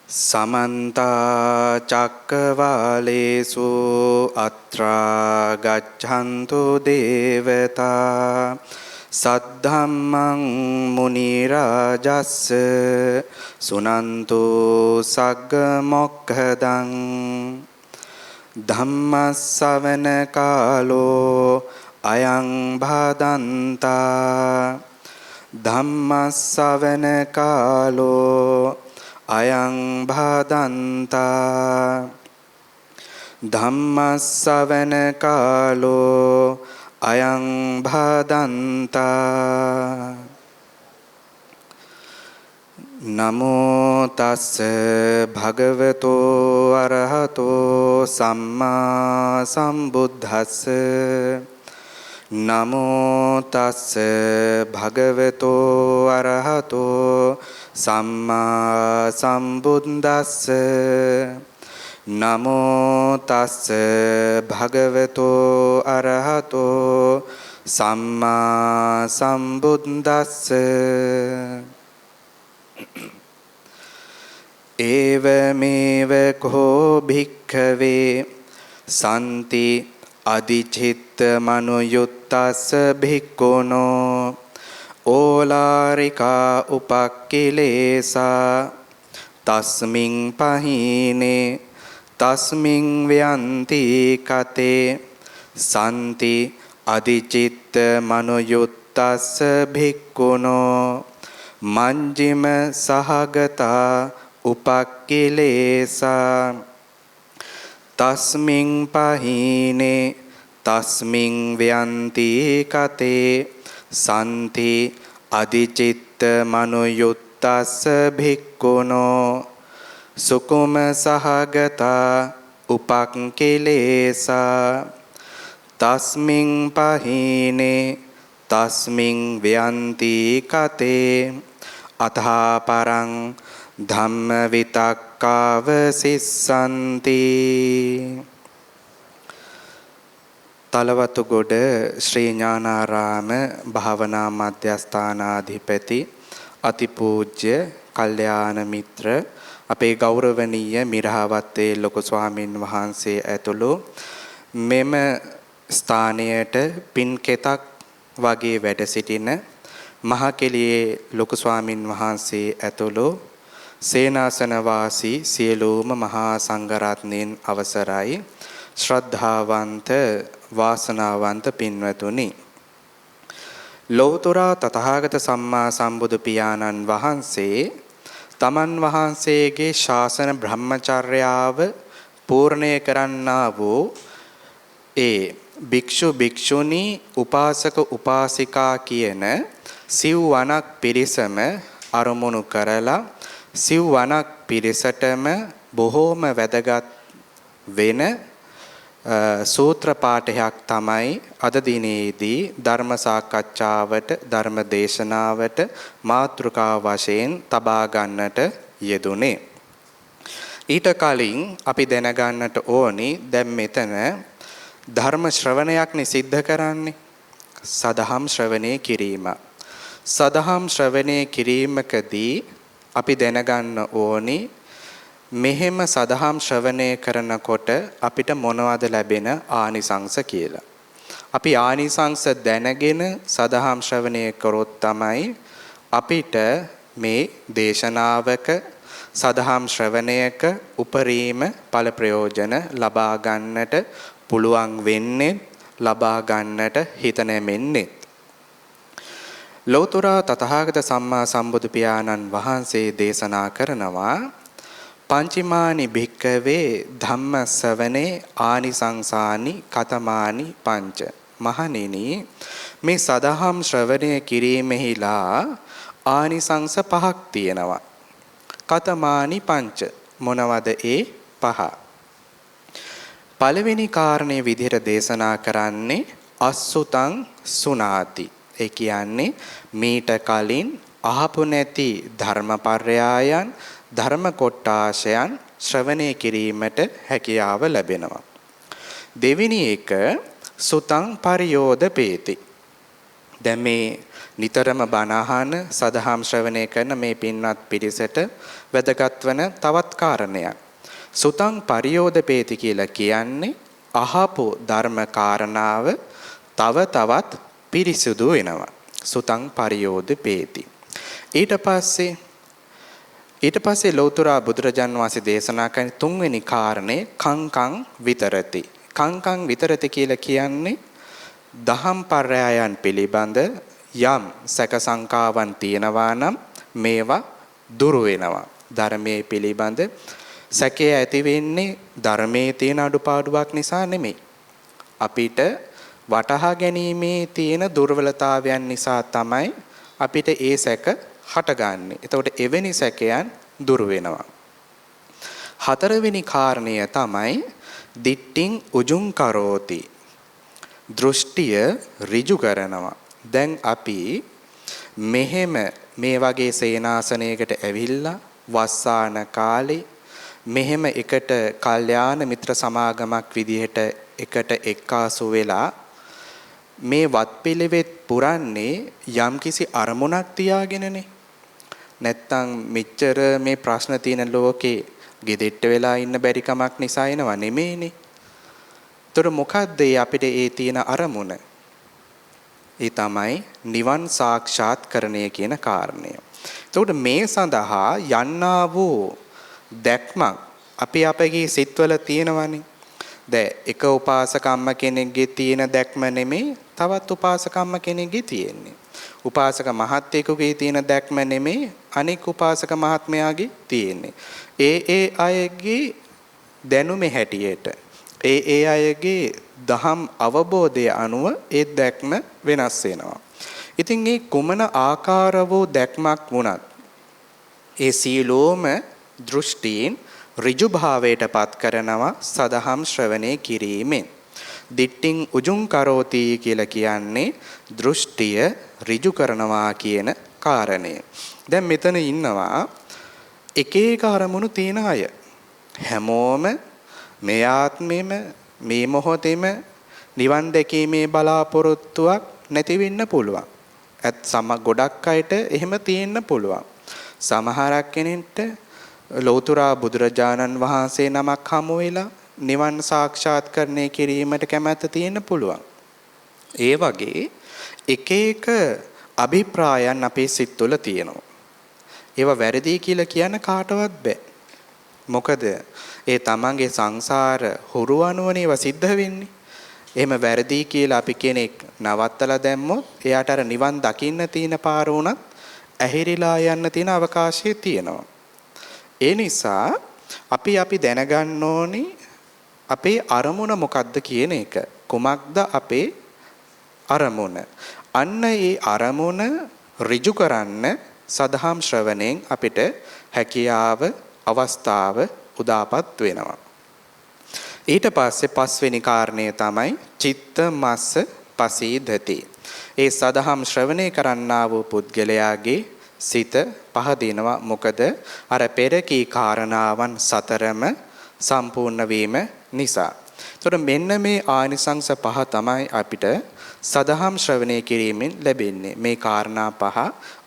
समन्ता चक्रवालेषु अत्रा गच्छन्तु देवता सद्धम्मं मुनिराजस्य सुनन्तु सग्गमोक्खदं धम्मश्रवण कालो अयं भदन्ता धम्मश्रवण कालो अयं भदन्ता धम्मश्रवण कालो अयं भदन्ता नमो तस्से भगवतो अरहतो सम्मा सम्बुद्धस्से नमो तस्से भगवतो अरहतो सम्मा सम्बुद्धस्से नमो तस्से भगवतो अरहतो सम्मा सम्बुद्धस्से एवमेव को भिक्खवे सन्ति अधिचित्त मनुयुक्तस्य भिक्खुनो ओलारिका उपक्किलेसा तस्मिन् पहीने तस्मिन् व्यन्ति कते सन्ति अधिचित्त मनुयुक्तस्य भिक्खुनो मञ्जिम सहगता उपक्किलेसा तस्मिन् पहीने तस्मिन् व्यन्ति कते सन्ति अधिचित्त मनुयुक्तस्य भिक्खुनो सुकुम सहगता उपक्किलेसा तस्मिन् पहीने तस्मिन् व्यन्ति कते अथा परं धम्म वितक्कावसिස්සन्ति තලවතුගොඩ ශ්‍රී ඥානාරාම භාවනා මධ්‍යස්ථානාධිපති අතිපූජ්‍ය කල්යාණ මිත්‍ර අපේ ගෞරවනීය මිරහවත්තේ ලොකු ස්වාමින් වහන්සේ ඇතුළු මෙම ස්ථානයට පින්කෙතක් වගේ වැඩ සිටින මහකෙළියේ ලොකු ස්වාමින් වහන්සේ ඇතුළු සේනාසන වාසී සියලුම මහා සංඝරත්නයන් අවසරයි ශ්‍රද්ධාවන්ත වාසනාවන්ත පින්වතුනි ලෞතර තථාගත සම්මා සම්බුදු පියාණන් වහන්සේ තමන් වහන්සේගේ ශාසන බ්‍රහ්මචර්යාව පූර්ණය කරන්නා වූ ඒ භික්ෂු භික්ෂුණී උපාසක උපාසිකා කියන සිව්වණක් පිරිසම අරමුණු කරලා සිව්වණක් පිරිසටම බොහෝම වැදගත් වෙන සූත්‍ර පාඨයක් තමයි අද දිනේදී ධර්ම සාකච්ඡාවට ධර්ම දේශනාවට මාතෘකා වශයෙන් තබා ගන්නට යෙදුනේ. ඊට කලින් අපි දැනගන්නට ඕනි දැන් මෙතන ධර්ම ශ්‍රවණයක්නේ සිද්ධ කරන්නේ. සදහම් ශ්‍රවණය කිරීම. සදහම් ශ්‍රවණය කිරීමකදී අපි දැනගන්න ඕනි මෙහෙම සදහම් ශ්‍රවණය කරනකොට අපිට මොනවද ලැබෙන ආනිසංස කියලා. අපි ආනිසංස දැනගෙන සදහම් ශ්‍රවණය කරොත් තමයි අපිට මේ දේශනාවක සදහම් ශ්‍රවණයක උපරිම ඵල ප්‍රයෝජන ලබා ගන්නට පුළුවන් වෙන්නේ ලබා ගන්නට හිත නැමෙන්නේ. ලෞතර තථාගත සම්මා සම්බුදු පියාණන් වහන්සේ දේශනා කරනවා පංචමානි භික්කවේ ධම්ම ශ්‍රවණේ ආනිසංසානි කතමානි පංච. මහණෙනි මේ සදහම් ශ්‍රවණය කිරීමෙහිලා ආනිසංස පහක් තියෙනවා. කතමානි පංච මොනවද ඒ පහ? පළවෙනි කාරණේ විදිහට දේශනා කරන්නේ අසුතං සුනාති. ඒ කියන්නේ මීට කලින් අහපු නැති ධර්මපර්යායන් ධර්ම කොටාශයන් ශ්‍රවණය කිරීමට හැකියාව ලැබෙනවා. දෙවෙනි එක සුතං පරියෝදපේති. දැන් මේ නිතරම බණ අහන සදහම් ශ්‍රවණය කරන මේ පින්වත් පිරිසට වැදගත් වන තවත් කාරණයක්. සුතං පරියෝදපේති කියලා කියන්නේ අහපු ධර්ම කාරණාව තව තවත් පිරිසුදු වෙනවා. සුතං පරියෝදපේති. ඊට පස්සේ ලෞතර බුදුරජාන් වහන්සේ දේශනා කරන තුන්වෙනි කාරණේ කංකං විතරති. කංකං විතරති කියලා කියන්නේ දහම් පර්යායන් පිළිබඳ යම් සැක සංකාවන් තියෙනවා නම් මේවා දුරු වෙනවා. ධර්මයේ පිළිබඳ සැකය ඇති වෙන්නේ ධර්මයේ තියෙන අඩුපාඩුවක් නිසා නෙමෙයි. අපිට වටහා ගැනීමේ තියෙන දුර්වලතාවයන් නිසා තමයි අපිට ඒ සැක හටගන්නේ. එතකොට එවැනි සැකයන් දුරු වෙනවා. හතරවෙනි කාරණය තමයි දිට්ඨින් උජුං කරෝති. දෘෂ්ටිය ඍජු කරනවා. දැන් අපි මෙහෙම මේ වගේ සේනාසනයකට ඇවිල්ලා වස්සාන කාලේ මෙහෙම එකට කල්යාණ මිත්‍ර සමාගමක් විදිහට එකට එක්කාසු වෙලා මේ වත්පිළිවෙත් පුරන්නේ යම්කිසි අරමුණක් තියාගෙනනේ. නැත්තම් මෙච්චර මේ ප්‍රශ්න තියෙන ලෝකේ ගෙදෙට්ට වෙලා ඉන්න බැරි කමක් නිසා එනවා නෙමෙයිනේ. ඒතර මොකද්ද අපිට ඒ තියෙන අරමුණ? ඒ තමයි නිවන් සාක්ෂාත් කරණය කියන කාරණය. එතකොට මේ සඳහා යන්නා වූ දැක්මක් අපි අපගේ සිත්වල තියෙනවනේ. දැන් එක උපාසකම්ම කෙනෙක්ගේ තියෙන දැක්ම නෙමෙයි තවත් උපාසකම්ම කෙනෙක්ගේ තියෙන්නේ. උපාසක මහත්තයෙකුගේ තියෙන දැක්ම නෙමෙයි අනෙක් උපාසක මහත්මයාගේ තියෙන්නේ. ඒ අයගේ දැනුමේ හැටියට ඒ අයගේ දහම් අවබෝධය අනුව ඒ දැක්ම වෙනස් වෙනවා. ඉතින් මේ කුමන ආකාර වූ දැක්මක් වුණත් ඒ සීලෝම දෘෂ්ටීන් ඍජු භාවයට පත් කරනවා සදහම් ශ්‍රවණය කිරීමෙන්. දිට්ඨින් උජුං කරෝති කියලා කියන්නේ දෘෂ්ටිය ඍජු කරනවා කියන කාරණය. දැන් මෙතන ඉන්නවා එක එක අරමුණු තියෙන අය. හැමෝම මේ ආත්මෙම මේ මොහොතේම නිවන් දැකීමේ බලාපොරොත්තුවක් නැති වෙන්න පුළුවන්. ගොඩක් අයට එහෙම තියෙන්න පුළුවන්. සමහරක් කෙනෙක්ට ලෞතර බුදුරජාණන් වහන්සේ නමක් හමු වෙලා නිවන් සාක්ෂාත් කරණය කිරීමට කැමැත්ත තියෙන්න පුළුවන්. ඒ වගේ එක එක අභිප්‍රායන් අපේ සිත් තුළ තියෙනවා. ඒවා වැරදි කියලා කියන්න කාටවත් බෑ. මොකද ඒ තමන්ගේ සංසාර හුරු අනුවනේ ඒවා සිද්ධ වෙන්නේ. එහෙම වැරදි කියලා අපි කෙනෙක් නවත්තලා දැම්මොත් එයාට අර නිවන් දකින්න තියෙන පාර උනත් ඇහිරිලා යන්න තියෙන අවකාශය තියෙනවා. ඒ නිසා අපි දැනගන්න ඕනේ අපේ අරමුණ මොකක්ද කියන එක. කුමක්ද අපේ අරමුණ? අන්න ඒ අරමුණ ඍජු කරන්න සදහම් ශ්‍රවණයෙන් අපිට හැකියාව අවස්ථාව උදාපත් වෙනවා. ඊට පස්සේ පස්වෙනි කාරණය තමයි චිත්ත මස්ස පසීදති. ඒ සදහම් ශ්‍රවණය කරන්නා වූ පුද්ගලයාගේ සිත පහදිනවා. මොකද අර පෙරකී කාරණාවන් සතරම සම්පූර්ණ වීම නිසා. එතකොට මෙන්න මේ ආනිසංස පහ තමයි අපිට සදහම් ශ්‍රවණය කිරීමෙන් ලැබෙන්නේ. මේ කාරණා පහ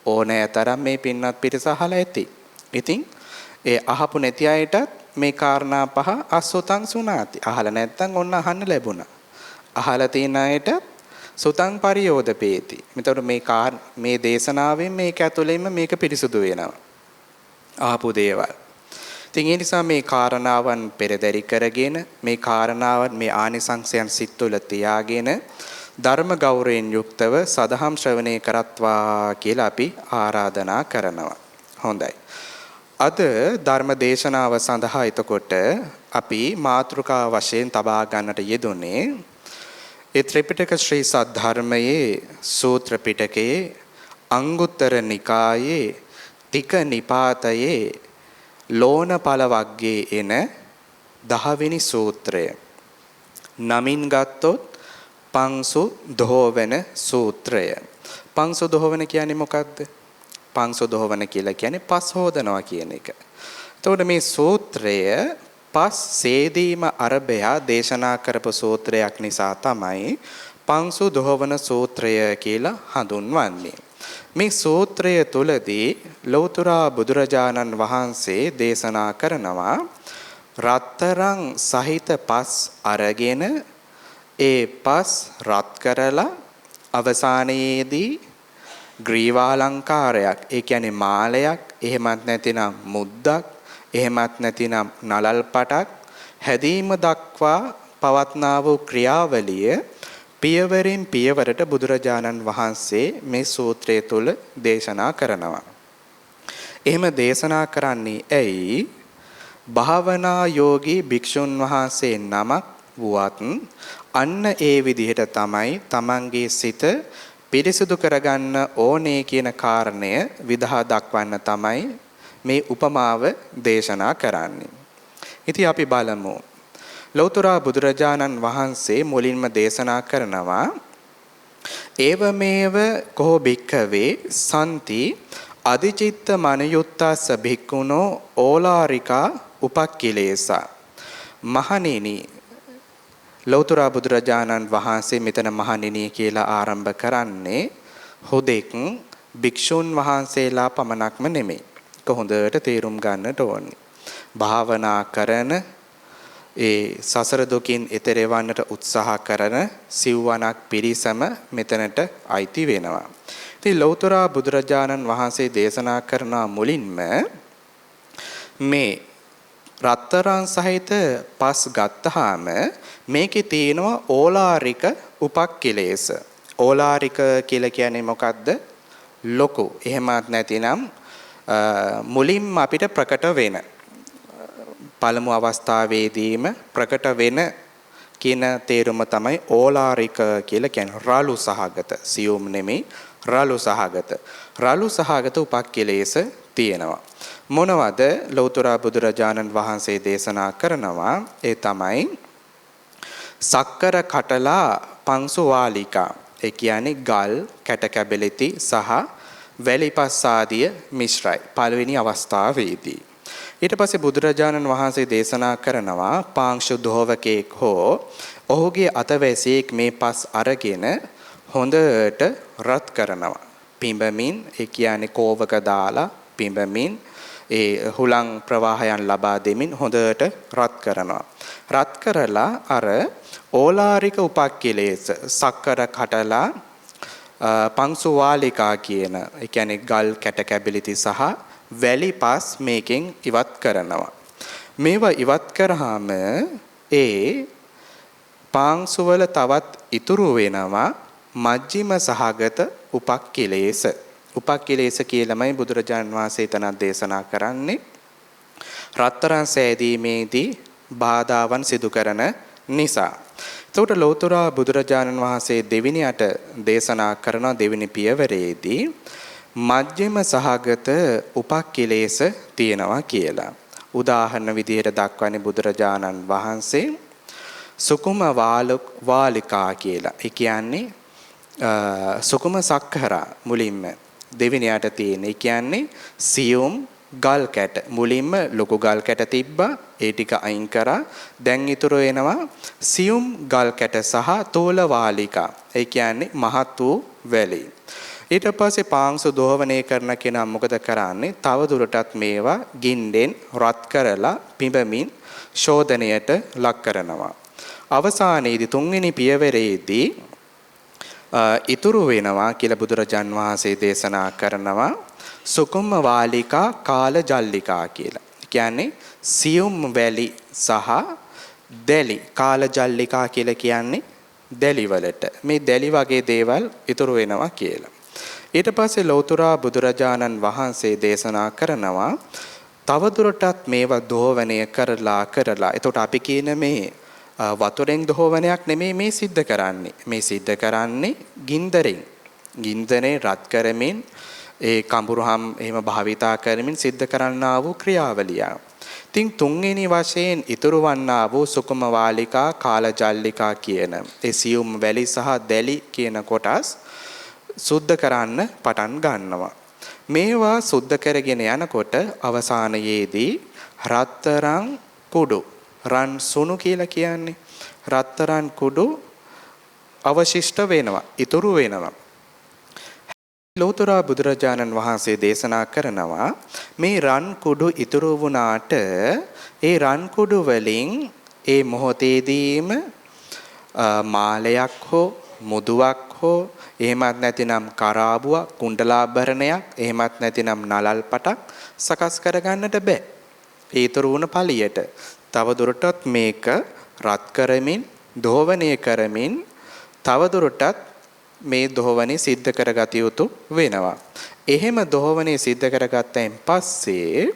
ඕනෑතරම් මේ පින්වත් පිරිස අහලා ඇති. ඉතින් ඒ අහපු නැති අයටත් මේ කාරණා පහ අසුතං සුනාති. අහලා නැත්නම් ඔන්න අහන්න ලැබුණා. අහලා තියෙන අයට සුතං පරියෝදපේති. මෙතකොට මේ දේශනාවෙන් මේක ඇතුළෙන්ම මේක පිරිසුදු වෙනවා. ආපු දේවල්. ඉතින් ඒ නිසා මේ කාරණාවන් පෙරදරි කරගෙන මේ කාරණාවන් මේ ආනිසංසයන් සිත් තුළ තියාගෙන ධර්ම ගෞරවයෙන් යුක්තව සදහම් ශ්‍රවණය කරත්වා කියලා අපි ආරාධනා කරනවා. හොඳයි. අද ධර්ම දේශනාව සඳහා එතකොට අපි මාතෘකා වශයෙන් තබා ගන්නට යෙදුනේ ඒ ත්‍රිපිටක ශ්‍රී සද්ධර්මයේ සූත්‍ර පිටකයේ අංගුත්තර නිකායේ තික නිපාතයේ ලෝණපල වග්ගයේ එන 10 වෙනි සූත්‍රය. නමින් ගත්තොත් පංසු දෝවන සූත්‍රය. පංසු දෝවන කියන්නේ මොකක්ද? පංසු දෝවන කියලා කියන්නේ පස් හොදනවා කියන එක. එතකොට මේ සූත්‍රය පස් සේදීම අරබයා දේශනා කරපු සූත්‍රයක් නිසා තමයි පංසු දෝවන සූත්‍රය කියලා හඳුන්වන්නේ. මේ සූත්‍රය තුලදී ලෞතර බුදුරජාණන් වහන්සේ දේශනා කරනවා රත්තරන් සහිත පස් අරගෙන ඒ පස් රත් කරලා අවසානයේදී ග්‍රීවාලංකාරයක් ඒ කියන්නේ මාලයක් එහෙමත් නැතිනම් මුද්දක් එහෙමත් නැතිනම් නලල් පටක් හැදීම දක්වා පවත්නා වූ ක්‍රියාවලිය පියවරින් පියවරට බුදුරජාණන් වහන්සේ මේ සූත්‍රය තුල දේශනා කරනවා. එහෙම දේශනා කරන්නේ ඇයි? භාවනා යෝගී භික්ෂුන් වහන්සේ නමක් වුවත් අන්න ඒ විදිහට තමයි තමන්ගේ සිත පිරිසිදු කරගන්න ඕනේ කියන කාරණය විදහා දක්වන්න තමයි මේ උපමාව දේශනා කරන්නේ. ඉතින් අපි බලමු. ලෞතර බුදුරජාණන් වහන්සේ මුලින්ම දේශනා කරනවා ඒවමේව කෝ භික්ඛවේ සම්ති අධිචිත්ත මනයුත්තස්ස භික්ඛුනෝ ඕලාරිකා උපක්ඛිලේසා. මහණෙනි, ලෞතර බුදුරජාණන් වහන්සේ මෙතන මහණෙනි කියලා ආරම්භ කරන්නේ හුදෙක් භික්ෂුන් වහන්සේලා පමණක්ම නෙමෙයි. ඒක හොඳට තේරුම් ගන්නට ඕනේ. භාවනා කරන ඒ සසර දුකින් එතරවන්නට උත්සාහ කරන සිව්වණක් පිරිසම මෙතනට අයිති වෙනවා. ඉතින් ලෞතර බුදුරජාණන් වහන්සේ දේශනා කරන මුලින්ම මේ රත්තරන් සහිත පස් ගත්තාම මේකේ තියෙනවා ඕලාරික උපක්ඛිලේශ. ඕලාරික කියලා කියන්නේ මොකද්ද? ලොකු. එහෙමත් නැතිනම් මුලින්ම අපිට ප්‍රකට වෙන පළමු අවස්ථාවේදීම ප්‍රකට වෙන කියන තේරුම තමයි ඕලාරික කියලා කියන්නේ. රළු සහගත, සියුම් නෙමෙයි, රළු සහගත. රළු සහගත උපක්ඛිලේශ තියෙනවා. මොනවද? ලෞතර බුදුරජාණන් වහන්සේ දේශනා කරනවා ඒ තමයි සක්කර කටලා පංසු වාලිකා. ඒ කියන්නේ ගල් කැට කැබලිති සහ වැලිපස් ආදිය මිශ්‍රයි පළවෙනි අවස්ථාවේදී. ඊට පස්සේ බුදුරජාණන් වහන්සේ දේශනා කරනවා පාංශු දෝවකෙක් හෝ ඔහුගේ අතවැසියෙක් මේ පස් අරගෙන හොඳට රත් කරනවා. පිඹමින් ඒ කියන්නේ කෝවක දාලා පිඹමින් ඒ හුලං ප්‍රවාහයන් ලබා දෙමින් හොඳට රත් කරනවා. රත් කරලා අර ඕලාරික උපක්ඛිලේශ සක්කර කටලා පංසු වාලිකා කියන ඒ කියන්නේ ගල් කැට කැබිලිති සහ වැලිපස් මේකෙන් ඉවත් කරනවා. මේවා ඉවත් කරාම ඒ පාංශු වල තවත් ඉතුරු වෙනවා මජ්ක්‍ධිම සහගත උපක්ඛිලේශ. උපක්ඛිලේශ කියලාමයි බුදුරජාණන් වහන්සේ තන දේශනා කරන්නේ. රත්තරන් සෑදීමේදී බාධාවන් සිදු කරන නිසා. එතකොට ලෞතර බුදුරජාණන් වහන්සේ දෙවිනියට දේශනා කරන දෙවිනි පියවරේදී මජ්ක්‍ධිම සහගත උපක්ඛිලේශ තියෙනවා කියලා. උදාහරණ විදිහට දක්වන්නේ බුදුරජාණන් වහන්සේ සුකුම වාලිකා කියලා. ඒ කියන්නේ සුකුම සක්කරා මුලින්ම දෙවිනියට තියෙන. ඒ කියන්නේ සියුම් ගල් කැට. මුලින්ම ලොකු ගල් කැට තිබ්බා. ඒ ටික අයින් කරා. දැන් ඉතුරු වෙනවා සියුම් ගල් කැට සහ තෝල වාලිකා. ඒ කියන්නේ මහත් වූ වැලි. ඊට පස්සේ පාංශු දෝවණය කරන කෙනා මොකද කරන්නේ? තව දුරටත් මේවා ගින්නෙන් රත් කරලා පිඹමින් ශෝධනයට ලක් කරනවා. අවසානයේදී තුන්වෙනි පියවරේදී ඉතුරු වෙනවා කියලා බුදුරජාන් වහන්සේ දේශනා කරනවා සුකුම වාලිකා කාල ජල්ලිකා කියලා. කියන්නේ සියුම් වැලි සහ දැලි. කාල ජල්ලිකා කියලා කියන්නේ දැලි වලට. මේ දැලි වගේ දේවල් ඉතුරු වෙනවා කියලා. ඊට පස්සේ ලෞතර බුදුරජාණන් වහන්සේ දේශනා කරනවා තවදුරටත් මේවා දෝවණය කරලා. එතකොට අපි කියන මේ වතුරෙන් දෝවණයක් නෙමෙයි මේ සිද්ධ කරන්නේ. මේ සිද්ධ කරන්නේ ගින්දරෙන්. ගින්දරේ රත් කරමින් ඒ කඹුරුහම් එහෙම භාවිතා කරමින් සිද්ධ කරන්නා වූ ක්‍රියාවලිය. ඉතින් තුන්වෙනි වශයෙන් ඉතුරු වන්නා වූ සුකුම වාලිකා කාල ජල්ලිකා කියන ඒ සියුම් වැලි සහ දැලි කියන කොටස් සුද්ධ කරන්න පටන් ගන්නවා. මේවා සුද්ධ කරගෙන යනකොට අවසානයේදී රත්තරන් කුඩු රන් සුණු කියලා කියන්නේ රත්තරන් කුඩු අවශිෂ්ට වෙනවා, ඉතුරු වෙනවා. ලෝතර බුදුරජාණන් වහන්සේ දේශනා කරනවා මේ රන් කුඩු ඉතුරු වුණාට ඒ රන් කුඩු වලින් ඒ මොහොතේදීම මාලයක් හෝ මුදුවක් හෝ එහෙමත් නැතිනම් කරාබුවක් කුණ්ඩලාභරණයක් එහෙමත් නැතිනම් නලල් පටක් සකස් කරගන්නට බෑ. ඒ ඉතුරු වුණ පළියට තව දුරටත් මේක රත් කරමින් දෝවණය කරමින් තව දුරටත් මේ දෝවණේ සිද්ධ කරගත යුතු වෙනවා. එහෙම දෝවණේ සිද්ධ කරගත්තයින් පස්සේ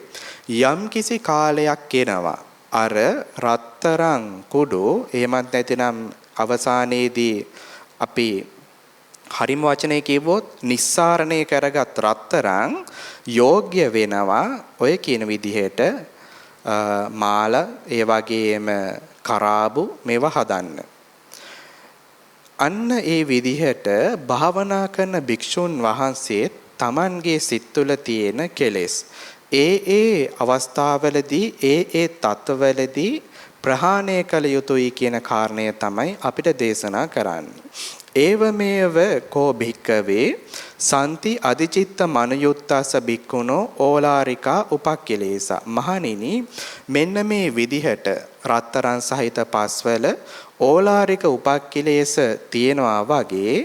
යම් කිසි කාලයක් එනවා. අර රත්තරන් කුඩු එහෙමත් නැතිනම් අවසානයේදී අපි හරිම වචනේ කිව්වොත් නිස්සාරණය කරගත් රත්තරන් යෝග්‍ය වෙනවා ඔය කියන විදිහට මාල ඒ වගේම කරාබු මේවා හදන්න. අන්න ඒ විදිහට භාවනා කරන භික්ෂුන් වහන්සේ තමන්ගේ සිත් තුළ තියෙන කෙලෙස් ඒ අවස්ථාවලදී ඒ තත්වවලදී ප්‍රහාණය කළ යුතුයි කියන කාරණය තමයි අපිට දේශනා කරන්නේ. ඒවමේව කෝ භික්කවේ සන්ති අධිචිත්ත මනුයුත්තස භික්ඛුනෝ ඕලාරිකා උපක්ඛිලේස. මහණෙනි මෙන්න මේ විදිහට රත්තරන් සහිත පස්වල ඕලාරික උපක්ඛිලේස තියෙනවා වගේ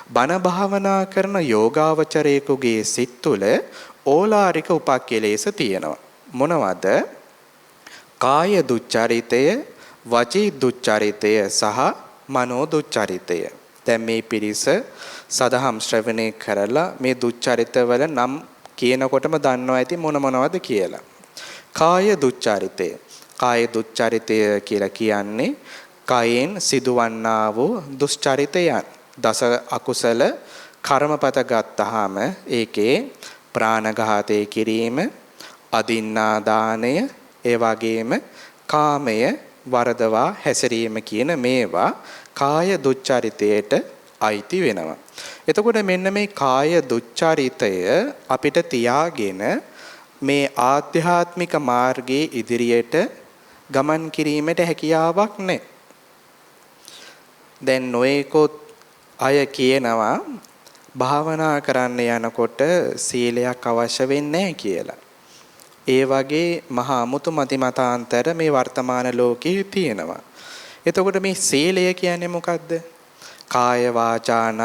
බණ භාවනා කරන යෝගාවචරයෙකුගේ සිත් තුළ ඕලාරික උපක්ඛිලේස තියෙනවා. මොනවද? කාය දුච්චරිතය, වචී දුච්චරිතය සහ මනෝ දුච්චරිතය. දැන් මේ පිරිස සදහම් ශ්‍රවණය කරලා මේ දුච්චරිතවල නම් කියනකොටම දන්නවා ඇති මොනවද කියලා. කාය දුච්චරිතය. කාය දුච්චරිතය කියලා කියන්නේ කයෙන් සිදුවන්නා වූ දුෂ්චරිතයන්. දස අකුසල කර්මපත ගත්තාම ඒකේ ප්‍රාණඝාතය කිරීම, අදින්නා දානය, ඒ වගේම කාමය වරදවා හැසිරීම කියන මේවා කාය දුච්චරිතයට අයිති වෙනවා. එතකොට මෙන්න මේ කාය දුච්චරිතය අපිට තියාගෙන මේ ආධ්‍යාත්මික මාර්ගයේ ඉදිරියට ගමන් කිරීමට හැකියාවක් නැහැ. දැන් නොයෙකුත් අය කියනවා භාවනා කරන්න යනකොට සීලයක් අවශ්‍ය වෙන්නේ නැහැ කියලා. ඒ වගේ මහා අමුතු මතිමතාන්තර මේ වර්තමාන ලෝකයේ තියෙනවා. එතකොට මේ සීලය කියන්නේ මොකද්ද? කාය වාචානං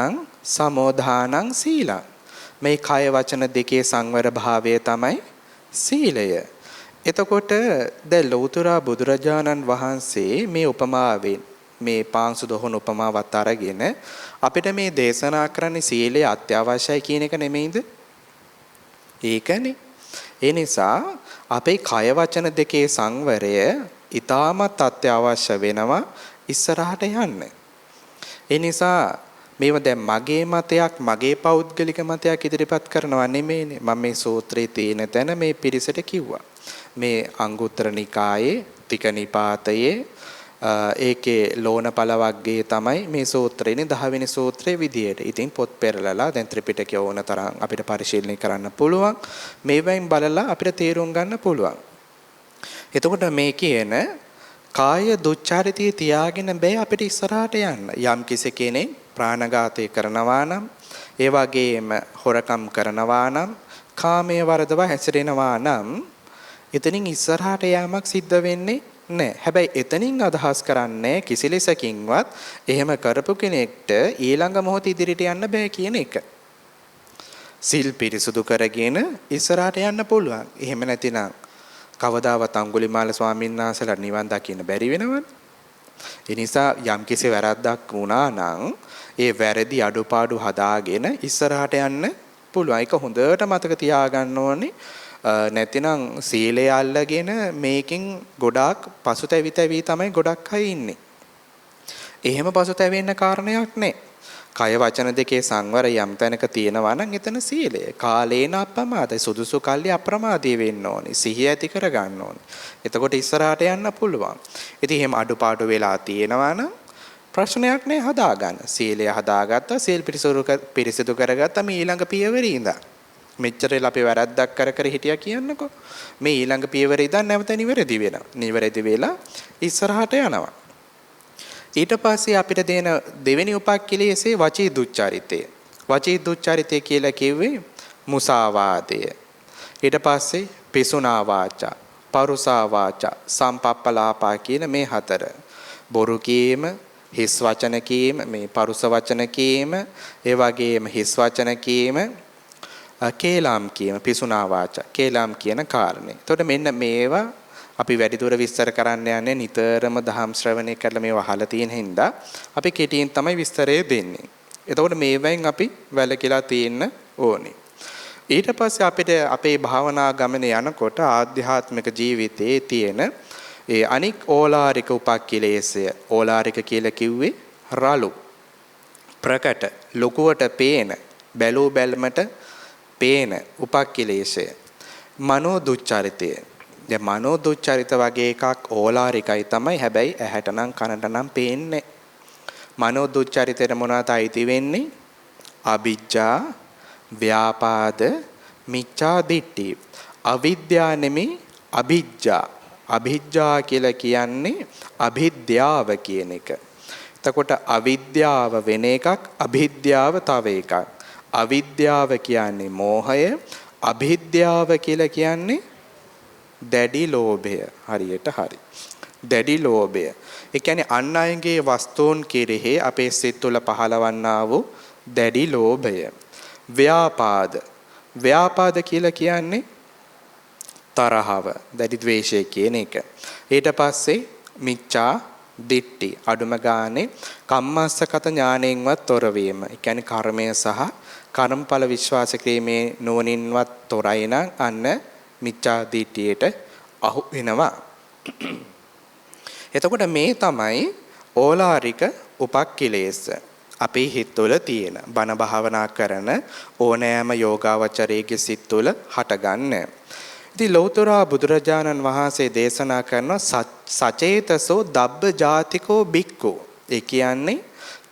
සමෝධානං සීලං. මේ කාය වචන දෙකේ සංවර භාවය තමයි සීලය. එතකොට දැන් ලෞතර බුදුරජාණන් වහන්සේ මේ උපමාවෙන් මේ පාංශු දොහොන උපමාවත් අරගෙන අපිට මේ දේශනා කරන්නේ සීලය අත්‍යවශ්‍යයි කියන එක නෙමෙයිද? ඒකනේ. ඒ නිසා අපේ කය වචන දෙකේ සංවරය ඊටමත් අත්‍යවශ්‍ය වෙනවා ඉස්සරහට යන්න. ඒ නිසා මේව දැන් මගේ මතයක් මගේ පෞද්ගලික මතයක් ඉදිරිපත් කරනවා නෙමෙයිනේ. මම මේ සූත්‍රයේ තියෙන තැන මේ පිරිසට කිව්වා. මේ අංගුත්තර නිකායේ තික නිපාතයේ ඒකේ ලෝණපල වර්ගයේ තමයි මේ සූත්‍රේනේ 10 වෙනි සූත්‍රයේ විදියට. ඉතින් පොත් පෙරලලා දැන් ත්‍රිපිටකය ඕන තරම් අපිට පරිශීලනය කරන්න පුළුවන්. මේවෙන් බලලා අපිට තේරුම් ගන්න පුළුවන්. එතකොට මේ කියන කාය දුච්චරිතය තියාගෙන බෑ අපිට ඉස්සරහට යන්න. යම් කෙනෙක් ප්‍රාණඝාතය කරනවා නම්, ඒ වගේම හොරකම් කරනවා නම්, කාමයේ වරදවා හැසිරෙනවා නම් එතනින් ඉස්සරහට යamak සිද්ධ වෙන්නේ නෑ. හැබැයි එතනින් අදහස් කරන්නේ කිසිලෙසකින්වත් එහෙම කරපු කෙනෙක්ට ඊළඟ මොහොත ඉදිරියට යන්න බෑ කියන එක. සිල් පිරිසුදු කරගෙන ඉස්සරහට යන්න පුළුවන්. එහෙම නැතිනම් කවදාවත් අඟුලිමාල ස්වාමීන් වහන්සේලා නිවන් දකින්න බැරි වෙනවනේ. ඒ නිසා යම් කිසි වැරද්දක් වුණා නම් ඒ වැරදි අඩුපාඩු හදාගෙන ඉස්සරහට යන්න පුළුවන්. ඒක හොඳට මතක තියාගන්න ඕනේ. නැතිනම් සීලය අල්ලගෙන මේකෙන් ගොඩාක් පසුතැවි තමයි ගොඩක් අය ඉන්නේ. එහෙම පසුතැවෙන්න කාරණයක් නැහැ. කය වචන දෙකේ සංවරය යම් තැනක තියෙනවා නම් එතන සීලය. කාලේන අප්‍රමාදයි. සුදුසු කල්ලි අප්‍රමාදී වෙන්න ඕනේ. සිහිය ඇති කර ගන්න ඕනේ. එතකොට ඉස්සරහට යන්න පුළුවන්. ඉතින් එහෙම අඩුපාඩු වෙලා තියෙනවා නම් ප්‍රශ්නයක් නැහැ, හදාගන්න. සීලය හදාගත්තා, සීල් පිරිසිදු කරගත්තා, මේ ඊළඟ පියවරේ ඉඳන්. මෙච්චරෙල් අපි වැරද්දක් කර හිටියා කියන්නකෝ. මේ ඊළඟ පියවරේ ඉඳන් නැවත නිවැරදි වෙනවා. නිවැරදි වෙලා ඉස්සරහට යනවා. ඊට පස්සේ අපිට දෙන දෙවෙනි උපක්ඛිලේසේ වචී දුච්චරිතය. වචී දුච්චරිතය කියලා කිව්වේ මුසාවාදය. ඊට පස්සේ පිසුනා වාචා, පරුසා වාචා, සම්පප්පලාපා කියන මේ හතර. බොරු කීම, හිස් වචන කීම, මේ පරුස වචන කීම, ඒ වගේම හිස් වචන කීම, කේලම් කීම, පිසුනා වාචා, කේලම් කියන කාරණේ. එතකොට මෙන්න මේවා අපි වැඩිදුර විස්තර කරන්න යන්නේ නිතරම දහම් ශ්‍රවණය කරලා මේව අහලා තියෙන හින්දා අපි කෙටියෙන් තමයි විස්තරය දෙන්නේ. එතකොට මේවෙන් අපි වැළකීලා තියෙන්න ඕනේ. ඊට පස්සේ අපිට අපේ භාවනා ගමනේ යනකොට ආධ්‍යාත්මික ජීවිතයේ තියෙන ඒ අනික් ඕලාරික උපක්ඛිලේශය, ඕලාරික කියලා කිව්වේ රළු, ප්‍රකට, ලොකුවට පේන, බැලූ බැල්මට පේන උපක්ඛිලේශය, මනෝ දුච්චරිතය. දැන් මනෝ දුච්චරිත වගේ එකක් ඕලාරිකයි තමයි. හැබැයි ඇහැට නම් කනට නම් පේන්නේ. මනෝ දුච්චරිතේට මොනවද අයිති වෙන්නේ? අවිජ්ජා, ව්‍යාපාද, මිච්ඡා දිට්ඨි. අවිද්‍යාව නෙමෙයි අභිජ්ජා. අභිජ්ජා කියලා කියන්නේ අභිද්‍යාව කියන එක. එතකොට අවිද්‍යාව වෙන එකක්, අභිද්‍යාව තව එකක්. අවිද්‍යාව කියන්නේ මෝහය, අභිද්‍යාව කියලා කියන්නේ දැඩි ලෝභය. හරියට හරි. දැඩි ලෝභය. ඒ කියන්නේ අන් අයගේ වස්තුන් කෙරෙහි අපේ සිත් තුළ පහළවන්නා වූ දැඩි ලෝභය. ව්‍යාපාද. ව්‍යාපාද කියලා කියන්නේ තරහව, දැඩි ද්වේෂය කියන එක. ඊට පස්සේ මිච්ඡා දිට්ඨි. අඩුම ගානේ කම්මස්සගත ඥාණයෙන්වත් තොර වීම. ඒ කියන්නේ කර්මය සහ කර්මඵල විශ්වාස කිරීමේ නුවණින්වත් තොරයි නම් අන්න මිච්ඡා දිට්ඨියට අහු වෙනවා. එතකොට මේ තමයි ඕලාරික උපක්ඛිලේශ. අපේ හිත තුළ තියෙන බණ භාවනා කරන ඕනෑම යෝගාවචරයේ සිත තුළ හටගන්න. ඉතින් ලෞතර බුදුරජාණන් වහන්සේ දේශනා කරන සචේතසෝ දබ්බ ජාතිකෝ බික්කෝ. ඒ කියන්නේ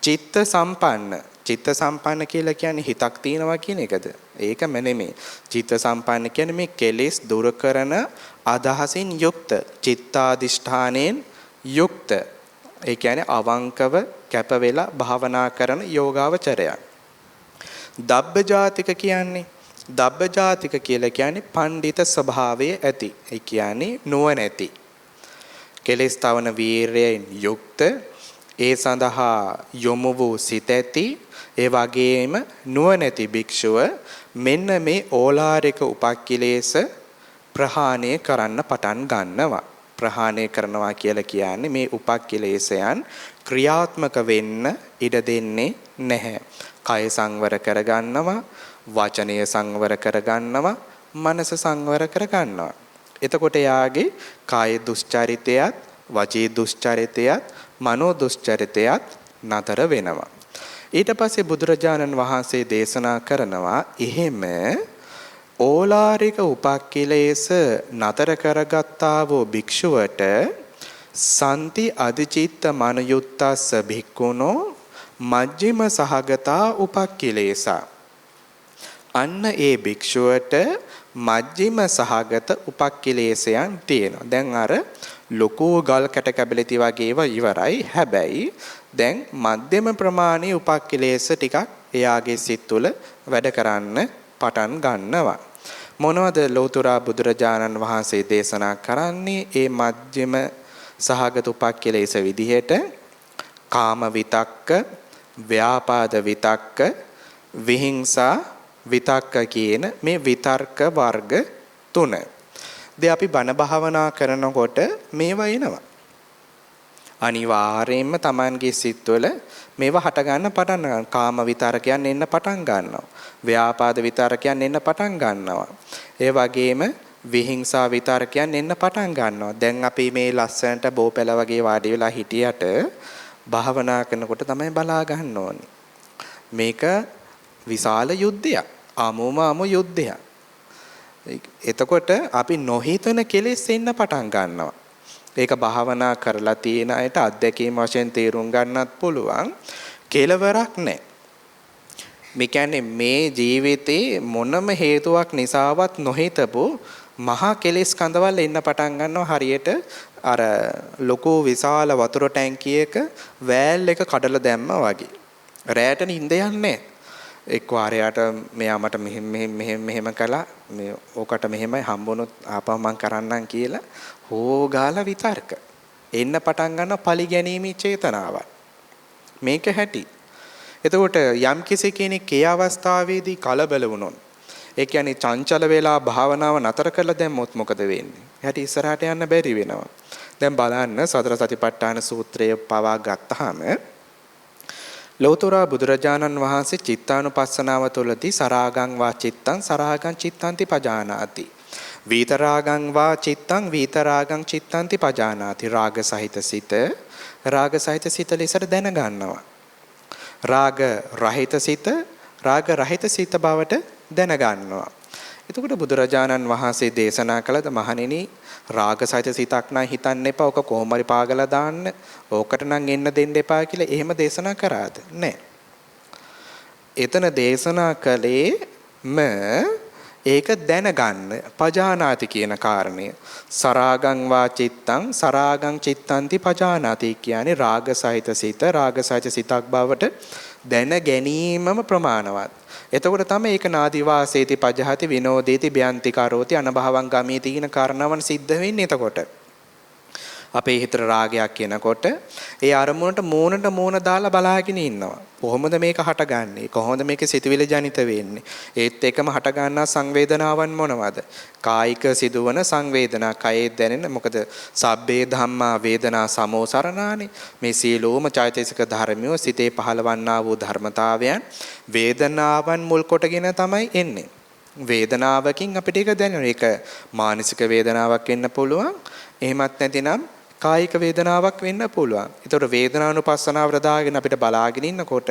චිත්ත සම්පන්න. චිත්ත සම්පන්න කියලා කියන්නේ හිතක් තියෙනවා කියන එකද? ඒකම නෙමෙයි. චිත්ත සම්පන්න කියන්නේ මේ කෙලෙස් දුරු කරන අදහසින් යුක්ත, චිත්තාදිෂ්ඨානයෙන් යුක්ත. ඒ කියන්නේ අවංකව කැප වෙලා භාවනා කරන යෝගාවචරයක්. දබ්බ ජාතික කියන්නේ දබ්බ ජාතික කියලා කියන්නේ පඬිත ස්වභාවයේ ඇති. ඒ කියන්නේ නුවණැති. කෙලෙස් තවන වීරයෙන් යුක්ත, ඒ සඳහා යොමු වූ සිත ඇති, ඒ වගේම නුවණැති භික්ෂුව මෙන්න මේ ඕලාරික උපක්ඛිලේශ ප්‍රහාණය කරන්න පටන් ගන්නවා. ප්‍රහාණය කරනවා කියලා කියන්නේ මේ උපක්ඛිලේශයන් ක්‍රියාත්මක වෙන්න ඉඩ දෙන්නේ නැහැ. කය සංවර කරගන්නවා, වචනය සංවර කරගන්නවා, මනස සංවර කරගන්නවා. එතකොට යාගේ කාය දුස්චරිතයත්, වචී දුස්චරිතයත්, මනෝ දුස්චරිතයත් නතර වෙනවා. ඊට පස්සේ බුදුරජාණන් වහන්සේ දේශනා කරනවා එහෙම ඕලාරික උපක්ඛිලේශ නතර කරගත්තා වූ භික්ෂුවට සන්ති අධිචිත්ත මනයුත්තස්ස භික්ඛුනෝ මජ්ක්‍ධිම සහගතා උපක්ඛිලේශා. අන්න ඒ භික්ෂුවට මජ්ක්‍ධිම සහගත උපක්ඛිලේශයන් තියෙනවා. දැන් අර ලොකු ගල් කැට කැබලිති වගේ ඒවා ඉවරයි. හැබැයි දැන් මධ්‍යම ප්‍රමාණයේ උපක්ඛිලේශ ටිකක් එයාගේ සිත් තුළ වැඩ කරන්න පටන් ගන්නවා. මොනවද ලෞතර බුදුරජාණන් වහන්සේ දේශනා කරන්නේ? ඒ මධ්‍යම සහගත උපක්ඛිලේශ විදිහට කාම විතක්ක, ව්‍යාපාද විතක්ක, විහිංසා විතක්ක කියන මේ විතර්ක වර්ග තුන. දැන් අපි බණ භාවනා කරනකොට මේවා එනවා. අනිවාර්යයෙන්ම Tamanගේ සිත්වල මේවා හට ගන්න පටන් ගන්නවා. කාම විතරකයන් එන්න පටන් ගන්නවා. ව්‍යාපාද විතරකයන් එන්න පටන් ගන්නවා. ඒ වගේම විහිංසා විතරකයන් එන්න පටන් ගන්නවා. දැන් අපි මේ ලස්සනට බෝපැල වගේ වාඩි වෙලා හිටියට භාවනා කරනකොට තමයි බලා ගන්න ඕනේ. මේක විශාල යුද්ධයක්. අමුම යුද්ධයක්. එතකොට අපි නොහිතන කෙලෙස් එන්න පටන් ගන්නවා. ඒක භාවනා කරලා තියෙන අයට අත්දැකීම් වශයෙන් තේරුම් ගන්නත් පුළුවන්. කෙලවරක් නැහැ. මේ කියන්නේ මේ ජීවිතේ මොනම හේතුවක් නිසාවත් නොහිතපු මහා කෙලෙස් කඳවල් එන්න පටන් ගන්නවා. හරියට අර ලොකු විශාල වතුර ටැංකියක වෑල් එක කඩලා දැම්මා වගේ. රැයට නිින්ද යන්නේ නැහැ. එක් වාරයට මෙයා මට මෙහෙම කළා මේ ඕකට මෙහෙමයි හම්බුනොත් ආපහු මං කරන්නම් කියලා හොගාලා විතර්ක එන්න පටන් ගන්න පරිගැනීමේ චේතනාවක් මේක හැටි. එතකොට යම් කිසි කෙනෙක් ඒ අවස්ථාවේදී කලබල වුණොත් ඒ කියන්නේ චංචල වෙලා භාවනාව නතර කරලා දැම්මොත් මොකද වෙන්නේ? එයාට ඉස්සරහට යන්න බැරි වෙනවා. දැන් බලන්න සතර සතිපට්ඨාන සූත්‍රය පවා ගත්තාම ලෞතර බුදුරජාණන් වහන්සේ චිත්තානුපස්සනාව තුළදී සරාගං වා චිත්තං සරාගං චිත්තන්ති පජානාති. විතරාගං වා චිත්තං විතරාගං චිත්තන්ති පජානාති. රාග සහිත සිත ලෙසට දැනගන්නවා. රාග රහිත සිත බවට දැනගන්නවා. එතකොට බුදුරජාණන් වහන්සේ දේශනා කළද මහණෙනි රාග සහිත සිතක් නම් හිතන්න එපා. ඔක කොහොම හරි පාගලා දාන්න. ඕකට නම් එන්න දෙන්න එපා කියලා එහෙම දේශනා කරාද? නැහැ. එතන දේශනා කළේම ඒක දැනගන්න පජානාති කියන කාරණය. සරාගං වා චිත්තං සරාගං චිත්තන්ති පජානාති කියන්නේ රාග සහිත සිතක් බවට දැන ගැනීමම ප්‍රමාණවත්. එතකොට තමයි ඒක නාදි වාසේති පජහති විනෝදේති බයන්ති කරෝති අනභවං ගමීති කියන කාරණාවන් සිද්ධ වෙන්නේ. එතකොට අපේ හිතට රාගයක් කියනකොට ඒ අරමුණට මූණ දාලා බලාගෙන ඉන්නවා. කොහොමද මේක හටගන්නේ? කොහොමද මේක සිතුවිලි ජනිත වෙන්නේ? ඒත් එකම හට ගන්නා සංවේදනාවන් මොනවද? කායික සිදුවන සංවේදනා, කයේ දැනෙන මොකද සබ්බේ ධම්මා වේදනා සමෝසරණානි. මේ සීලෝම චෛතසික ධර්මියෝ සිතේ පහළවන්නා වූ ධර්මතාවයන් වේදනාවන් මුල් කොටගෙන තමයි එන්නේ. වේදනාවකින් අපිට ඒක දැනෙනවා. ඒක මානසික වේදනාවක් වෙන්න පුළුවන්. එහෙමත් නැතිනම් කායික වේදනාවක් වෙන්න පුළුවන්. ඒතකොට වේදනානුපස්සනාව දාගෙන අපිට බලාගෙන ඉන්නකොට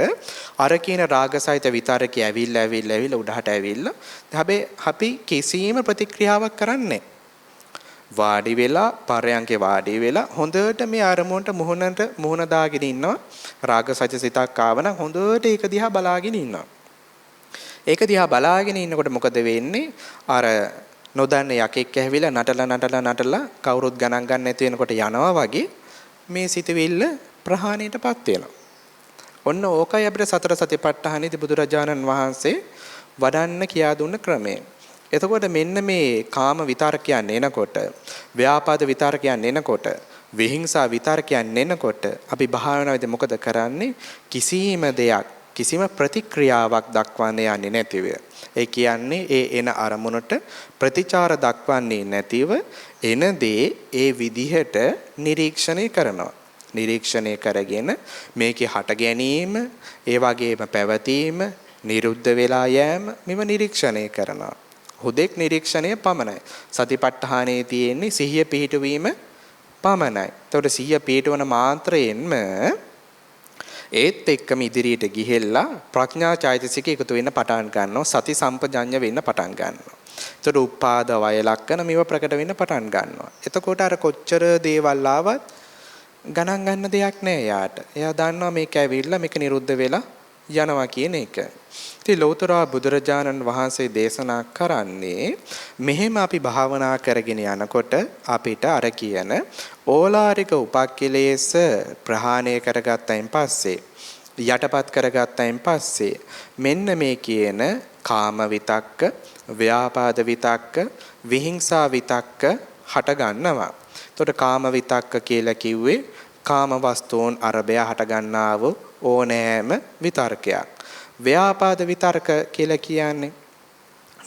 අර කියන රාගසහිත විතරකේ ඇවිල්ලා උඩහට ඇවිල්ලා හැබැයි අපි කිසිම ප්‍රතික්‍රියාවක් කරන්නේ වාඩි වෙලා පරයන්කේ වාඩි වෙලා හොඳට මේ අරමුණට මුහුණ දාගෙන ඉන්නවා. රාගසහිත සිතක් ආවනම් හොඳට ඒක දිහා බලාගෙන ඉන්නවා. ඒක දිහා බලාගෙන ඉන්නකොට මොකද වෙන්නේ? අර නොදන්න යකෙක් ඇවිල්ලා නටලා කවුරුත් ගණන් ගන්න නැති වෙනකොට යනවා වගේ මේ සිතවිල්ල ප්‍රහාණයටපත් වෙනවා. ඔන්න ඕකයි අපිට සතර සතිපට්ඨානෙදි බුදුරජාණන් වහන්සේ වඩන්න කියා දුන්න ක්‍රමය. එතකොට මෙන්න මේ කාම විතරකයන් එනකොට, ව්‍යාපාද විතරකයන් එනකොට, විහිංසා විතරකයන් එනකොට අපි භාවනාවේදී මොකද කරන්නේ? කිසිම ප්‍රතික්‍රියාවක් දක්වන්නේ යන්නේ නැතිව. ඒ කියන්නේ ඒ එන අරමුණට ප්‍රතිචාර දක්වන්නේ නැතිව එන දේ ඒ විදිහට නිරීක්ෂණය කරනවා. නිරීක්ෂණය කරගෙන මේකේ හට ගැනීම, ඒ වගේම පැවතීම, නිරුද්ධ වෙලා යෑම මෙව නිරීක්ෂණය කරනවා. හුදෙක් නිරීක්ෂණය පමණයි. සතිපට්ඨානයේ තියෙන්නේ සිහිය පිහිටුවීම පමණයි. එතකොට සිහිය පිහිටවන මාත්‍රයෙන්ම ඒත් එක්කම ඉදිරියට ගිහෙල්ලා ප්‍රඥා චෛතසික එකතු වෙන්න පටන් ගන්නවා. සති සම්පජඤ්ඤ වෙන්න පටන් ගන්නවා. එතකොට උපාද වය ලක්කන මේව ප්‍රකට වෙන්න පටන් ගන්නවා. එතකොට අර කොච්චර දේවල් ආවත් ගණන් ගන්න දෙයක් නෑ යාට. එයා දන්නවා මේක ඇවිල්ලා මේක නිරුද්ධ වෙලා යනවා කියන එක. ඉතින් ලෞතර බුදුරජාණන් වහන්සේ දේශනා කරන්නේ මෙහෙම අපි භාවනා කරගෙන යනකොට අපිට අර කියන ඕලාරික උපක්ඛලේශ ප්‍රහාණය කරගත්තයින් පස්සේ යටපත් කරගත්තයින් පස්සේ මෙන්න මේ කියන කාම විතක්ක, ව්‍යාපාද විතක්ක, විහිංසා විතක්ක හට ගන්නවා. එතකොට කාම විතක්ක කියලා කිව්වේ කාම වස්තුන් අරබය හට ගන්නා වූ ඕනෑම විතර්කයක්. ව්‍යාපාද විතර්ක කියලා කියන්නේ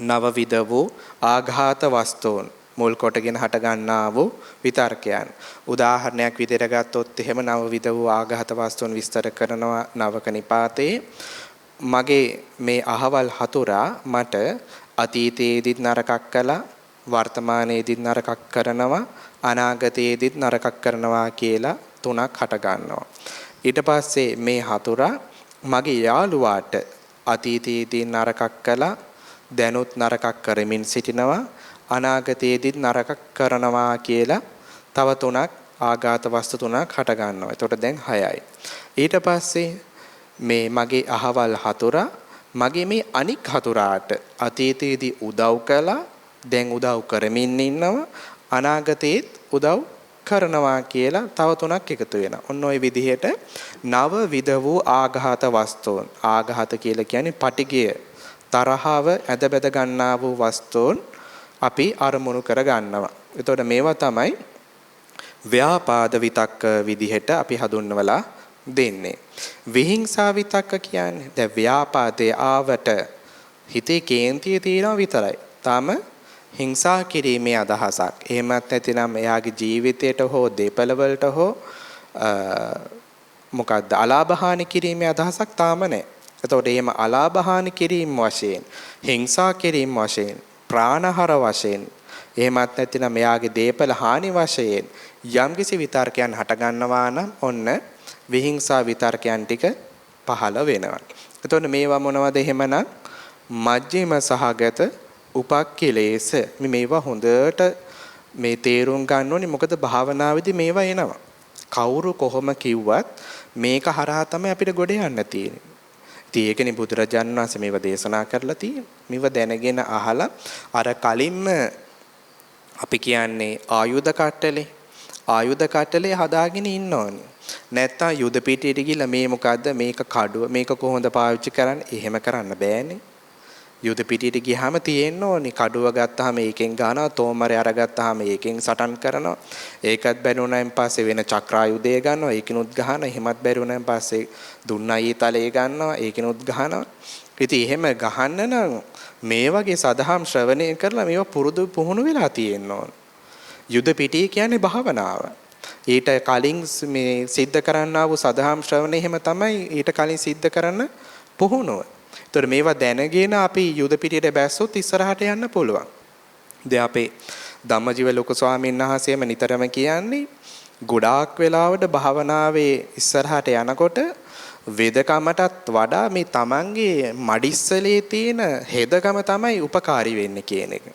නවවිද වූ ආඝාත වස්තුන් මුල් කොටගෙන හට ගන්නා වූ විතර්කයන්. උදාහරණයක් විදිහට ගත්තොත් එහෙම නවවිද වූ ආඝාත වස්තුන් විස්තර කරනවා නවක නිපාතේ. මගේ මේ අහවල් හතුරා මට අතීතයේදීත් නරකක් කළා, වර්තමානයේදීත් නරකක් කරනවා, අනාගතයේදීත් නරකක් කරනවා කියලා තුනක් හට ගන්නවා. ඊට පස්සේ මේ හතුරා මගේ යාළුවාට අතීතයේදී නරකක් කළා, දැනුත් නරකක් කරමින් සිටිනවා, අනාගතයේදීත් නරකක් කරනවා කියලා තව තුනක් ආඝාත වස්තු තුනක් හට ගන්නවා. එතකොට දැන් 6යි. ඊට පස්සේ මේ මගේ අහවල් හතුරා මගේ මේ අනික් හතුරාට අතීතයේදී උදව් කළා, දැන් උදව් කරමින් ඉන්නවා, අනාගතයේත් උදව් කරනවා කියලා තව තුනක් එකතු වෙනවා. ඔන්න ඔය විදිහට නව විද වූ ආඝාත වස්තුන්. ආඝාත කියලා කියන්නේ පටිගය, තරහව ඇදබැද ගන්නා වූ වස්තුන් අපි අරමුණු කර ගන්නවා. එතකොට මේවා තමයි ව්‍යාපාද විතක්ක විදිහට අපි හඳුන්වලා දෙන්නේ. විහිංසා විතක්ක කියන්නේ දැන් ව්‍යාපාදයේ ආවට හිතේ කේන්තිය තියෙනවා විතරයි. තාම හිංසා කිරීමේ අදහසක්. එහෙමත් නැතිනම් එයාගේ ජීවිතයට හෝ දේපල වලට හෝ මොකද්ද අලාභහානි කිරීමේ අදහසක් තාම නැහැ. එතකොට එහෙම අලාභහානි කිරීම වශයෙන්, හිංසා කිරීම වශයෙන්, ප්‍රාණහර වශයෙන්, එහෙමත් නැතිනම් එයාගේ දේපල හානි වශයෙන් යම්කිසි විතර්කයන් හට ගන්නවා නම් ඔන්න විහිංසා විතර්කයන් ටික පහළ වෙනවා. එතකොට මේවා මොනවද එහෙමනම් මජ්ජිම සහගත උපක්ඛිලේශ. මේවා හොඳට මේ තේරුම් ගන්න ඕනේ. මොකද භාවනාවේදී මේවා එනවා. කවුරු කොහොම කිව්වත් මේක හරහා තමයි අපිට ගොඩ යන්න තියෙන්නේ. ඉතින් ඒකනේ බුදුරජාණන් වහන්සේ මේවා දේශනා කරලා තියෙන්නේ. මේවා දැනගෙන අහලා අර කලින්ම අපි කියන්නේ ආයුධ කට්ටලේ. ආයුධ කට්ටලේ හදාගෙන ඉන්න ඕනේ. නැත්තම් යුද පිටියට ගිහලා මේ මොකද්ද මේක කඩුව මේක කොහොමද පාවිච්චි කරන්නේ? එහෙම කරන්න බෑනේ. යුද පිටියට ගියාම තියෙන්න ඕනේ කඩුව ගත්තාම ඒකෙන් ගන්නවා, තෝමරේ අරගත්තාම ඒකෙන් සටන් කරනවා. ඒකත් බැරි වුණායින් පස්සේ වෙන චක්‍රායුධය ගන්නවා, ඒකිනුත් ගහනවා. එහෙමත් බැරි වුණායින් පස්සේ දුන්නයි තලයේ ගන්නවා, ඒකිනුත් ගහනවා. ඉතින් එහෙම ගහන්න නම් මේ වගේ සදහම් ශ්‍රවණය කරලා මේවා පුරුදු පුහුණු වෙලා තියෙන්න ඕන. යුද පිටිය කියන්නේ භාවනාව. ඊට කලින් මේ සිද්ධ කරන්නා වූ සදහම් ශ්‍රවණය එහෙම තමයි ඊට කලින් සිද්ධ කරන්න පුහුණුව. ඒතර මේවා දැනගෙන අපි යුද පිටියට බැස්සොත් ඉස්සරහට යන්න පුළුවන්. දැන් අපේ ධම්මජීව ලොකු ස්වාමීන් වහන්සේම නිතරම කියන්නේ ගොඩාක් වෙලාවට භාවනාවේ ඉස්සරහට යනකොට වේදකමටත් වඩා මේ තමන්ගේ මඩිස්සලේ තියෙන හෙදකම තමයි උපකාරී වෙන්නේ කියන එක.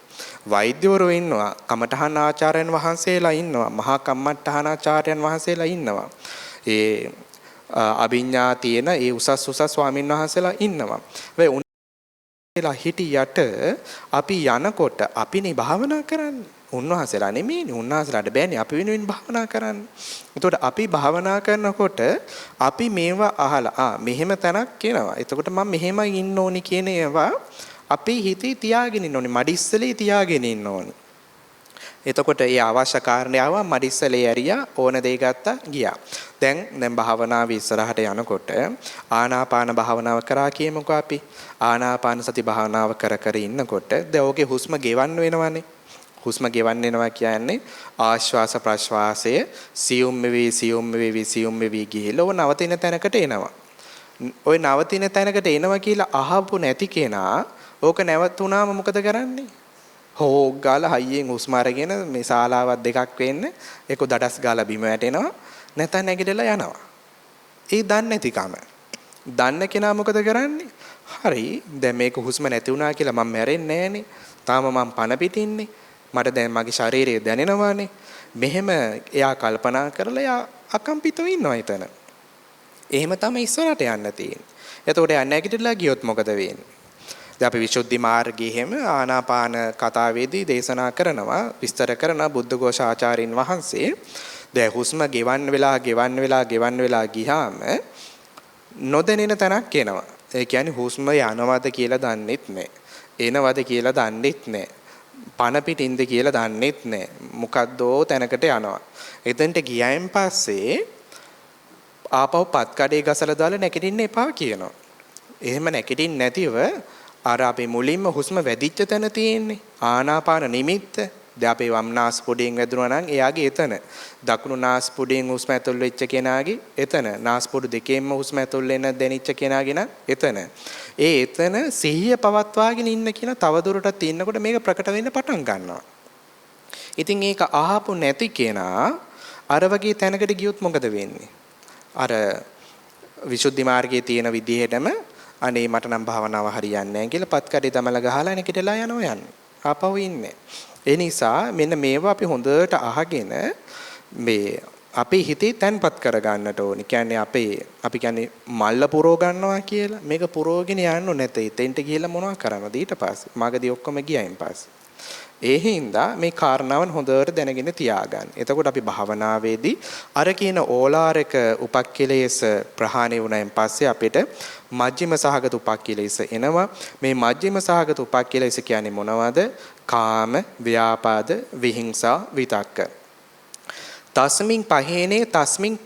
වෛද්‍යවරු ඉන්නවා, කමඨහන් ආචාර්යයන් වහන්සේලා ඉන්නවා, මහා කම්මඨහන ආචාර්යයන් වහන්සේලා ඉන්නවා. ඒ අභිඥා තියෙන ඒ උසස් ස්වාමීන් වහන්සේලා ඉන්නවා. වෙයි උන්වහන්සේලා හිටියට අපි යනකොට අපිනේ භාවනා කරන්නේ. උන්වහන්සේලා නෙමෙයිනේ. උන්වහන්සේලාට බෑනේ අපි වෙනුවෙන් භාවනා කරන්න. එතකොට අපි භාවනා කරනකොට අපි මේවා අහලා මෙහෙම තැනක් කියනවා. එතකොට මම මෙහෙමයි ඉන්න ඕනි කියන ඒවා අපි හිතේ තියාගෙන ඉන්න ඕනි. මඩිස්සලේ තියාගෙන ඉන්න ඕනි. එතකොට ඒ අවශ්‍ය කාරණේ ආවා මඩිස්සලේ ඇරියා ඕන දෙයක් ගත්තා ගියා. දැන් භාවනාවේ ඉස්සරහට යනකොට ආනාපාන භාවනාව කරා කියමුකෝ අපි. ආනාපාන සති භාවනාව කර ඉන්නකොට දැන් ඕකේ හුස්ම ගෙවන්න වෙනවනේ. හුස්ම ගෙවන්න වෙනවා කියන්නේ ආශ්වාස ප්‍රශ්වාසය සියුම් වෙවි ගිහිල්ලා ඔය නවතින තැනකට එනවා. ওই නවතින තැනකට එනවා කියලා අහපු නැති කෙනා ඕක නැවතුණාම මොකද කරන්නේ? හෝක් ගාලා හයියෙන් හුස්ම අරගෙන මේ ශාලාවක් දෙකක් වෙන්න ඒක දඩස් ගාලා බිම වැටෙනවා නැත්නම් නැගිටලා යනවා. ඒ දන්නේ නැතිකම. දන්න කෙනා මොකද කරන්නේ? හරි දැන් මේක හුස්ම නැති වුණා කියලා මම මැරෙන්නේ නැහනේ. තාම මම පණ පිටින්නේ. මට දැන් මගේ ශරීරය දැනෙනවානේ. මෙහෙම එයා කල්පනා කරලා එයා අකම්පිතව ඉන්නවා එතන. එහෙම තමයි ඉස්සරහට යන්න තියෙන්නේ. එතකොට එයා නැගිටලා ගියොත් මොකද වෙන්නේ? දැන් අපි විසුද්ධි මාර්ගයේ හැම ආනාපාන කතාවේදී දේශනා කරනවා විස්තර කරන බුද්ධඝෝෂ ආචාර්යින් වහන්සේ දැන් හුස්ම ගෙවන්න වෙලා ගියාම නොදැනෙන තැනක් එනවා. ඒ කියන්නේ හුස්ම යනවද කියලා දන්නෙත් නැහැ. එනවද කියලා දන්නෙත් නැහැ. පණ පිටින්ද කියලා දන්නෙත් නැහැ. මොකද්දෝ තැනකට යනවා. එතෙන්ට ගියයින් පස්සේ ආපහු පත් කඩේ ගසලා දාලා නැගිටින්න එපා කියනවා. එහෙම නැගිටින්න නැතිව අර අපි මුලින්ම හුස්ම වැඩිච්ච තැන තියෙන්නේ ආනාපාන නිමිත්ත. දැන් අපේ වම් නාස්පුඩියෙන් වැදුනා නම් එයාගේ එතන. දකුණු නාස්පුඩියෙන් හුස්ම ඇතුල් වෙච්ච කෙනාගේ එතන. නාස්පුඩු දෙකෙන්ම හුස්ම ඇතුල් වෙන දැනිච්ච කෙනාගේ නම් එතන. එතන සිහිය පවත්වාගෙන ඉන්න කියන තවදුරටත් ඉන්නකොට මේක ප්‍රකට වෙන්න පටන් ගන්නවා. ඉතින් ඒක අහපු නැති කෙනා අර වගේ තැනකට ගියොත් මොකද වෙන්නේ? අර විසුද්ධි මාර්ගයේ තියෙන විදිහටම අනේ මට නම් භාවනාව හරියන්නේ නැහැ කියලා පත් කඩේ දමලා ගහලා නැගිටලා යනවා යන්නේ. ආපහු ඉන්නේ. ඒ නිසා මෙන්න මේවා අපි හොඳට අහගෙන මේ අපේ හිතේ තැන්පත් කර ගන්නට ඕනේ. කියන්නේ අපි කියන්නේ මල්ල පුරව ගන්නවා කියලා. මේක පුරවගෙන යන්න නැතේ. තෙන්ට ගිහලා මොනවද කරන්නද ඊට පස්සේ? මාගදී ඔක්කොම ගියයින් පස්සේ. ඒ හින්දා මේ කාරණාවන් හොඳට දැනගෙන තියාගන්න. එතකොට අපි භාවනාවේදී අර කියන ඕලාරක උපක්ඛිලේශ ප්‍රහාණය වුණායින් පස්සේ අපිට මජ්ක්‍ධිම සහගත උපක්ඛිලේශ එනවා. මේ මජ්ක්‍ධිම සහගත උපක්ඛිලේශ කියන්නේ මොනවද? කාම, ව්‍යාපාද, විහිංසා, විතක්ක. තස්මින් පහේනේ තස්මින්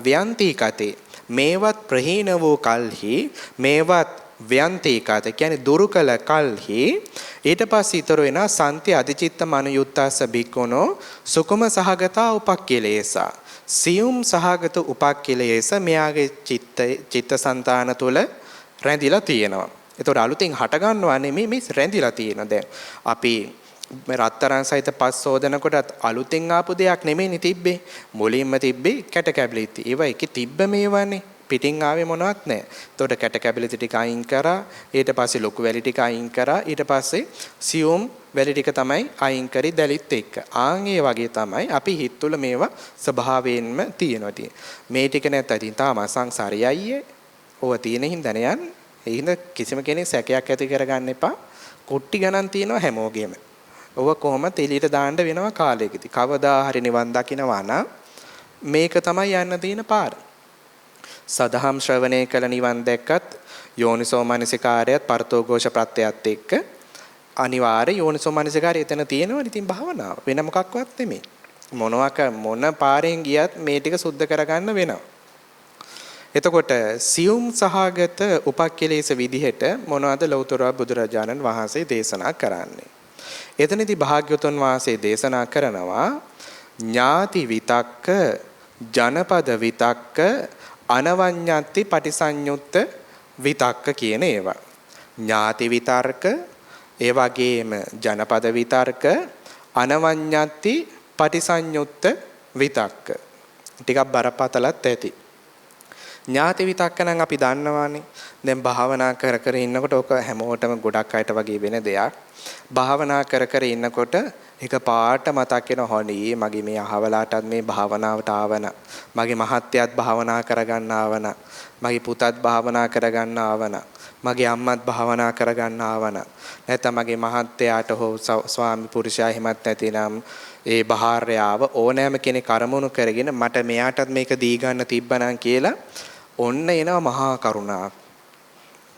ව්‍යන්ති කතේ. මේවත් ප්‍රහීන වූ කල්හි මේවත් ව්‍යන්ති කත කියන්නේ දුරු කළ කල්හි ඊට පස්සේ ඊතර වෙන සන්ති අධිචිත්ත මනුයුත්තස්ස බික්කොනෝ සුකුම සහගතා උපක්ඛිලේසා. සියුම් සහගත උපක්ඛිලේශ මෙයාගේ චිත්තසංතාන තුළ රැඳිලා තියෙනවා. ඒතකොට අලුතින් හට ගන්නවා නෙමෙයි මේ රැඳිලා තියෙන. දැන් අපි රත්තරන් සහිත පස් සෝදනකොටත් අලුතෙන් ආපු දෙයක් නෙමෙයිනේ තිබ්බේ. මුලින්ම තිබ්බේ කැට කැබලිති. ඒවා එකේ තිබ්බ මේවානේ. පිටින් ආවේ මොනවත් නැහැ. එතකොට කැට කැබලිති ටික අයින් කරා. ඊට පස්සේ ලොකු වැලි ටික අයින් කරා. ඊට පස්සේ සියුම් වැලි ටික තමයි අයින් කරි දැලිත් එක්ක. ආන් ඒ වගේ තමයි අපි හිත තුළ මේවා ස්වභාවයෙන්ම තියෙනවා. මේ ටික නැත්නම් ඉතින් තාම සංසාරයයි අයියේ. ඕවා තියෙන හින්දා නේ යන්නේ. ඒ හින්දා කිසිම කෙනෙක් සැකයක් ඇති කරගන්න එපා. කුට්ටි ගණන් තියෙනවා හැමෝගෙම. ඔව කොහොමද එළියට දාන්න වෙනවා කාලයකදී. කවදා හරි නිවන් දකින්නවා නම් මේක තමයි යන්න තියෙන පාර. සදහම් ශ්‍රවණය කළ නිවන් දැක්කත් යෝනිසෝ මනසිකාරයත් පරතෝഘോഷ ප්‍රත්‍යයත් එක්ක අනිවාර්ය යෝනිසෝ මනසිකාරය එතන තියෙනවා. ඉතින් භාවනාව වෙන මොකක්වත් නෙමෙයි. මොන පාරෙන් ගියත් මේ ටික සුද්ධ කරගන්න වෙනවා. එතකොට සියුම් සහගත උපක්ඛිලේශ විදිහට මොනවද ලෞතර බුදුරජාණන් වහන්සේ දේශනා කරන්නේ? එතනදී භාග්‍යවතුන් වහන්සේ දේශනා කරනවා ඥාති විතක්ක, ජනපද විතක්ක, අනවඤ්ඤත්ති පටිසඤ්ඤුත්ත විතක්ක කියන ඒවා. ඥාති විතර්ක, ඒ වගේම ජනපද විතර්ක, අනවඤ්ඤත්ති පටිසඤ්ඤුත්ත විතක්ක. ටිකක් බරපතලත් ඇති. ඥාති විතක්ක නම් අපි දන්නවානේ. දැන් භාවනා කර කර ඉන්නකොට ඔක හැමෝටම ගොඩක් අයට වගේ වෙන දෙයක්. භාවනා කර කර ඉන්නකොට එක පාට මතක් වෙන හොනේ මගේ මේ අහවලාටත් මේ භාවනාවට ආවන. මගේ මහත්තයාත් භාවනා කරගන්න ආවන. මගේ පුතත් භාවනා කරගන්න ආවන. මගේ අම්මත් භාවනා කරගන්න ආවන. නැත්නම් මගේ මහත්තයාට හෝ ස්වාමි පුරුෂයා හිමත් නැතිනම් ඒ භාර්යාව ඕනෑම කෙනෙක් අරමුණු කරගෙන මට මෙයාටත් මේක දී ගන්න තිබ්බනම් කියලා ඔන්න එනවා මහා කරුණාව.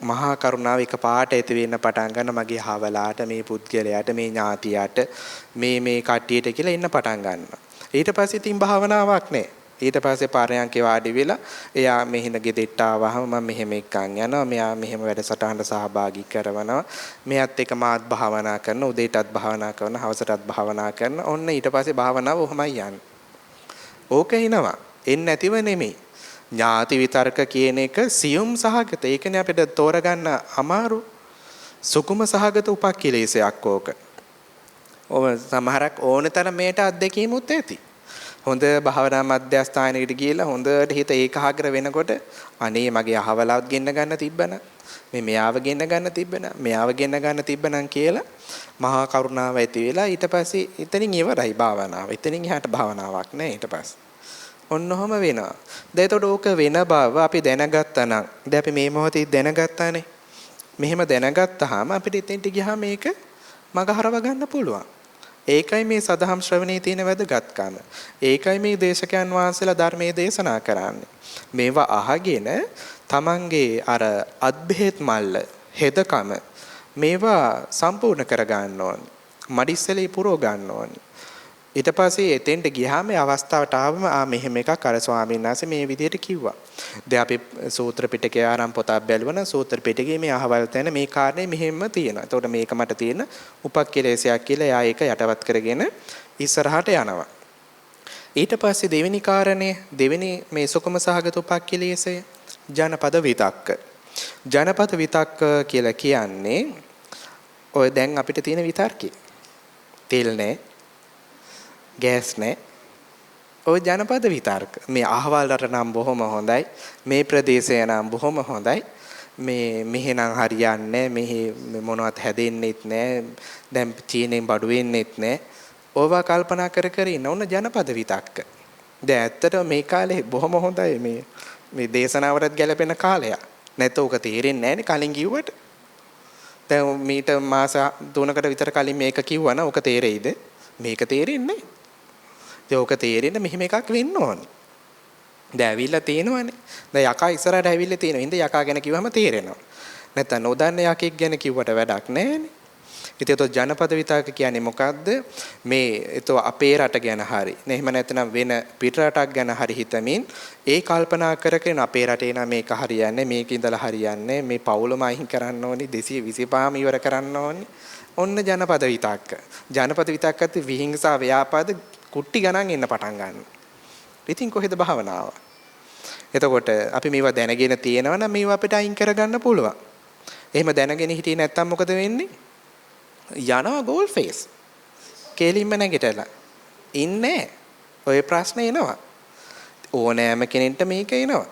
මහා කරුණාව එක පාට ඇති වෙන්න පටන් ගන්න මගේ හවලාට මේ පුද්ගලයාට මේ ඥාතියට මේ කට්ටියට කියලා එන්න පටන් ගන්නවා. ඊට පස්සේ තින් භාවනාවක් නැහැ. ඊට පස්සේ පාරයන්කේ වාඩි වෙලා එයා මෙහින ගෙදෙට්ට ආවහම මම මෙහෙම එක්කන් යනවා. මෙයා මෙහෙම වැඩසටහනට සහභාගී කරවනවා. මෙයත් එක මාත් භාවනා කරන උදේටත් භාවනා කරන හවසටත් භාවනා කරන ඔන්න ඊට පස්සේ භාවනාව ඔහමයි යන්නේ. ඕක එනවා. එන්නේ නැතිව නෙමෙයි. ඥාති විතර්ක කියන එක සියුම් සහගත. ඒකනේ අපිට තෝරගන්න අමාරු. සුකුම සහගත උපක්ඛිලේශයක් ඕක. ඔව සමහරක් ඕනතරම් මේට අත්දැකීමුත් ඇති. හොඳ භාවනා මධ්‍යස්ථානයකට ගිහිල්ලා හොඳට හිත ඒකාග්‍ර වෙනකොට අනේ මගේ අහවලවත් ගෙන්න ගන්න තිබ්බනම් මෙයාව ගෙන්න ගන්න තිබ්බනම් මෙයාව ගෙන්න ගන්න තිබ්බනම් කියලා මහා කරුණාව ඇති වෙලා ඊට පස්සේ එතනින් ඉවරයි භාවනාව. එතනින් එහාට භාවනාවක් නැහැ ඊට පස්සේ. ඔන්නෝම වෙනවා. දැන් එතකොට ඕක වෙන බව අපි දැනගත්තා නම් දැන් අපි මේ මොහොතේ දැනගත්තානේ. මෙහෙම දැනගත්තාම අපිට එතෙන්ට ගියාම මේක මග හරව ගන්න පුළුවන්. ඒකයි මේ සදහම් ශ්‍රවණයේ තියෙන වැදගත්කම. ඒකයි මේ දේශකයන් වහන්සේලා ධර්මයේ දේශනා කරන්නේ. මේවා අහගෙන තමන්ගේ අර අද්භේත් මල්ල හෙදකම මේවා සම්පූර්ණ කර ගන්න ඕන. මඩිස්සලේ පුරව ගන්න ඕන. ඊට පස්සේ එතෙන්ට ගියාම මේ අවස්ථාවට ආවම මෙහෙම එකක් අර ස්වාමීන් වහන්සේ මේ විදිහට කිව්වා. දැන් අපි සූත්‍ර පිටකේ ආරම් පොතක් බැලුවන සූත්‍ර පිටකේ මේ අහවල් තැන මේ කාරණේ මෙහෙම තියෙනවා. එතකොට මේක මට තියෙන උපක්ඛිලේශයක් කියලා එයා ඒක යටවත් කරගෙන ඉස්සරහට යනවා. ඊට පස්සේ දෙවෙනි කාරණේ දෙවෙනි මේ සුකුම සහගත උපක්ඛිලේශය ජනපද විතක්ක. ජනපද විතක්ක කියලා කියන්නේ ඔය දැන් අපිට තියෙන විතර්කේ. තෙල් නැහැ. ගෑස් නැහැ. ඔය ජනපද විතර්ක. මේ අහවල් රට නම් බොහොම හොඳයි. මේ ප්‍රදේශය නම් බොහොම හොඳයි. මෙහෙනම් හරියන්නේ මෙහි මොනවත් හැදෙන්නෙත් නැහැ. දැන් චීනෙන් බඩු වෙන්නෙත් නැහැ. ඕවා කල්පනා කර කර ඉන්න ඕන ජනපද විතක්ක. දැන් ඇත්තට මේ කාලේ බොහොම හොඳයි මේ දේශනාවටත් ගැලපෙන කාලයක්. නැත්නම් ඕක තේරෙන්නේ නැහැනේ කලින් කිව්වට. දැන් මීට මාස 3කට විතර කලින් මේක කිව්වනම් ඔක තේරෙයිද? මේක තේරෙන්නේ නැහැ. ඒක තේරෙන්න මෙහෙම එකක් වෙන්න ඕනේ. දැන් ඇවිල්ලා තියෙනවනේ. දැන් යකා ඉස්සරහට ඇවිල්ලා තියෙනවා. ඉතින් යකා ගැන කිව්වම තේරෙනවා. නැත්තම් නොදන්න යකෙක් ගැන කිව්වට වැඩක් නැහැනේ. ඉතින් ඒතො ජනපද විතර්ක කියන්නේ මොකද්ද? මේ ඒතො අපේ රට ගැන හරි. නේ එහෙම නැත්නම් වෙන පිට රටක් ගැන හරි හිතමින් ඒ කල්පනා කරගෙන අපේ රටේ නම් මේක හරියන්නේ, මේක ඉඳලා හරියන්නේ, මේ පවුලම අයින් කරන්න ඕනි, 225ම ඉවර කරන්න ඕනි. ඔන්න ජනපද විතක්ක. ජනපද විතක්කත් විහිංසා ව්‍යාපාද කුට්ටි ගණන් එන්න පටන් ගන්නවා. ඉතින් කොහෙද භාවනාව? එතකොට අපි මේවා දැනගෙන තියෙනවා නම් මේවා අපිට අයින් කරගන්න පුළුවන්. එහෙම දැනගෙන හිටියේ නැත්තම් මොකද වෙන්නේ? යනවා ගෝල් ෆේස්. කෙලින්ම නැගිටලා. ඉන්නේ. ඔය ප්‍රශ්නේ එනවා. ඕනෑම කෙනෙක්ට මේක එනවා.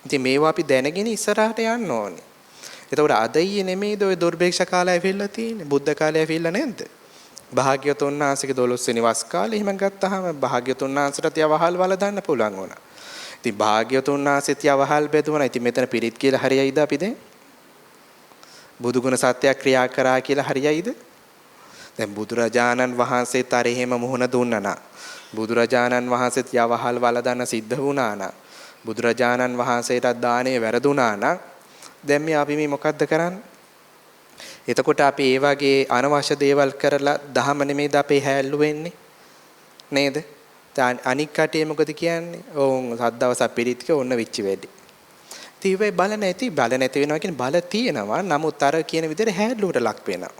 ඉතින් මේවා අපි දැනගෙන ඉස්සරහට යන්න ඕනේ. එතකොට අද ඊයේ නෙමෙයිද ඔය දුර්භේක්ෂ කාලය ඇවිල්ලා තියෙන්නේ? බුද්ධ කාලය ඇවිල්ලා නැද්ද? භාග්‍යවතුන් වහන්සේගේ 12 වෙනි වස් කාලේ එහෙම ගත්තාම භාග්‍යවතුන් වහන්සේට යවහල් වල දාන්න පුළුවන් වුණා. ඉතින් භාග්‍යවතුන් වහන්සේත් යවහල් බෙදුණා. ඉතින් මෙතන පිරිත් කියලා හරියයිද අපි දැන්? බුදුගුණ සත්‍ය ක්‍රියා කරා කියලා හරියයිද? දැන් බුදුරජාණන් වහන්සේත් අර එහෙම මුහුණ දුන්නා නා. බුදුරජාණන් වහන්සේත් යවහල් වල දාන්න සිද්ධ වුණා නා. බුදුරජාණන් වහන්සේටත් දානේ වැරදුනා නා. දැන් අපි මේ මොකද්ද කරන්නේ? එතකොට අපි ඒ වගේ අනවශ්‍ය දේවල් කරලා දහම නෙමෙයිද අපේ හැල්ලු වෙන්නේ නේද? අනික් කටේ මොකද කියන්නේ? ඕන් සද්දවස පිරිත්ක ඔන්න විච්චි වැඩි. තීවේ බල නැති වෙනවා කියන්නේ බල තියෙනවා. නමුත් අර කියන විදිහට හැල්ලුවට ලක් වෙනවා.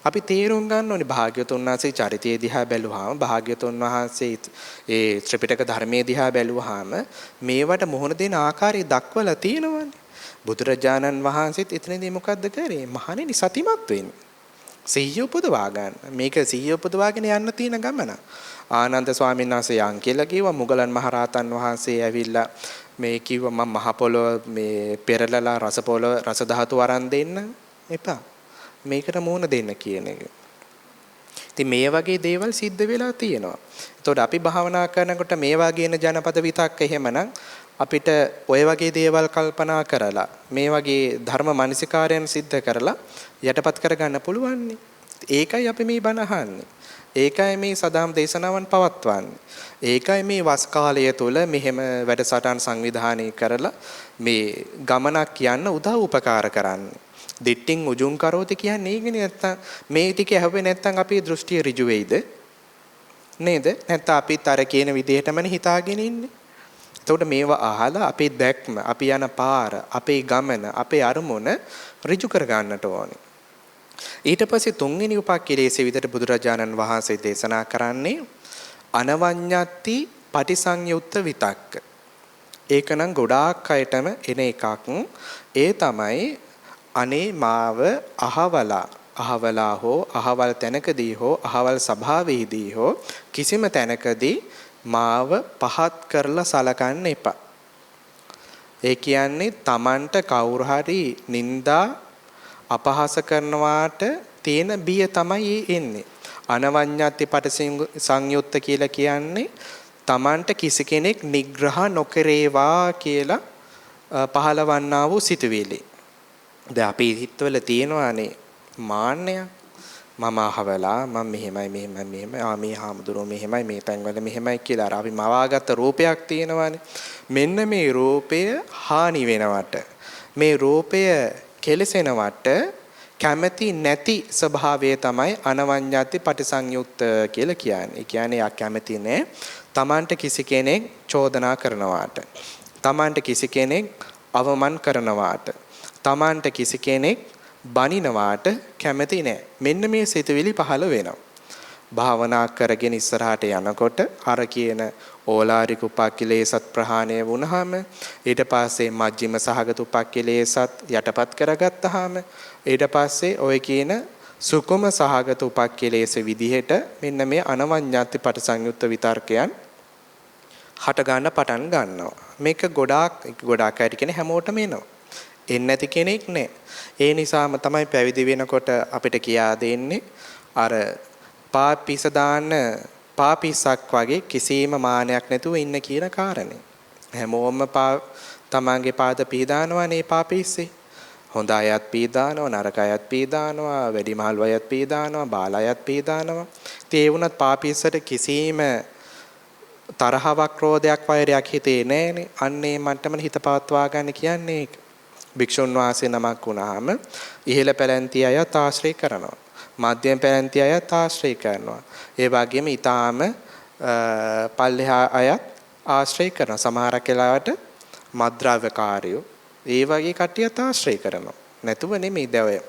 අපි තේරුම් ගන්න ඕනේ භාග්‍යවතුන් වහන්සේ චරිතය දිහා බැලුවාම භාග්‍යවතුන් වහන්සේ ඒ ත්‍රිපිටක ධර්මයේ දිහා බැලුවාම මේවට මොහොන දෙන ආකාරය දක්වලා තියෙනවානේ. බුදුරජාණන් වහන්සේත් එතනදී මොකද්ද කරේ? මහණෙනි සතිමත් වෙන්න. සිහිය උපදවා ගන්න. මේක සිහිය උපදවාගෙන යන්න තියෙන ගමන. ආනන්ද ස්වාමීන් වහන්සේ යන් කියලා කිව්වා. මුගලන් මහරහතන් වහන්සේ ඇවිල්ලා මේ කිව්වා මම මහ පොළොව මේ පෙරලලා රස පොළොව රස ධාතු අරන් දෙන්න එපා. මේකට මුහුණ දෙන්න කියන එක. ඉතින් මේ වගේ දේවල් සිද්ධ වෙලා තියෙනවා. එතකොට අපි භාවනා කරනකොට මේ වගේන ජනපද විතක්ක එහෙමනම් අපිට ඔය වගේ දේවල් කල්පනා කරලා මේ වගේ ධර්ම මානසිකාරයන් සිද්ධ කරලා යටපත් කරගන්න පුළුවන්. ඒකයි අපි මේ බණ අහන්නේ. ඒකයි මේ සදාම් දේශනාවන් පවත්වන්නේ. ඒකයි මේ වස් කාලය තුල මෙහෙම වැඩසටහන් සංවිධානය කරලා මේ ගමනක් යන්න උදව් උපකාර කරන්නේ. දිට්ඨින් උජුං කරෝති කියන්නේ ඒකනේ. නැත්තම් මේ ටික ඇහුවේ නැත්තම් අපේ දෘෂ්ටිය ඍජු වෙයිද? නේද? නැත්තම් අපිත් අර කියන විදිහටමනේ හිතාගෙන ඉන්නේ. එතකොට මේවා අහලා අපේ දැක්ම, අපි යන පාර, අපේ ගමන, අපේ අරමුණ ඍජු කර ගන්නට ඕනේ. ඊට පස්සේ තුන්වෙනි උපක්ඛිලේශ විදිහට බුදුරජාණන් වහන්සේ දේශනා කරන්නේ අනවඤ්ඤත්ති පටිසංයුත්ත විතක්ක. ඒක නම් ගොඩාක් අයටම එන එකක්. ඒ තමයි අනේ මාව අහවලා හෝ අහවල් තැනකදී හෝ අහවල් සභාවේදී හෝ කිසිම තැනකදී මාව පහත් කරලා සලකන්න එපා. ඒ කියන්නේ Tamanට කවුරු හරි නිନ୍ଦා අපහාස කරනවාට තියෙන බිය තමයි එන්නේ. අනවඤ්ඤත්ති පටිසංයුත්ත කියලා කියන්නේ Tamanට කිසි කෙනෙක් නිග්‍රහ නොකරේවා කියලා පහළවන්නා වූ සිතුවිලි. දැන් අපේ හිතවල තියෙනවානේ මාන්නය. මම අහවලා මම මෙහෙමයි මේ හාමුදුරුවෝ මෙහෙමයි මේ තැන්වල මෙහෙමයි කියලා අපි මවාගත්ත රූපයක් තියෙනවානේ. මෙන්න මේ රූපය හානි වෙනවට මේ රූපය කෙලසෙනවට කැමැති නැති ස්වභාවය තමයි අනවඤ්ඤත්ති පටිසංයුක්ත කියලා කියන්නේ. ඒ කියන්නේ යා කැමැති නැහැ Tamanට කිසි කෙනෙක් චෝදනා කරනවාට. Tamanට කිසි කෙනෙක් අවමන් කරනවාට. Tamanට කිසි කෙනෙක් බනිනවාට කැමති නැහැ. මෙන්න මේ සිතුවිලි පහළ වෙනවා. භාවනා කරගෙන ඉස්සරහට යනකොට අර කියන ඕලාරික උපක්ඛිලේසත් ප්‍රහාණය වුණාම ඊට පස්සේ මජ්ක්‍ධිම සහගත උපක්ඛිලේසත් යටපත් කරගත්තාම ඊට පස්සේ ඔය කියන සුකුම සහගත උපක්ඛිලේස විදිහට මෙන්න මේ අනවඤ්ඤත්ති පටිසංයුත්ත විතර්කයන් හට ගන්න පටන් ගන්නවා. මේක ගොඩාක් අයට කියන හැමෝටම එනවා. එන්නේ නැති කෙනෙක් නෑ. ඒ නිසාම තමයි පැවිදි වෙනකොට අපිට කියා දෙන්නේ අර පාපිස දාන්න පාපිසක් වගේ කිසිම මානයක් නැතුව ඉන්න කියන කාරණේ. හැමෝම තමන්ගේ පාද පීදානවනේ පාපිස්සේ. හොඳ අයත් පීදානවා, නරක අයත් පීදානවා, වැඩිමහල් අයත් පීදානවා, බාල අයත් පීදානවා. ඉතින් ඒ වුණත් පාපීසට කිසිම තරහවක්, ක්‍රෝධයක්, වෛරයක් හිතේ නැහැනේ. අන්නේ මට්ටමන හිත පවත්වා ගන්න කියන්නේ ඒක. භික්ෂුන් වහන්සේ නමක් වුණාම ඉහළ පැලැන්ති අයත් ආශ්‍රය කරනවා. මධ්‍යම පැලැන්ති අයත් ආශ්‍රය කරනවා. ඒ වගේම ඊටාම පල්ලෙහා අයත් ආශ්‍රය කරනවා. සමහරක් වෙලාවට මද්ද්‍රව්‍යකාරයෝ ඒ වගේ කට්ටියත් ආශ්‍රය කරනවා. නැතුව නෙමෙයි දැන්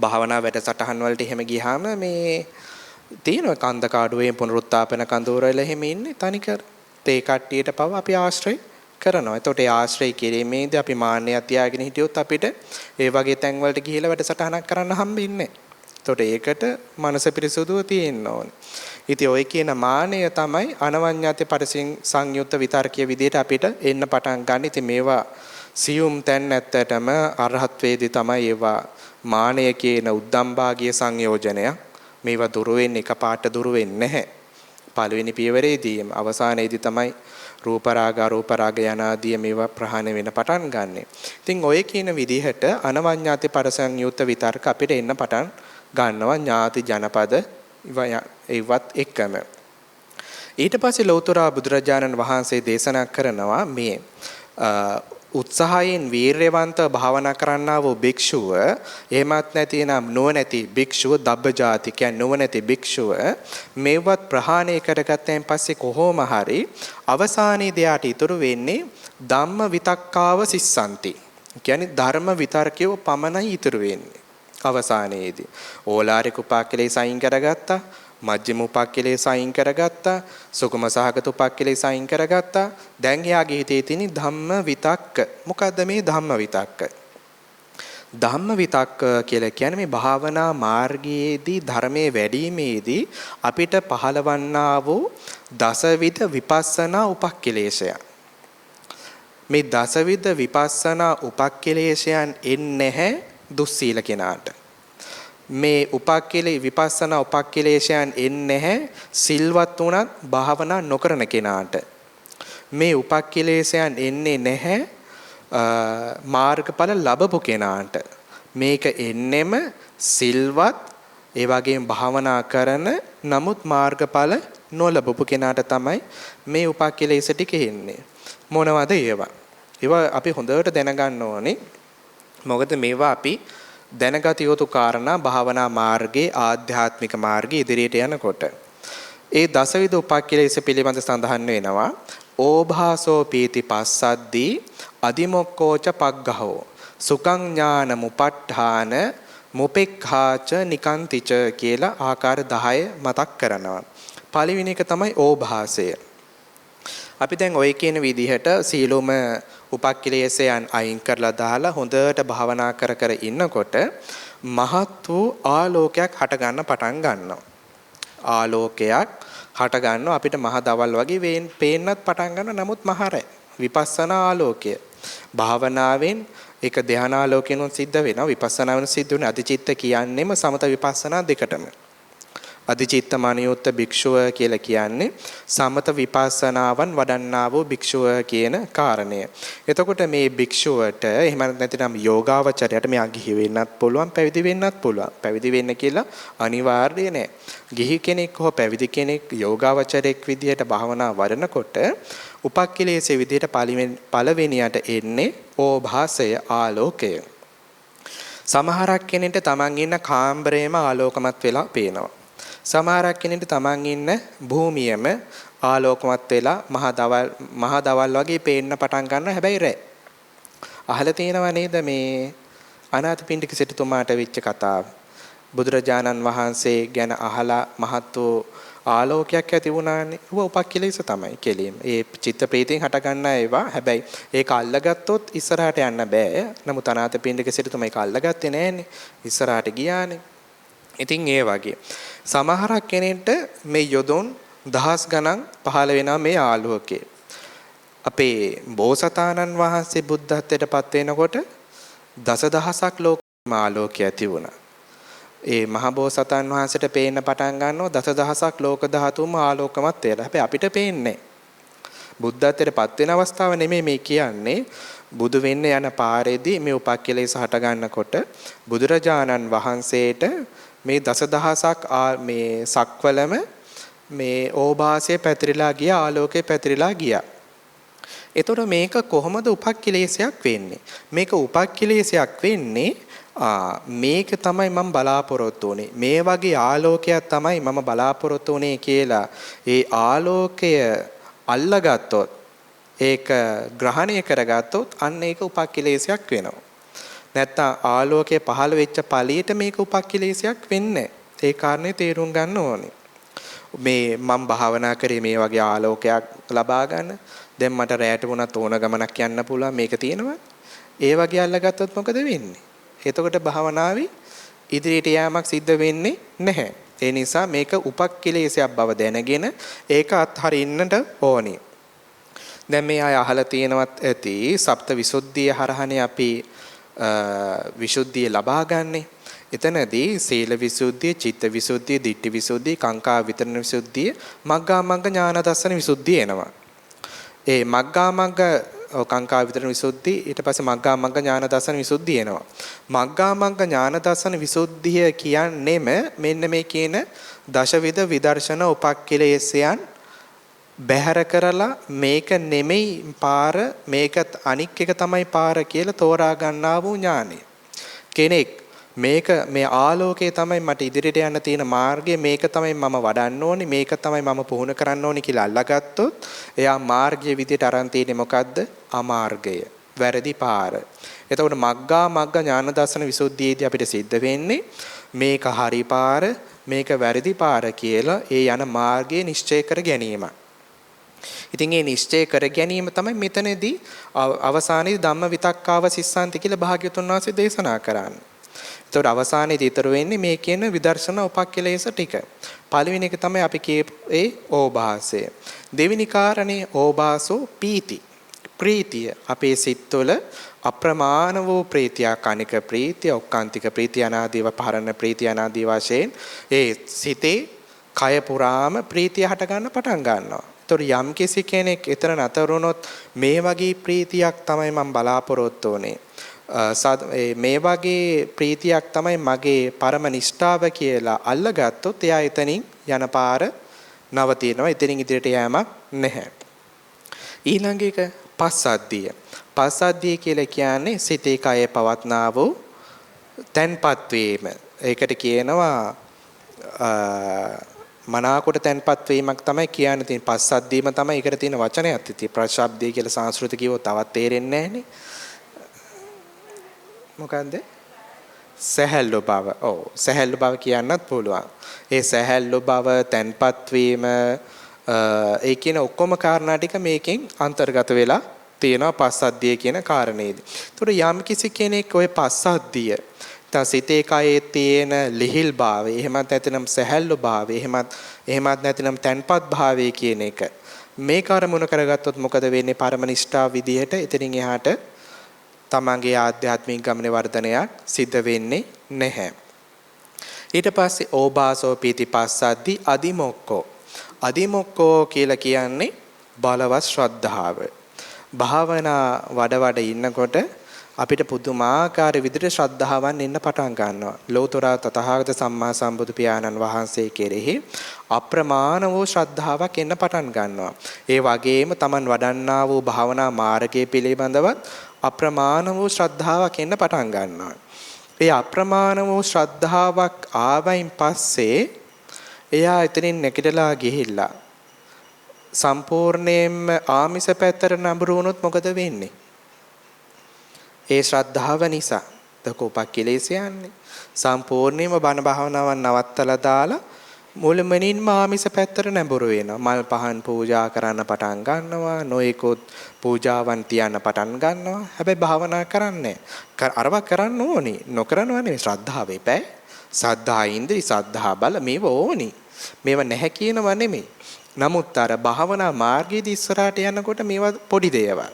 භාවනා වැඩසටහන් වලට එහෙම ගියාම මේ තියෙන කන්ද කාඩුවේ පුනරුත්ථාපන කඳවුරවල එහෙම ඉන්නේ තනිකර. ඒ කට්ටියට පව අපි ආශ්‍රය කරනවා. එතකොට ඒ ආශ්‍රය කිරීමේදී අපි මාන්නය තියාගෙන හිටියොත් අපිට ඒ වගේ තැන් වලට ගිහිලා වැඩසටහනක් කරන්න හම්බෙන්නේ නැහැ. එතකොට ඒකට මනස පිරිසුදුව තියෙන්න ඕනේ. ඉතින් ඔය කියන මානය තමයි අනවඤ්ඤාති පරිසින් සංයුක්ත විතර්කයේ විදිහට අපිට එන්න පටන් ගන්න. ඉතින් මේවා සියුම් තැන් ඇත්තටම අරහත් වේදී තමයි ඒවා මානය කියන උද්දම්භාගිය සංයෝජනය. මේවා දුර වෙන්නේ එකපාරට දුර වෙන්නේ නැහැ. පළවෙනි පියවරේදීම අවසානයේදී තමයි රූප රාග අරූප රාග යනාදී මේවා ප්‍රහාණය වෙන පටන් ගන්නෙ. ඉතින් ඔය කියන විදිහට අනවඤ්ඤාති පරසංයුක්ත විතර්ක අපිට එන්න පටන් ගන්නවා ඥාති ජනපද ඒවත් එක්කම. ඊට පස්සේ ලෞතර බුදුරජාණන් වහන්සේ දේශනා කරනවා මේ උත්සාහයෙන් වීරයවන්ත භාවනා කරන්නා වූ භික්ෂුව එහෙමත් නැතිනම් නොනැති භික්ෂුව දබ්බජාති කියන්නේ නොනැති භික්ෂුව මේවත් ප්‍රහාණය කරගත්තෙන් පස්සේ කොහොම හරි අවසානයේ දෙයට ඉතුරු වෙන්නේ ධම්ම විතක්කාව සිස්සanti. කියන්නේ ධර්ම විතර්කයව පමණයි ඉතුරු වෙන්නේ අවසානයේදී. ඕලාරික උපක්ලේශ අයින් කරගත්තා, මජ්ක්‍ධිම උපක්ලේශ අයින් කරගත්තා, සුගම සහගත උපක්ලේශ අයින් කරගත්තා. දැන් එයාගේ හිතේ තියෙන ධම්ම විතක්ක. මොකද්ද මේ ධම්ම විතක්ක? ධම්ම විතක්ක කියලා කියන්නේ මේ භාවනා මාර්ගයේදී ධර්මයේ වැඩිීමේදී අපිට පහළවන්නා වූ දසවිධ විපස්සනා උපක්ලේශය. මේ දසවිධ විපස්සනා උපක්ලේශයන් එන්නේ නැහැ දුස්සීල කෙනාට. මේ විපස්සනා උපක්ලේශයන් එන්නේ නැහැ සිල්වත් වුණත් භාවනා නොකරන කෙනාට. මේ උපක්ලේශයන් එන්නේ නැහැ මාර්ගඵල ලැබපු කෙනාට. මේක එන්නෙම සිල්වත් ඒ වගේම භාවනා කරන නමුත් මාර්ගඵල නොලැබපු කෙනාට තමයි මේ උපක්ලේශ ටික එන්නේ. මොනවද ඒවා? ඒවා අපි හොඳට දැනගන්න ඕනේ. මොකද මේවා අපි දැනගත යුතු කාරණා භාවනා මාර්ගයේ ආධ්‍යාත්මික මාර්ගයේ ඉදිරියට යනකොට. ඒ දසවිධ උපක්ලේශ පිළිබඳ සඳහන් වෙනවා. ඕභාසෝ පීති පස්සද්දී අදිමොක්කෝච පග්ගහෝ සුඛං ඥාන මුපට්ඨාන මුපෙක්ඛාච නිකාන්තිච කියලා ආකාර 10 මතක් කරනවා. පළවෙනි එක තමයි ඕභාසය. අපි දැන් ඔය කියන විදිහට සීලොම උපක්ලේශයන් අයින් කරලා දාලා හොඳට භාවනා කර ඉන්නකොට මහත් වූ ආලෝකයක් හට ගන්න පටන් ගන්නවා. ආලෝකයක් හට ගන්නවා අපිට මහ දවල් වගේ පේන්නත් පටන් ගන්නවා. නමුත් මහරය විපස්සනා ආලෝකය. භාවනාවෙන් ඒක ධානාලෝකෙනොත් සිද්ධ වෙනවා. විපස්සනාවෙන් සිද්ධ වෙන අධිචිත්ත කියන්නේම සමත විපස්සනා දෙකටම. අධිචිත්ත මනියුත්ත භික්ෂුව කියලා කියන්නේ සමත විපස්සනාවන් වඩන්නා වූ භික්ෂුව කියන කාරණය. එතකොට මේ භික්ෂුවට එහෙම නැතිනම් යෝගාවචරයට මෙයා ගිහි වෙන්නත් පුළුවන්, පැවිදි වෙන්නත් පුළුවන්. පැවිදි වෙන්න කියලා අනිවාර්ය නෑ. ගිහි කෙනෙක් හෝ පැවිදි කෙනෙක් යෝගාවචරයක් විදිහට භාවනා වඩනකොට උපක්ලේශයේ විදිහට පළවෙනියට එන්නේ ඕභාසය ආලෝකය. සමහරක් කෙනෙක්ට තමන් ඉන්න කාමරේම ආලෝකමත් වෙලා පේනවා. සමහරක් කෙනෙක්ට තමන් ඉන්න භූමියම ආලෝකමත් වෙලා මහ දවල් වගේ පේන්න පටන් ගන්නවා. හැබැයි රැ. අහලා තියෙනව නේද මේ අනාථපිණ්ඩික සිටුතුමාට වෙච්ච කතාව? බුදුරජාණන් වහන්සේ ගැන අහලා මහත් වූ ආලෝකයක් ඇති වුණානේ. ඌ උපක්ලේශ තමයි කෙලීම. ඒ චිත්ත ප්‍රීතියෙන් හට ගන්න ඒවා. හැබැයි ඒක අල්ලගත්තොත් ඉස්සරහට යන්න බෑ. නමුත් අනාථපිණ්ඩික සිටුතුමා ඒක අල්ලගත්තේ නෑනේ. ඉස්සරහට ගියානේ. ඉතින් ඒ වගේ සමහරක් කෙනෙක්ට මේ යොදුන් දහස් ගණන් පහළ වෙනා මේ ආලෝකය. අපේ බෝසතාණන් වහන්සේ බුද්ධත්වයට පත් වෙනකොට දසදහසක් ලෝකෙම ආලෝකය ඇති වුණා. ඒ මහ බෝසතාණන් වහන්සේට පේන්න පටන් ගන්නවා දසදහසක් ලෝක ධාතුම ආලෝකමත් වෙලා. හැබැයි අපිට පේන්නේ බුද්ධත්වයට පත් වෙන අවස්ථාව නෙමෙයි මේ කියන්නේ. බුදු වෙන්න යන පාරේදී මේ උපක්ඛලේශ හට ගන්නකොට බුදුරජාණන් වහන්සේට මේ දසදහසක් මේ සක්වලම මේ ඕභාසය පැතිරිලා ගියා, ආලෝකය පැතිරිලා ගියා. එතකොට මේක කොහොමද උපක්ඛලේශයක් වෙන්නේ? මේක උපක්ඛලේශයක් වෙන්නේ මේක තමයි මම බලාපොරොත්තු වුනේ. මේ වගේ ආලෝකයක් තමයි මම බලාපොරොත්තු වුනේ කියලා ඒ ආලෝකය අල්ලගත්තොත්, ඒක ග්‍රහණය කරගත්තොත් අන්න ඒක උපක්ඛලේශයක් වෙනවා. නැත්තම් ආලෝකයේ පහළ වෙච්ච ඵලියට මේක උපක්ඛලේශයක් වෙන්නේ නැහැ. ඒ කාරණේ තේරුම් ගන්න ඕනේ. මේ මම භාවනා කරේ මේ වගේ ආලෝකයක් ලබා ගන්න. දැන් මට රැයට වුණත් ඕන ගමනක් යන්න පුළුවන් මේක තියෙනවා. ඒ වගේ අල්ලගත්තොත් මොකද වෙන්නේ? එතකොට භාවනාවේ ඉදිරියට යෑමක් සිද්ධ වෙන්නේ නැහැ. ඒ නිසා මේක උපක්ඛලේශයක් බව දැනගෙන ඒක අත්හරින්නට ඕනි. දැන් මේ අය අහලා තියෙනවත් ඇති සප්ත විසුද්ධිය හරහානේ අපි විසුද්ධිය ලබා ගන්නේ. එතනදී සීල විසුද්ධිය, චිත්ත විසුද්ධිය, ditthi විසුද්ධිය, කාංකා විතරණ විසුද්ධිය, මග්ගා මග්ග ඥාන දර්ශන විසුද්ධිය එනවා. ඒ මග්ගා මග්ග කාංකා විතරණ විසුද්ධිය ඊට පස්සේ මග්ගා මග්ග ඥාන දර්ශන විසුද්ධිය එනවා. මග්ගා මග්ග ඥාන දර්ශන විසුද්ධිය කියන්නේම මෙන්න මේ කියන දශවිධ විදර්ශන උපක්ඛලේශයන් බැහැර කරලා මේක නෙමෙයි පාර, මේක අනික් එක තමයි පාර කියලා තෝරා ගන්නා වූ ඥානෙ. කෙනෙක් මේක මේ ආලෝකය තමයි මට ඉදිරියට යන්න තියෙන මාර්ගය, මේක තමයි මම වඩන්න ඕනේ, මේක තමයි මම පුහුණු කරන්න ඕනේ කියලා අල්ලගත්තොත් එයා මාර්ගයේ විදියට අරන් තියෙන්නේ මොකද්ද? අමාර්ගය, වැරදි පාර. එතකොට මග්ගා මග්ග ඥාන දර්ශන විසුද්ධියේදී අපිට සිද්ධ වෙන්නේ මේක හරි පාර, මේක වැරදි පාර කියලා ඒ යන මාර්ගය නිශ්චය කර ගැනීම. ඉතින් මේ නිශ්චය කර ගැනීම තමයි මෙතනදී අවසානයේ ධම්ම විතක්කාව සිස්සාන්ති කියලා භාග්‍යතුන් වහන්සේ දේශනා කරන්නේ. ඒතකොට අවසානයේදී ඊතර වෙන්නේ මේ කියන විදර්ශනා උපක්ඛලේශ ටික. පළවෙනි එක තමයි අපි කියපේ ඕභාසය. දෙවෙනි කාරණේ ඕභාසෝ පීති. ප්‍රීතිය අපේ සිත්වල අප්‍රමාණ වූ ප්‍රීතියක්, අනික ප්‍රීතිය, ඔක්කාන්තික ප්‍රීතිය, අනාදීව පහරණ ප්‍රීතිය, ආදී වශයෙන් ඒ සිතේ කය පුරාම ප්‍රීතිය හට ගන්න පටන් ගන්නවා. ඒතොර යම් කිසි කෙනෙක් එතන නතර වුණොත් මේ වගේ ප්‍රීතියක් තමයි මම බලාපොරොත්තු වෙන්නේ. මේ වගේ ප්‍රීතියක් තමයි මගේ පරම නිෂ්ඨාව කියලා අල්ලගත්තොත් එයා එතනින් යන පාර නවතිනවා. එතනින් ඉදිරියට යෑමක් නැහැ. ඊළඟ එක පස්සද්ධිය. පස්සද්ධිය කියලා කියන්නේ සිතේ කයේ පවත්නා වූ තැන්පත් වීම. ඒකට කියනවා මනාකොට තැන්පත් වීමක් තමයි කියන්නේ. තියෙන පස්සද්ධියම තමයි ඒකට තියෙන වචනයක්. ඉතින් ප්‍රශබ්දය කියලා සංස්කෘත කිව්වොත් තවත් තේරෙන්නේ නැහනේ. මොකන්ද? සහැල්ලු බව. ඔව්, සහැල්ලු බව කියන්නත් පුළුවන්. ඒ සහැල්ලු බව, තැන්පත් වීම, ඒ කියන ඔක්කොම කාරණා ටික මේකෙන් අන්තර්ගත වෙලා තියෙනවා පස්සද්ධිය කියන කාරණේදී. ඒතකොට යම් කිසි කෙනෙක් ওই පස්සද්ධිය සිතේ කයේ තියෙන ලිහිල් භාවය, එහෙමත් නැතිනම් සැහැල්ලු භාවය, එහෙමත් නැතිනම් තැන්පත් භාවය කියන එක මේක අරමුණු කරගත්තොත් මොකද වෙන්නේ? පරම නිෂ්ඨා විදිහට එතනින් එහාට තමන්ගේ ආධ්‍යාත්මික ගමනේ වර්ධනයක් සිද්ධ වෙන්නේ නැහැ. ඊට පස්සේ ඕභාසෝ පීති පස්සද්ධි අදිමොක්කෝ. අදිමොක්කෝ කියලා කියන්නේ බලවත් ශ්‍රද්ධාව. භාවනා වඩ ඉන්නකොට අපිට පුදුමාකාර විදිහට ශ්‍රද්ධාවන් එන්න පටන් ගන්නවා. ලෝතර තථාගත සම්මා සම්බුදු පියාණන් වහන්සේ කෙරෙහි අප්‍රමාණ වූ ශ්‍රද්ධාවක් එන්න පටන් ගන්නවා. ඒ වගේම Taman වඩන්නා වූ භාවනා මාර්ගයේ පිළිබඳවත් අප්‍රමාණ වූ ශ්‍රද්ධාවක් එන්න පටන් ගන්නවා. ඒ අප්‍රමාණ වූ ශ්‍රද්ධාවක් ආවයින් පස්සේ එයා එතනින් නැගිටලා ගිහිල්ලා සම්පූර්ණයෙන්ම ආමිස පැත්තට නඹුරු වුණොත් මොකද වෙන්නේ? ඒ ශ්‍රද්ධාව නිසා දකෝපක්ඛලේශයන්නේ සම්පූර්ණයෙන්ම බණ භාවනාවන් නවත්තලා දාලා මුළුමනින්ම ආමිස පැත්තට නැඹුරු වෙනවා. මල් පහන් පූජා කරන්න පටන් ගන්නවා, නොයෙකුත් පූජාවන් තියන්න පටන් ගන්නවා. හැබැයි භාවනා කරන්නේ අරව කරන්න ඕනි. නොකරනවා නෙවෙයි, ශ්‍රද්ධාව එපැයි. සද්ධා ඉන්ද්‍රි, සද්ධා බල මේව ඕනි. මේව නැහැ කියනව නෙමෙයි. නමුත් අර භාවනා මාර්ගයේදී ඉස්සරහට යනකොට මේවා පොඩි දේවල්.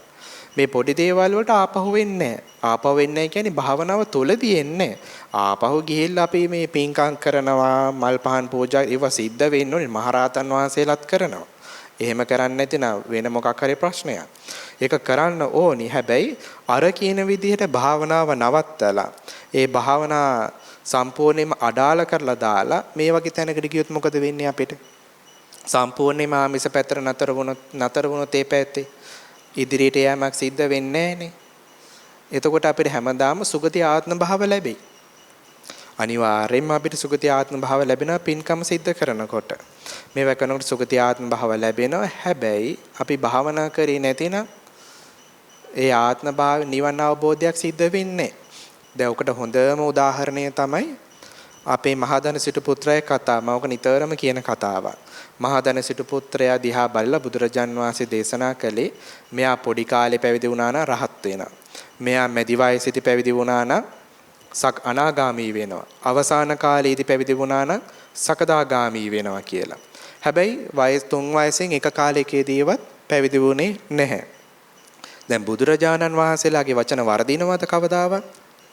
මේ පොඩි දේවල් වලට ආපහු වෙන්නේ නැහැ. ආපහු වෙන්නේ නැහැ කියන්නේ භාවනාව තුලදී එන්නේ. ආපහු ගිහිල්ලා අපි මේ පින්කම් කරනවා, මල් පහන් පූජා ඒවා සිද්ධ වෙන්න ඕනේ. මහරහතන් වහන්සේලාත් කරනවා. එහෙම කරන්නේ නැතිනම් වෙන මොකක් හරි ප්‍රශ්නයක්. ඒක කරන්න ඕනි. හැබැයි අර කියන විදිහට භාවනාව නවත්තලා ඒ භාවනා සම්පූර්ණයෙන්ම අඩාල කරලා දාලා මේ වගේ තැනකට ගියොත් මොකද වෙන්නේ අපිට? සම්පූර්ණයෙන්ම ආමිස පැත්තට නතර වුණොත් ඒ පැත්තේ ඉදිරියට යෑමක් සිද්ධ වෙන්නේ නැහනේ. එතකොට අපිට හැමදාම සුගති ආත්ම භාව ලැබෙයි. අනිවාර්යයෙන්ම අපිට සුගති ආත්ම භාව ලැබෙනවා පින්කම සිද්ධ කරනකොට. මේවා කරනකොට සුගති ආත්ම භාව ලැබෙනවා. හැබැයි අපි භාවනා කරේ නැතිනම් ඒ ආත්ම භාව නිවන අවබෝධයක් සිද්ධ වෙන්නේ. දැන් ඔකට හොඳම උදාහරණය තමයි අපේ මහදන සිටු පුත්‍රයාගේ කතාව. මම ඔක නිතරම කියන කතාවක්. මහදන සිටු පුත්‍රයා දිහා බලලා බුදුරජාන් වහන්සේ දේශනා කළේ මෙයා පොඩි කාලේ පැවිදි වුණා නම් රහත් වෙනවා. මෙයා මැදි වයසේදී පැවිදි වුණා නම් අනාගාමී වෙනවා. අවසාන කාලයේදී පැවිදි වුණා නම් සකදාගාමී වෙනවා කියලා. හැබැයි වයස් 3 වයසෙන් එක කාලයකදීවත් පැවිදි වුණේ නැහැ. දැන් බුදුරජාණන් වහන්සේලාගේ වචන වර්ධිනවද කවදාවත්?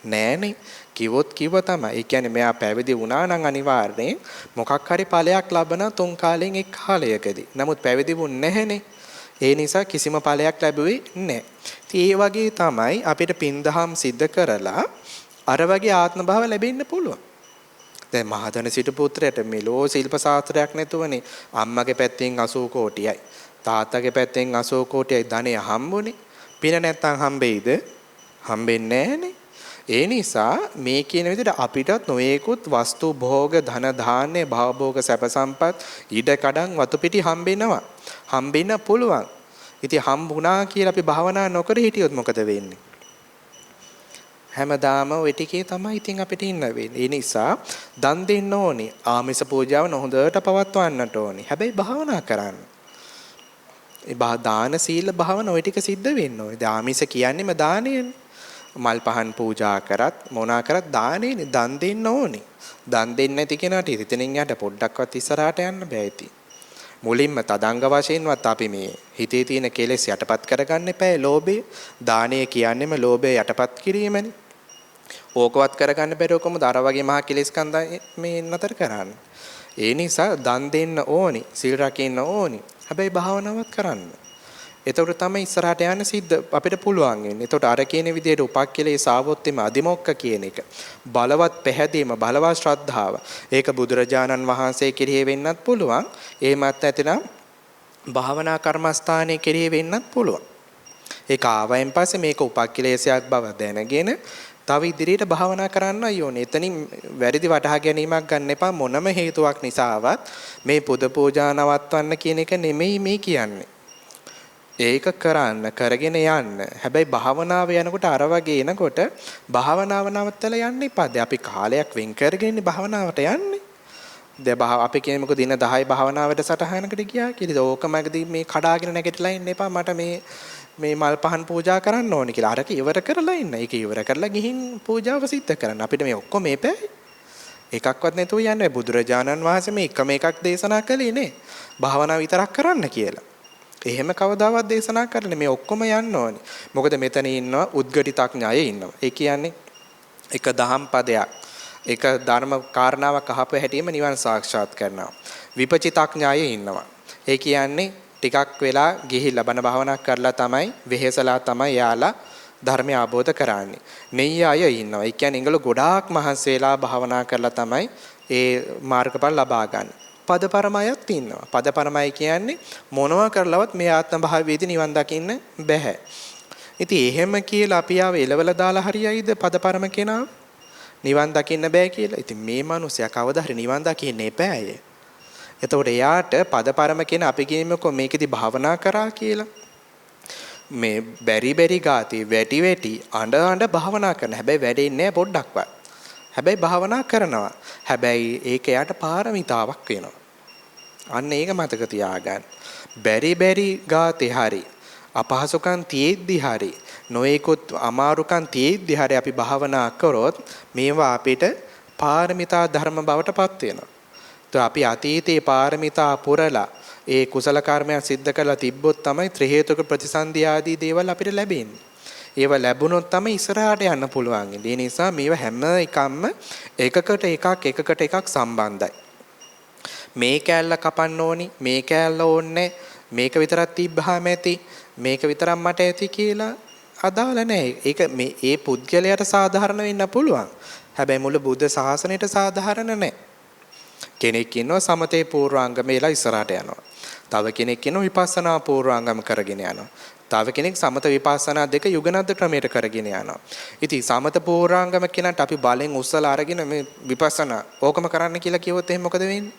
නෑනේ. කිව්වොත් කිව්ව තමයි. ඒ කියන්නේ මෙයා පැවිදි වුණා නම් අනිවාර්යෙන් මොකක් හරි ඵලයක් ලබන 3 කාලෙන් එක් කාලයකදී. නමුත් පැවිදි වුණ නැහැනේ. ඒ නිසා කිසිම ඵලයක් ලැබුවේ නැහැ. ඉතින් ඒ වගේ තමයි අපිට පින්දහම් සිද්ධ කරලා අර වගේ ආත්ම භාව ලැබෙන්න පුළුවන්. දැන් මහදන සිටු පුත්‍රයාට මෙලෝ ශිල්ප ශාස්ත්‍රයක් නැතුවනේ අම්මගේ පැත්තෙන් 80 කෝටියයි තාත්තගේ පැත්තෙන් 80 කෝටියයි ධනෙ හම්බුනේ. පින නැත්තම් හම්බෙයිද? හම්බෙන්නේ නැහනේ. ඒ නිසා මේ කියන විදිහට අපිටත් නොයේකුත් වස්තු භෝග ධන ධාන්‍ය භවභෝග සැප සම්පත් ඊට කඩන් වතු පිටි හම්බෙනවා. හම්බෙන්න පුළුවන්. ඉතින් හම්බුණා කියලා අපි භාවනා නොකර හිටියොත් මොකද වෙන්නේ? හැමදාම ওই ටිකේ තමයි ඉතින් අපිට ඉන්න වෙන්නේ. ඒ නිසා දන් දෙන්න ඕනේ. ආමිස පූජාව හොඳට පවත්වන්නට ඕනේ. හැබැයි භාවනා කරන්න. ඒ දාන සීල භාවන ওই ටික සිද්ධ වෙන්න ඕනේ. ආමිස කියන්නේම දානයනේ. මල් පහන් පූජා කරත් මොනා කරත් දානේනේ. දන් දෙන්න ඕනේ. දන් දෙන්නේ නැති කෙනාට ඉතින් යට පොඩ්ඩක්වත් ඉස්සරහට යන්න බෑ ඉතින්. මුලින්ම තදංග වශයෙන්වත් අපි මේ හිතේ තියෙන කෙලෙස් යටපත් කරගන්න එපා. ලෝභය දානය කියන්නේම ලෝභය යටපත් කිරීමනේ. ඕකවත් කරගන්න බැරි කොහොමද අර වගේ මහා කෙලෙස් කන්දා මේ නතර කරන්නේ. ඒ නිසා දන් දෙන්න ඕනි, සීල් රකින්න ඕනි. හැබැයි භාවනාවක් කරන්න. එතකොට තමයි ඉස්සරහට යන්න සිද්ධ අපිට පුළුවන් වෙන්නේ. එතකොට අර කියන විදිහට උපක්ඛලේ සාවොත්තෙම අදිමොක්ක කියන එක බලවත් පැහැදීම, බලවත් ශ්‍රද්ධාව. ඒක බුදුරජාණන් වහන්සේ කෙරෙහි වෙන්නත් පුළුවන්. එහෙමත් නැතිනම් භාවනා කර්මස්ථානයේ කෙරෙහි වෙන්නත් පුළුවන්. ඒක ආවයින් පස්සේ මේක උපක්ඛලේශයක් බව දැනගෙන තව ඉදිරියට භාවනා කරන්නයි ඕනේ. එතනින් වැරදි වටහා ගැනීමක් ගන්න එපා. මොනම හේතුවක් නිසාවත් මේ පුද පූජා නවත්වන්න කියන එක නෙමෙයි මේ කියන්නේ. ඒක කරන්න කරගෙන යන්න. හැබැයි භාවනාව යනකොට අර වගේ එනකොට භාවනාව නවත්තලා යන්න එපා. දැන් අපි කාලයක් වෙන් කරගෙන භාවනාවට යන්නේ. දැන් අපි කියමුකෝ දින 10 භාවනාවට සටහනකට ගියා කියලා. ඕකමගදී මේ කඩාගෙන නැගිටලා ඉන්න එපා. මට මේ මල් පහන් පූජා කරන්න ඕනේ කියලා. අරක ඉවර කරලා ඉන්න. ඒක ඉවර කරලා ගිහින් පූජාව සිද්ධ කරන්න. අපිට මේ ඔක්කොම මේපෑ එකක්වත් නැතුව යන්නේ. බුදුරජාණන් වහන්සේ මේ එකම එකක් දේශනා කළේ නේ. භාවනාව විතරක් කරන්න කියලා. එහෙම කවදාවත් දේශනා කරන්නේ මේ ඔක්කොම යන්න ඕනේ. මොකද මෙතන ඉන්නවා උද්ගටිතඥය ඉන්නවා. ඒ කියන්නේ එක දහම් පදයක් එක ධර්ම කාරණාවක් අහපු හැටිම නිවන් සාක්ෂාත් කරනවා. විපචිතඥය ඉන්නවා. ඒ කියන්නේ ටිකක් වෙලා ගිහිල්ලා බණ භාවනා කරලා තමයි වෙහෙසලා තමයි යාලා ධර්මය අවබෝධ කරන්නේ. නෙయ్య අය ඉන්නවා. ඒ කියන්නේ ඒගොල්ලෝ ගොඩාක් මහන්සි වෙලා භාවනා කරලා තමයි ඒ මාර්ගඵල ලබා ගන්න. පදපරමයත් ඉන්නවා. පදපරමයි කියන්නේ මොනවා කරලවත් මේ ආත්ම භාවයේදී නිවන් දකින්න බෑ. ඉතින් එහෙම කියලා අපි ආව එලවල දාලා හරියයිද පදපරම කෙනා නිවන් දකින්න බෑ කියලා. ඉතින් මේ මිනිසයා කවදා හරි නිවන් දකින්නේ බෑය. එතකොට එයාට පදපරම කියන අපි කියමුකෝ මේකෙදි භාවනා කරා කියලා. මේ බැරි ගාති වැටි අඬ භාවනා කරන. හැබැයි වැඩෙන්නේ නැහැ පොඩ්ඩක්වත්. හැබැයි භාවනා කරනවා. හැබැයි ඒක එයාට පාරමිතාවක් වෙනවා. අන්න ඒක මතක තියාගන්න. බැරි ගාතේ හරි අපහසුකම් තියෙද්දි හරි නොයෙකුත් අමාරුකම් තියෙද්දි හරි අපි භාවනා කරොත් මේවා අපිට පාරමිතා ධර්ම බවට පත් වෙනවා. તો අපි අතීතේ පාරමිතා පුරලා ඒ කුසල කර්මයන් සිද්ධ කරලා තිබ්බොත් තමයි ත්‍රි හේතුක ප්‍රතිසන්දි ආදී දේවල් අපිට ලැබෙන්නේ. ඒව ලැබුණොත් තමයි ඉස්සරහට යන්න පුළුවන්. ඒ නිසා මේව හැම එකක්ම එකකට එකක් සම්බන්ධයි. මේ කෑල්ල කපන්න ඕනි, මේ කෑල්ල ඕනේ, මේක විතරක් තිබ්බහම ඇති මේක විතරක් මට ඇති කියලා අදාළ නැහැ. ඒක ඒ පුද්ගලයාට සාධාරණ වෙන්න පුළුවන්. හැබැයි මුළු බුද්ධ ශාසනයට සාධාරණ නැහැ. කෙනෙක් ඉන්නවා සමතේ පූර්වාංගමේලා ඉස්සරහට යනවා. තව කෙනෙක් ඉන්නවා විපස්සනා පූර්වාංගම කරගෙන යනවා. තව කෙනෙක් සමත විපස්සනා දෙක යුගනද්ද ක්‍රමයට කරගෙන යනවා. ඉතින් සමත පූර්වාංගම කියනට අපි බලෙන් උස්සලා අරගෙන මේ විපස්සනා ඕකම කරන්න කියලා කිව්වොත් එහෙනම් මොකද වෙන්නේ?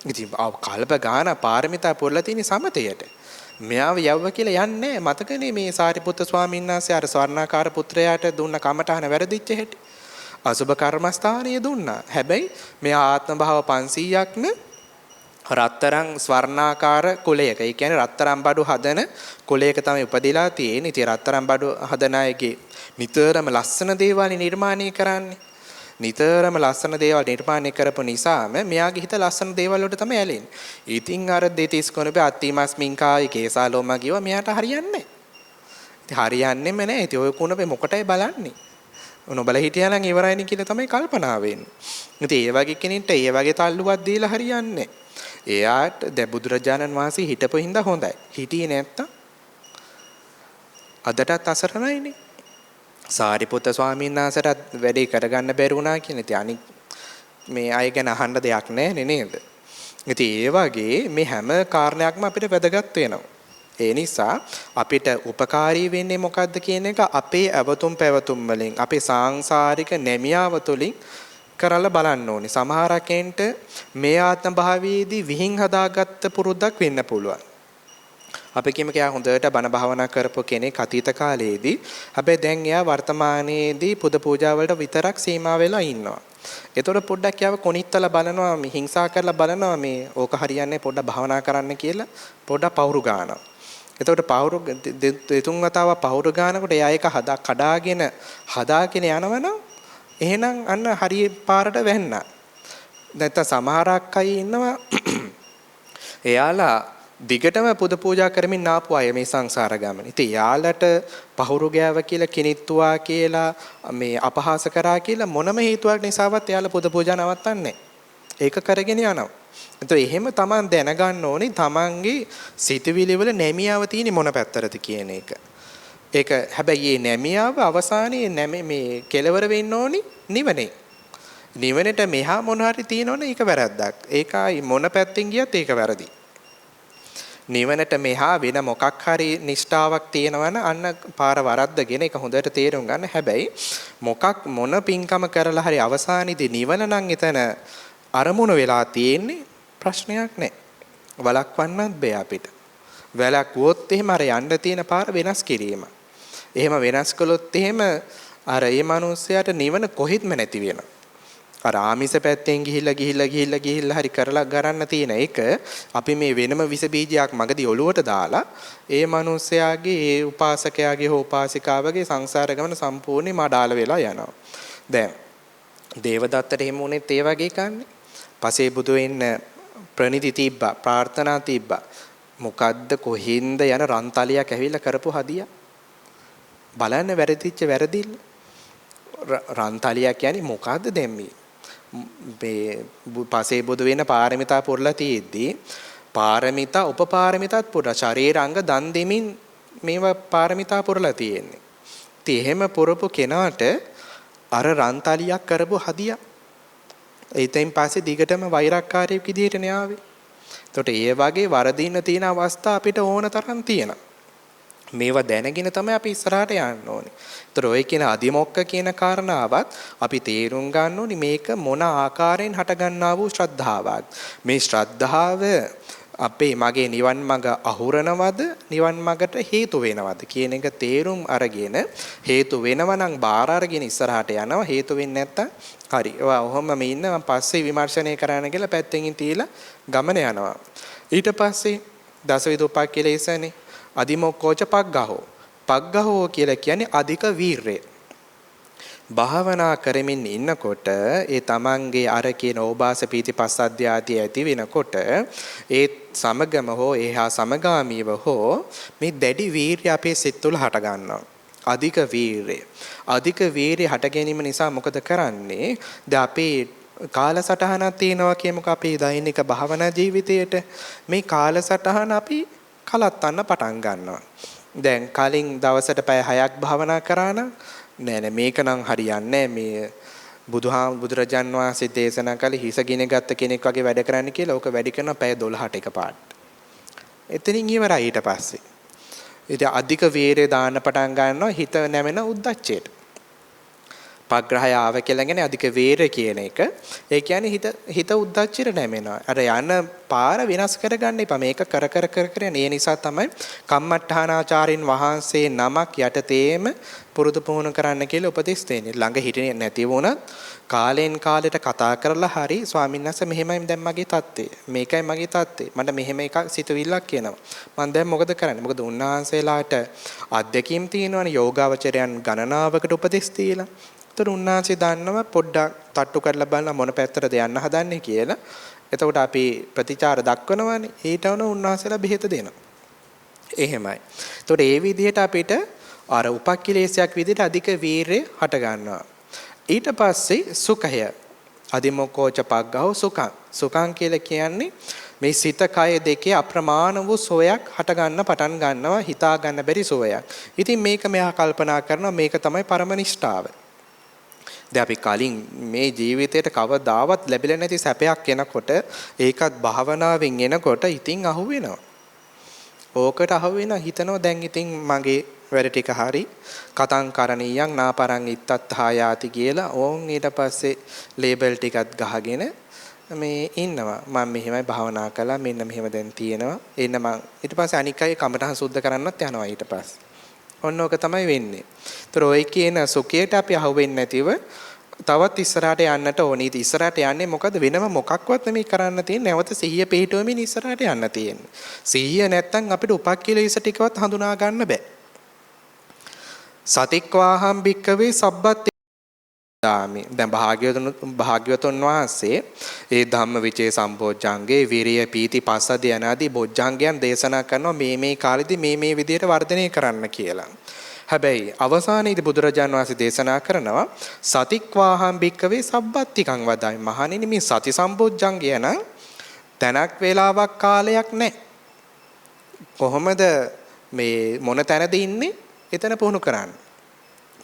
ඉතින් කල්ප ගාන පාරමිතා පුරලා තියෙන සමතයට. මෙයාව යව්ව කියලා යන්නේ මතකනේ මේ සාරිපුත්ත ස්වාමීන් වහන්සේ අර ස්වර්ණාකාර පුත්‍රයාට දුන්න කමටහන වැරදිච්ච හැටි. අසුබ කර්මස්ථානීය දුන්නා. හැබැයි මෙයා ආත්ම භාව 500ක්ම රත්තරන් ස්වර්ණාකාර කුලයක. ඒ කියන්නේ රත්තරන් බඩු හදන කුලයක තමයි උපදිලා තියෙන්නේ. ඉතින් රත්තරන් බඩු හදන අයගේ නිතරම ලස්සන දේවල් නිර්මාණය කරන්නේ. නිතරම ලස්සන දේවල් නිර්මාණය කරපු නිසාම මෙයාගේ හිත ලස්සන දේවල් වලට තමයි ඇලෙන්නේ. ඉතින් අර දෙතිස් කොනපේ අත්තිමස්මින් කායි කේසාලෝම ගියව මෙයාට හරියන්නේ නැහැ. ඉතින් හරියන්නේම නැහැ. ඉතින් ඔය කොනපේ මොකටයි බලන්නේ? නොබල හිටියා නම් ඉවරයිනේ කියලා තමයි කල්පනා වෙන්නේ. ඉතින් ඒ වගේ කෙනෙක්ට ඒ වගේ තල්ලුවක් දීලා හරියන්නේ නැහැ. එයාට බුදුරජාණන් වහන්සේ හිටපු හින්දා හොඳයි. හිටියේ නැත්තම් අදටත් අසරණයිනේ. සාරිපුත්ත ස්වාමීන් වහන්සේට වැඩේ කරගන්න බැරි වුණා කියන ඉතින් අනිත් මේ අය ගැන අහන්න දෙයක් නැහැ නේද? ඉතින් ඒ වගේ මේ හැම කාරණයක්ම අපිට වැදගත් වෙනවා. ඒ නිසා අපිට උපකාරී වෙන්නේ මොකද්ද කියන එක අපේ අවතුම් පැවතුම් වලින් අපේ සාංශාරික නැමියාව තුළින් කරලා බලන්න ඕනේ. සමහරකෙන්ට මේ ආත්ම භාවයේදී විහිං හදාගත්ත පුරුද්දක් වෙන්න පුළුවන්. අපි කියමු කියා හොඳට බණ භාවනා කරපු කෙනෙක් අතීත කාලයේදී හැබැයි දැන් එයා වර්තමානයේදී පුද පූජා වලට විතරක් සීමා වෙලා ඉන්නවා. ඒතකොට පොඩ්ඩක් යාව කොනිත්තලා බලනවා මේ හිංසා කරලා බලනවා මේ ඕක හරියන්නේ පොඩ්ඩක් භාවනා කරන්න කියලා පොඩ්ඩක් පවුරු ගන්නවා. එතකොට පවුරු දෙතුන් වතාවක් පවුරු ගන්නකොට එයා ඒක කඩාගෙන හදාගෙන යනවනම් එහෙනම් අන්න හරිය පාරට වැන්නා. නැත්නම් සමහරක් අය ඉන්නවා එයාලා දිගටම පුද පූජා කරමින් ආපු අය මේ සංසාර ගමන. ඉතින් යාලට පහුරු ගෑව කියලා කිනිත්තුවා කියලා මේ අපහාස කරා කියලා මොනම හේතුවක් නිසාවත් යාලා පුද පූජා නවත්තන්නේ. ඒක කරගෙන යනවා. එතකොට එහෙම Taman දැනගන්න ඕනේ Tamanගේ සිතවිලි වල නැමියාව තියෙන්නේ මොන පැත්තරද කියන එක. ඒක හැබැයි මේ නැමියාව අවසානයේ මේ කෙලවර වෙන්න ඕනේ නිවනේ. නිවනට මෙහා මොන හරි තියෙනවනේ ඒක වැරද්දක්. ඒකයි මොන පැත්තෙන් ගියත් ඒක වැරදි. නිවනට මෙහා වෙන මොකක් හරි නිෂ්ඨාවක් තියෙනවනම් අන්න පාර වරද්දගෙන ඒක හොඳට තේරුම් ගන්න. හැබැයි මොන පින්කම කරලා හරි අවසානයේදී නිවන නම් එතන අරමුණු වෙලා තියෙන්නේ ප්‍රශ්නයක් නැහැ. වළක්වන්නත් බෑ අපිට. වැළක්වුවොත් එහෙම අර යන්න තියෙන පාර වෙනස් කිරීම. එහෙම වෙනස් කළොත් එහෙම අර ඒ මනුස්සයාට නිවන කොහෙත්ම නැති වෙනවා. අර ආමිස පැත්තෙන් ගිහිල්ලා හරි කරලා ගන්න තියෙන එක අපි මේ වෙනම විස බීජයක් මගදී ඔලුවට දාලා ඒ මනුස්සයාගේ ඒ උපාසකයාගේ හෝ උපාසිකාවගේ සංසාර ගමන සම්පූර්ණයෙන්ම අඩාල වෙලා යනවා. දැන් දේවදත්තට එහෙම උනේත් ඒ වගේ කන්නේ. පසේ බුදු වෙන්න ප්‍රණිති තිබ්බා, ප්‍රාර්ථනා තිබ්බා. මොකද්ද කොහින්ද යන රන්තලියක් ඇවිල්ලා කරපු හදියා. බලන්න වැරදිච්ච වැරදිල්ල. රන්තලියක් කියන්නේ මොකද්ද දැම්මේ? මේ පසේ බුදු වෙන පාරමිතා පුරලා තියෙද්දී පාරමිතා උපපාරමිතාත් පුරලා ශරීරාංග දන් දෙමින් මේවා පාරමිතා පුරලා තියෙන්නේ. ඉතින් එහෙම පුරපු කෙනාට අර රන්තලියක් කරපු හදියා. ඒතෙන් පස්සේ දිගටම වෛරක්කාරයෙක් විදිහට නේ ආවේ. එතකොට ඒ වගේ වරදින්න තියෙන අවස්ථා අපිට ඕන තරම් තියෙනවා. මේවා දැනගෙන තමයි අපි ඉස්සරහට යන්න ඕනේ. ඒතර ඔය කියන අදිමොක්ක කියන කාරණාවත් අපි තේරුම් ගන්න ඕනේ මේක මොන ආකාරයෙන් හටගන්නා වූ ශ්‍රද්ධාවක්. මේ ශ්‍රද්ධාව අපේ මගේ නිවන් මඟ අහුරනවද නිවන් මඟට හේතු වෙනවද කියන එක තේරුම් අරගෙන හේතු වෙනවා නම් බාර අරගෙන ඉස්සරහට යනවා. හේතු වෙන්නේ නැත්තම් හරි. ඔයා ඔහොම මේ ඉන්න මම පස්සේ විමර්ශනය කරන්න කියලා පැත්තකින් තියලා ගමන යනවා. ඊට පස්සේ දසවිධෝපක්ඛිලේසනේ අදිමොක්කෝච පග්ගහෝ කියලා කියන්නේ අධික වීරය. භාවනා කරමින් ඉන්නකොට ඒ තමන්ගේ අර කියන ඕබාස පීති පස්සද්ධිය ආදී ඇති වෙනකොට ඒ සමගම හෝ එහා සමගාමීව හෝ මේ දැඩි වීරිය අපේ සිත් තුළ හට ගන්නවා. අධික වීරිය හට ගැනීම නිසා මොකද කරන්නේ? දැන් අපේ කාලසටහනක් තියෙනවා කියමුකෝ අපේ දෛනික භාවනා ජීවිතයේට. මේ කාලසටහන අපි කලත්තන්න පටන් ගන්නවා. දැන් කලින් දවසට පැය 6ක් භාවනා කරා නම් නෑ මේක නම් හරියන්නේ මේ බුදුරජාන් වහන්සේ දේශනා කළේ හිස ගින ගත්ත කෙනෙක් වගේ වැඩ කරන්න කියලා. ඕක වැඩි කරන පැය 12ට එකපාරට. එතනින් ඉවරයි ඊට පස්සේ. ඊට අධික වේරය දාන්න පටන් ගන්නවා හිත නැමෙන උද්දච්චයට. පග්‍රහය ආව කියලාගෙන අධික වේරය කියන එක. ඒ කියන්නේ හිත උද්දච්චයට නැමෙනවා. අර යන පාර වෙනස් කරගන්න එපා. මේක කර කර ඒ නිසා තමයි කම්මට්ටානාචාරින් වහන්සේ නමක් යටතේම පුරුදු පුහුණු කරන්න කියලා උපදෙස් දෙන්නේ. ළඟ හිටියේ නැති වුණත් කාලෙන් කාලෙට කතා කරලා හරි ස්වාමීන් වහන්සේ මෙහෙමයි දැන් මගේ தත්ත්වය. මේකයි මගේ தත්ත්වය. මට මෙහෙම එකක් සිතුවිල්ලක් කියනවා. මම දැන් මොකද කරන්නේ? මොකද උන්වහන්සේලාට අධ්‍යක්ීම් තියෙනවනේ යෝගාවචරයන් ගණනාවකට උපදෙස් දීලා. ඒතර උන්වහන්සේ දන්නවා පොඩ්ඩක් තට්ටු කරලා බලන්න මොන පැත්තටද යන්න හදන්නේ කියලා. එතකොට අපි ප්‍රතිචාර දක්වනවානේ. ඊට උන උන්වහන්සේලා බෙහෙත දෙනවා. එහෙමයි. එතකොට ඒ විදිහට අපිට අර උපක්ඛිලේශයක් විදිහට අධික වීරය හට ගන්නවා. ඊට පස්සේ සුඛය අදිමොකෝච පග්ගහෝ සුඛං. සුඛං කියලා කියන්නේ මේ සිත කය දෙකේ අප්‍රමාණ වූ සෝයක් හට ගන්න පටන් ගන්නවා හිතා ගන්න බැරි සෝයක්. ඉතින් මේක මෙහා කල්පනා කරනවා මේක තමයි පරම නිෂ්ඨාව. දැන් අපි කලින් මේ ජීවිතේට කවදාවත් ලැබිලා නැති සැපයක් එනකොට ඒකත් භාවනාවෙන් එනකොට ඉතින් අහු වෙනවා. ඕකට අහු වෙනවා හිතනවා දැන් ඉතින් මගේ වැඩ ටික හරි කතං කරණීයං නාපරං ඉත්තත්හායාති කියලා ඕන් ඊට පස්සේ ලේබල් ටිකක් ගහගෙන මේ ඉන්නවා. මම මෙහෙමයි භාවනා කළා මෙන්න මෙහෙම දැන් තියෙනවා. එන්න මම ඊට පස්සේ අනික් අය කමටහන් සුද්ධ කරන්නත් යනවා ඊට පස්සේ. ඔන්න ඕක තමයි වෙන්නේ. ඒතර ඔය කියන සුඛයට අපි අහුවෙන්නේ නැතිව තවත් ඉස්සරහට යන්නට ඕනේ. ඉතින් ඉස්සරහට යන්නේ මොකද වෙනම මොකක්වත් නෙමෙයි කරන්න තියෙන්නේ. නැවත සිහිය පිහිටුවමින් ඉස්සරහට යන්න තියෙන්නේ. සිහිය නැත්තම් අපිට උපක්ඛිලේශ ටිකවත් හඳුනා ගන්න බෑ. සතික්වාහම් භික්කවේ සබ්බත් දාමි. දැන් භාග්‍යවතුන් වහන්සේ ඒ ධම්මවිචේ සම්බෝධ්‍යංගේ විරිය පීති පස්සද යනාදී බොජ්ජංගයන් දේශනා කරනවා මේ කාලෙදි මේ විදිහට වර්ධනය කරන්න කියලා. හැබැයි අවසානයේදී බුදුරජාන් වහන්සේ දේශනා කරනවා සතික්වාහම් භික්කවේ සබ්බත්තිකං වදායි. මහණෙනි මේ සති සම්බෝධ්‍යංගය නම් තැනක් වේලාවක් කාලයක් නැහැ. කොහොමද මේ මොන තැනද ඉන්නේ? එතන පුහුණු කරන්න.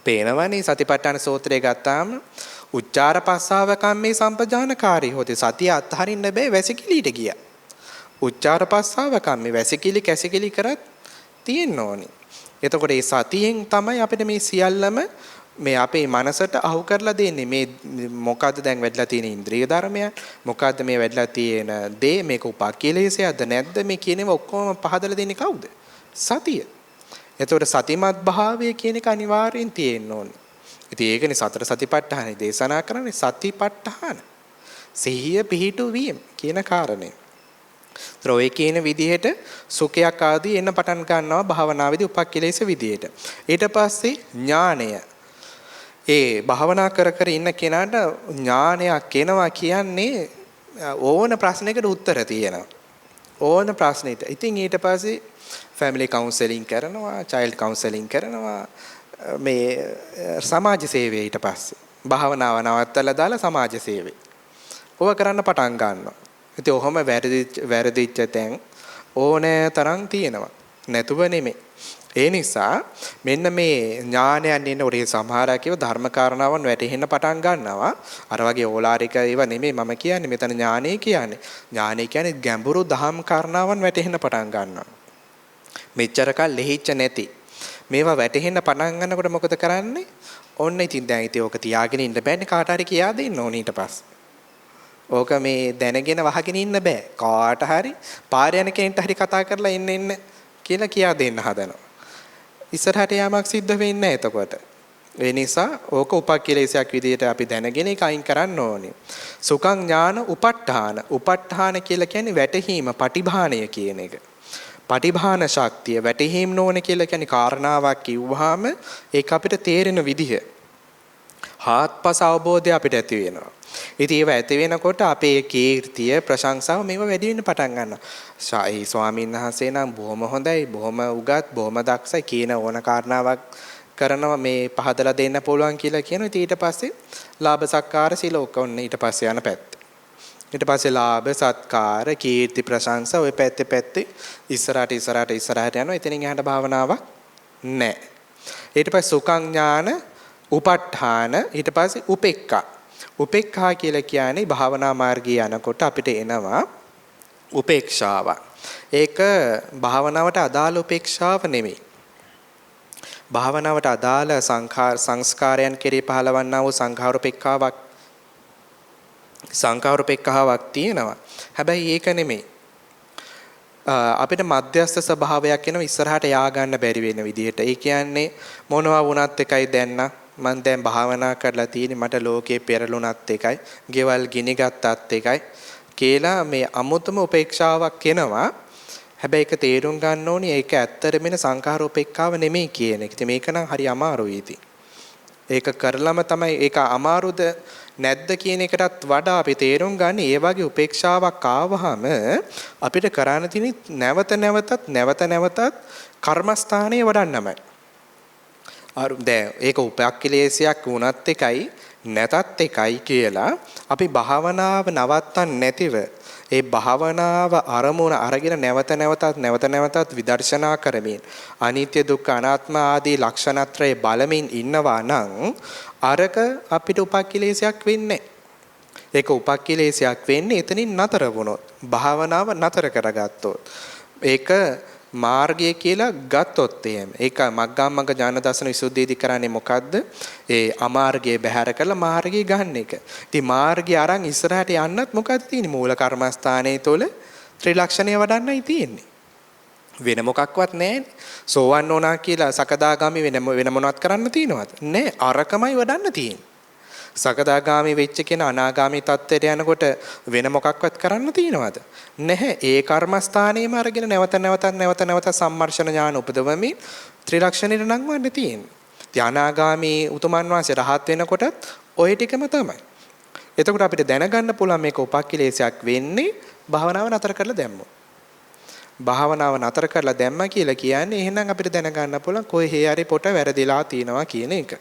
පේනවනේ සතිපට්ඨාන සූත්‍රය ගත්තාම උච්චාර පස්සාව කම්මේ සම්පජානකාරී හොතේ සතිය අත්හරින්න බෑ වැසිකිළිට ගියා. උච්චාර පස්සාව කම්මේ වැසිකිලි කැසිකිලි කරත් තියෙන්න ඕනේ. එතකොට මේ සතියෙන් තමයි අපිට මේ සියල්ලම මේ අපේ මනසට අහු කරලා දෙන්නේ. මේ මොකද්ද දැන් වැඩිලා තියෙන ඉන්ද්‍රිය ධර්මයන්? මොකද්ද මේ වැඩිලා තියෙන දේ? මේක උපක්ඛිලේශයක්ද නැද්ද? මේ කියනේව ඔක්කොම පහදලා දෙන්නේ කවුද? සතිය. එතකොට සතිමත් භාවය කියන එක අනිවාර්යෙන් තියෙන්න ඕනේ. ඉතින් ඒකනේ සතර සතිපට්ඨානෙ දේශනා කරන්නේ සතිපට්ඨාන. සිහිය පිහිටුවීම කියන කාරණේ. ත්‍රෝයේ කියන විදිහට සුඛයක් ආදී එන්න පටන් ගන්නවා භාවනාවේදී උපක්ඛිලේශ විදිහට. ඊට පස්සේ ඥාණය. ඒ භාවනා කර ඉන්න කෙනාට ඥානයක් එනවා කියන්නේ ඕන ප්‍රශ්නයකට උත්තර තියෙනවා. ඕන ප්‍රශ්නෙට. ඉතින් ඊට පස්සේ ෆැමිලි කවුන්සලින් කරනවා, චයිල්ඩ් කවුන්සලින් කරනවා, මේ සමාජ සේවය ඊට පස්සේ. භාවනාව නවත්තලා දාලා සමාජ සේවය. ඕව කරන්න පටන් ගන්නවා. ඉතින් ඔහොම වැරදිච්ච තැන් ඕනෑ තරම් තියෙනවා. නැතුව නෙමෙයි. ඒ නිසා මෙන්න මේ ඥානයන් එන්න උරේ සමහරක් ඒවා ධර්ම කාරණාවන් වැටහෙන්න පටන් ගන්නවා. අර වගේ ඕලාරික ඒවා නෙමෙයි මම කියන්නේ. මෙතන ඥානය කියන්නේ. ඥානය කියන්නේ ගැඹුරු ධම් කාරණාවන් වැටහෙන්න පටන් ගන්නවා. මෙච්චර කල් ලෙහිච්ච නැති මේවා වැටහෙන්න පටන් ගන්නකොට මොකද කරන්නේ? ඔන්න ඉතින් දැන් ඉතින් ඕක තියාගෙන ඉන්න බෑනේ කාට හරි කියා දෙන්න ඕනේ ඊට පස්සේ. ඕක මේ දැනගෙන වහගෙන ඉන්න බෑ. කාට හරි පාර යන කෙනෙක්ට හරි කතා කරලා එන්න කියලා කියා දෙන්න හදනවා. ඉස්සරහට යාමක් සිද්ධ වෙන්නේ නැහැ එතකොට. ඒ නිසා ඕක උපක්ඛිලේශයක් විදිහට අපි දැනගෙන ඒක අයින් කරන්න ඕනේ. සුඛං ඥාන උපට්ඨාන. උපට්ඨාන කියලා කියන්නේ වැටහීම, පටිභාණය කියන එක. පටිභාන ශක්තිය වැටහීම් නොවන කියලා කියන්නේ කාරණාවක් කිව්වහම ඒක අපිට තේරෙන විදිහ. හාත්පස අවබෝධය අපිට ඇති වෙනවා. ඉතින් ඒව ඇති වෙනකොට අපේ කීර්තිය ප්‍රශංසාව මේව වැඩි වෙන්න පටන් ගන්නවා. ස්වාමීන් වහන්සේ නම් බොහොම හොඳයි, බොහොම උගත්, බොහොම දක්ෂයි කියන ඕන කාරණාවක් කරනවා මේ පහදලා දෙන්න පුළුවන් කියලා කියනවා. ඊට පස්සේ ලාභ සත්කාර සිලෝක ඔන්න ඊට පස්සේ යන පැත්ත. ඊට පස්සේ ලාභ සත්කාර කීර්ති ප්‍රශංසා ඔය පැත්තේ ඉස්සරහට යනවා. එතනින් එහාට භාවනාවක් නැහැ. ඊට පස්සේ සුඛං ඥාන උප ဋ ාණ ඊට පස්සේ උපේක්ඛා. උපේක්ඛා කියලා කියන්නේ භාවනා මාර්ගයේ යනකොට අපිට එනවා උපේක්ෂාව. ඒක භාවනාවට අදාළ උපේක්ෂාව නෙමෙයි. භාවනාවට අදාළ සංස්කාරයන් කෙරෙහි පහළවන්නා වූ සංඛාරෝපේක්ඛාවක් තියෙනවා. හැබැයි ඒක නෙමෙයි. අපිට මධ්‍යස්ථ ස්වභාවයක් එනවා ඉස්සරහට යා ගන්න බැරි වෙන විදිහට. ඒ කියන්නේ මොනවා වුණත් එකයි දැන් මම දැන් භාවනා කරලා තියෙන්නේ මට ලෝකේ පෙරළුණත් එකයි, ගෙවල් ගිනි ගත්තත් එකයි කියලා මේ අමුතුම උපේක්ෂාවක් එනවා. හැබැයි ඒක තේරුම් ගන්න ඕනේ ඒක ඇත්තටම වෙන සංඛාරෝපේක්ඛාව නෙමෙයි කියන එක. ඉතින් මේක නම් හරි අමාරුයි ඉතින්. ඒක කරලම තමයි ඒක අමාරුද නැද්ද කියන එකටත් වඩා අපි තේරුම් ගන්න ඒ වගේ උපේක්ෂාවක් ආවහම අපිට කරන්න තියෙන්නේ නැවත නැවතත් කර්මස්ථානයේ වඩන්නමයි. දැන් ඒක උපක්ඛලේශයක් වුණත් එකයි නැතත් එකයි කියලා අපි භාවනාව නවත්තන්න නැතිව ඒ භාවනාව අරමුණ අරගෙන නැවත නැවතත් විදර්ශනා කරමින් අනිත්‍ය දුක්ඛ අනාත්ම ආදී ලක්ෂණත්‍රය බලමින් ඉන්නවා නම් අරක අපිට උපක්ඛලේශයක් වෙන්නේ. ඒක උපක්ඛලේශයක් වෙන්නේ එතනින් නතර වුණොත් භාවනාව නතර කරගත්තොත්. ඒක මාර්ගය කියලා ගත්තොත් එහෙම. ඒක මග්ගාමග්ග ඥාන දර්ශන විසුද්ධියේදී කරන්නේ මොකද්ද? ඒ අමාර්ගයේ බැහැර කරලා මාර්ගය ගන්න එක. ඉතින් මාර්ගය අරන් ඉස්සරහට යන්නත් මොකද්ද තියෙන්නේ? මූල කර්මස්ථානයේ තුල ත්‍රිලක්ෂණය වඩන්නයි තියෙන්නේ. වෙන මොකක්වත් නැහැ. සෝවන් වුණා කියලා සකදාගාමි වෙන මොනවත් කරන්න තියෙනවද? නැහැ. අරකමයි වඩන්න තියෙන්නේ. සකදාගාමි වෙච්ච කෙනා අනාගාමි තත්ත්වයට යනකොට වෙන මොකක්වත් කරන්න තියෙනවද? නැහැ. ඒ කර්මස්ථානයේම අරගෙන නැවත සම්මර්ෂණ ඥාන උපදවමින් ත්‍රිලක්ෂණයට නංවන්න තියෙන්නේ. ධානාගාමි උතුමන් වහන්සේ රහත් වෙනකොටත් ওই ටිකම තමයි. එතකොට අපිට දැනගන්න පුළුවන් මේක උපක්ඛලේශයක් වෙන්නේ භාවනාව නතර කරලා දැම්මොත්. භාවනාව නතර කරලා දැම්මා කියලා කියන්නේ එහෙනම් අපිට දැනගන්න පුළුවන් කොහේ හරි පොට වැරදිලා තියෙනවා කියන එක.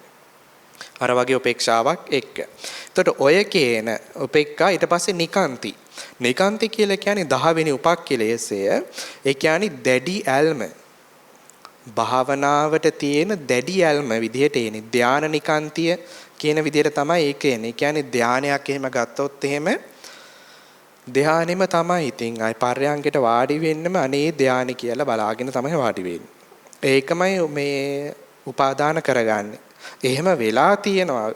අර වගේ උපේක්ෂාවක් එක්ක. එතකොට ඔය කියන උපේක්ඛා ඊට පස්සේ නිකාන්ති. නිකාන්ති කියලා කියන්නේ 10 වෙනි උපක්ඛලේශය. ඒ කියන්නේ දැඩි ඇල්ම. භාවනාවට තියෙන දැඩි ඇල්ම විදිහට එන්නේ. ධාන නිකාන්තිය කියන විදිහට තමයි ඒක එන්නේ. ඒ කියන්නේ ධානයක් එහෙම ගත්තොත් එහෙම ධානෙම තමයි. ඉතින් අය පර්යංගයට වාඩි වෙන්නම අනේ ධානි කියලා බලාගෙන තමයි වාඩි වෙන්නේ. ඒකමයි මේ උපාදාන කරගන්නේ. එහෙම වෙලා තියෙනවා.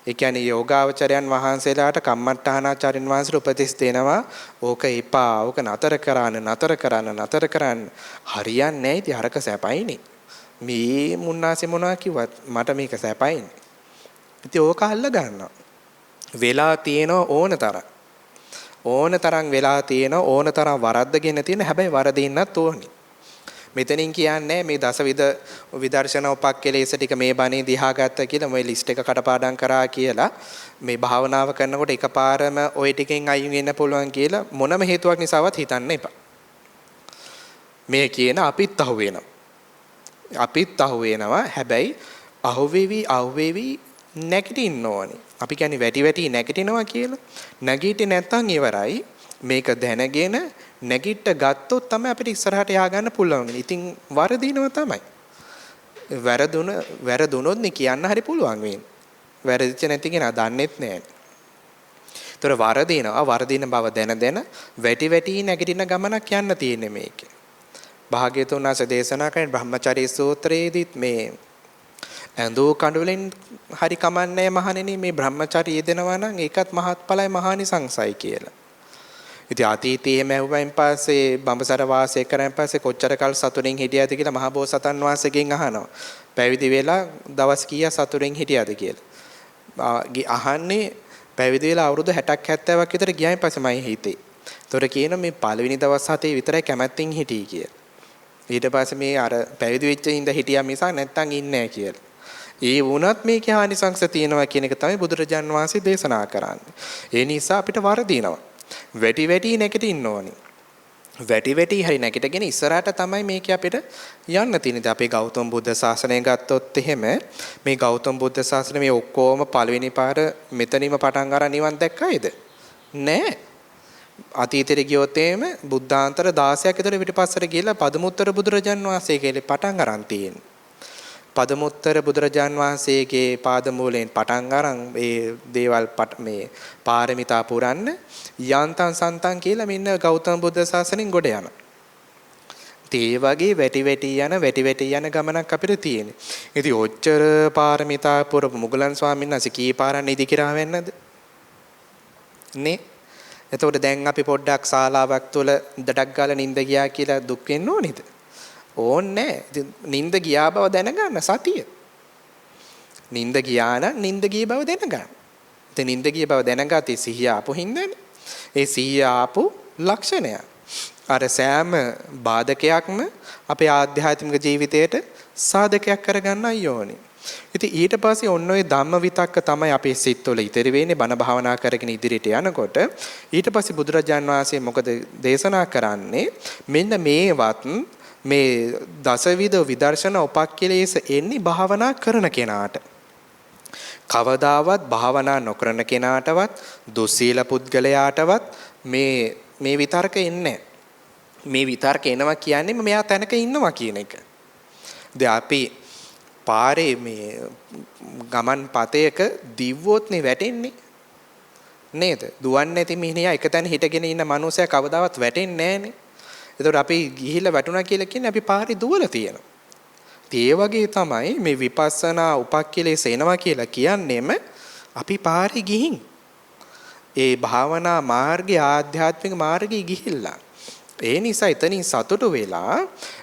ඒ කියන්නේ යෝගාවචරයන් වහන්සේලාට කම්මට්ටානාචාර්යන් වහන්සේලා උපදෙස් දෙනවා. ඕක එපා. ඕක නතර කරන්න. හරියන්නේ නැහැ. ඉතින් අරක සැපයිනේ. මේ මුන්නාසේ මොනවා කිව්වත් මට මේක සැපයිනේ. ඉතින් ඕක අල්ල ගන්නවා. වෙලා තියෙන ඕන තරම් වෙලා තියෙන ඕන තරම් වරද්දගෙන තියෙන හැබැයි වරදින්නත් ඕනේ. මෙතනින් කියන්නේ මේ දසවිධ විදර්ශන උපක්ඛලේශ ටික මේ බණේ දිහා ගත්ත කියලා මේ ලිස්ට් එක කටපාඩම් කරා කියලා මේ භාවනාව කරනකොට එකපාරම ওই ටිකෙන් අයින් වෙන්න පුළුවන් කියලා මොනම හේතුවක් නිසාවත් හිතන්න එපා. මේ කියන අපිත් අහු වෙනවා. හැබැයි අහුවේවි නැගිටින්න ඕනේ. අපි කියන්නේ වැටි නැගිටිනවා කියලා. නැගිටින්නේ නැත්නම් ඉවරයි. මේක දැනගෙන නැගිට ගත්තොත් තමයි අපිට ඉස්සරහට යා ගන්න පුළුවන්. ඉතින් වරදිනවා තමයි. වැරදුනොත් නේ කියන්න හරි පුළුවන් වෙන්නේ. වැරදිච්ච නැති කෙනා දන්නෙත් නැහැ. ඒතර වරදින බව දැන වැටි නැගිටින ගමනක් යන්න තියෙන්නේ මේකේ. භාග්‍යතුන් වහන්සේ දේශනා කරන බ්‍රහ්මචාරී සූත්‍රයේදීත් මේ ඇඳෝ කඳුලෙන් හරි කමන්නේ මහණෙනි මේ බ්‍රහ්මචාරී යෙදෙනවා නම් ඒකත් මහත්ඵලයි මහානිසංසයි කියලා. ඉතින් අතීතයේ මැව්වෙන් පස්සේ බඹසර වාසය කරන් පස්සේ කොච්චර කල් සතුටින් හිටියද කියලා මහබෝසතන් වහන්සේගෙන් අහනවා. පැවිදි වෙලා දවස් කීයක් සතුටින් හිටියද කියලා. අහන්නේ පැවිදි වෙලා අවුරුදු 60ක් 70ක් විතර ගියායින් පස්සේ මම හිතේ. ඒතොර කියන මේ පළවෙනි දවස් 7 විතරයි කැමැත්තෙන් හිටියේ කියලා. ඊට පස්සේ මේ අර පැවිදි වෙච්ච හින්දා හිටියා මිසක් නැත්තම් ඉන්නේ නැහැ කියලා. ඒ වුණත් මේකේ ආනිසංස තියෙනවා කියන එක තමයි බුදුරජාන් වහන්සේ දේශනා කරන්නේ. ඒ නිසා අපිට වරදිනවා. වැටි නැගිටින්න ඕනි. වැටි වැටි හරි නැගිටගෙන ඉස්සරහට තමයි මේක අපිට යන්න තියෙන්නේ. දැන් අපේ ගෞතම බුද්ධ ශාසනය ගත්තොත් එහෙම මේ ගෞතම බුද්ධ ශාසනය මේ ඔක්කොම පළවෙනි පාර මෙතනින්ම පටන් අරන් නිවන් දැක්කයිද? නෑ. අතීතෙට ගියොත් එහෙම බුද්ධාන්තර 16ක් විතර පිටිපස්සට ගිහලා පදමුත්තර බුදුරජාන් වහන්සේ කියලා පටන් අරන් තියෙන්නේ. පදමුත්තර බුදුරජාන් වහන්සේගේ පාදමූලයෙන් පටන් අරන් මේ දේවල් මේ පාරමිතා පුරන්න යන්තම් සන්තම් කියලා මෙන්න ගෞතම බුද්ධ ශාසනයෙන් ගොඩ යනවා. ඒ වගේ වැටි වැටි යන ගමනක් අපිට තියෙන්නේ. ඉතින් ඔච්චර පාරමිතා පුරපු මුගලන් ස්වාමීන් වහන්සේ කී පාරක් නිදි කිරා වෙන්නද? නේ? එතකොට දැන් අපි පොඩ්ඩක් ශාලාවක් තුළ දඩක් ගාලා නිින්ද ගියා කියලා දුක් වෙන්න ඕනේද? ඕන්නේ නැහැ. නිින්ද ගියා බව දැනගන්න සතිය. නිින්ද ගියා නම් නිින්ද ගිය බව දැනගන්න. ඉතින් නිින්ද ගිය බව දැනගත්තේ සිහිය ආපු හින්දානේ. ඒ සිහිය ආපු ලක්ෂණය. අර සෑම බාධකයක්ම අපේ ආධ්‍යාත්මික ජීවිතයට සාධකයක් කරගන්නයි ඕනේ. ඉතින් ඊට පස්සේ ඔන්න ඔය ධම්ම විතක්ක තමයි අපේ සිත්වල ඉතිරි වෙන්නේ බණ භාවනා කරගෙන ඉදිරියට යනකොට. ඊට පස්සේ බුදුරජාන් වහන්සේ මොකද දේශනා කරන්නේ? මෙන්න මේවත් මේ දසවිධ විදර්ශන උපක්ඛලේශ එන්නේ භාවනා කරන කෙනාට. කවදාවත් භාවනා නොකරන කෙනාටවත් දුස්සීල පුද්ගලයාටවත් මේ විතර්ක එන්නේ මේ විතර්ක එනවා කියන්නේ මෙයා තැනක ඉන්නවා කියන එක. දැන් අපි පාරේ මේ ගමන් පතයක දිව්වොත් නේ වැටෙන්නේ නේද? දුවන්නේ නැති මිනිහා එක තැන හිටගෙන ඉන්න මනුස්සයා කවදාවත් වැටෙන්නේ නැහනේ. එතකොට අපි ගිහිල්ලා වැටුණා කියලා කියන්නේ අපි පාරේ දුවලා තියෙනවා. ඒ වගේ තමයි මේ විපස්සනා උපක්ඛලේශ එනවා කියලා කියන්නේම අපි පාරේ ගිහින් ඒ භාවනා මාර්ගයේ ආධ්‍යාත්මික මාර්ගයේ ගිහිල්ලා ඒ නිසා එතනින් සතුටු වෙලා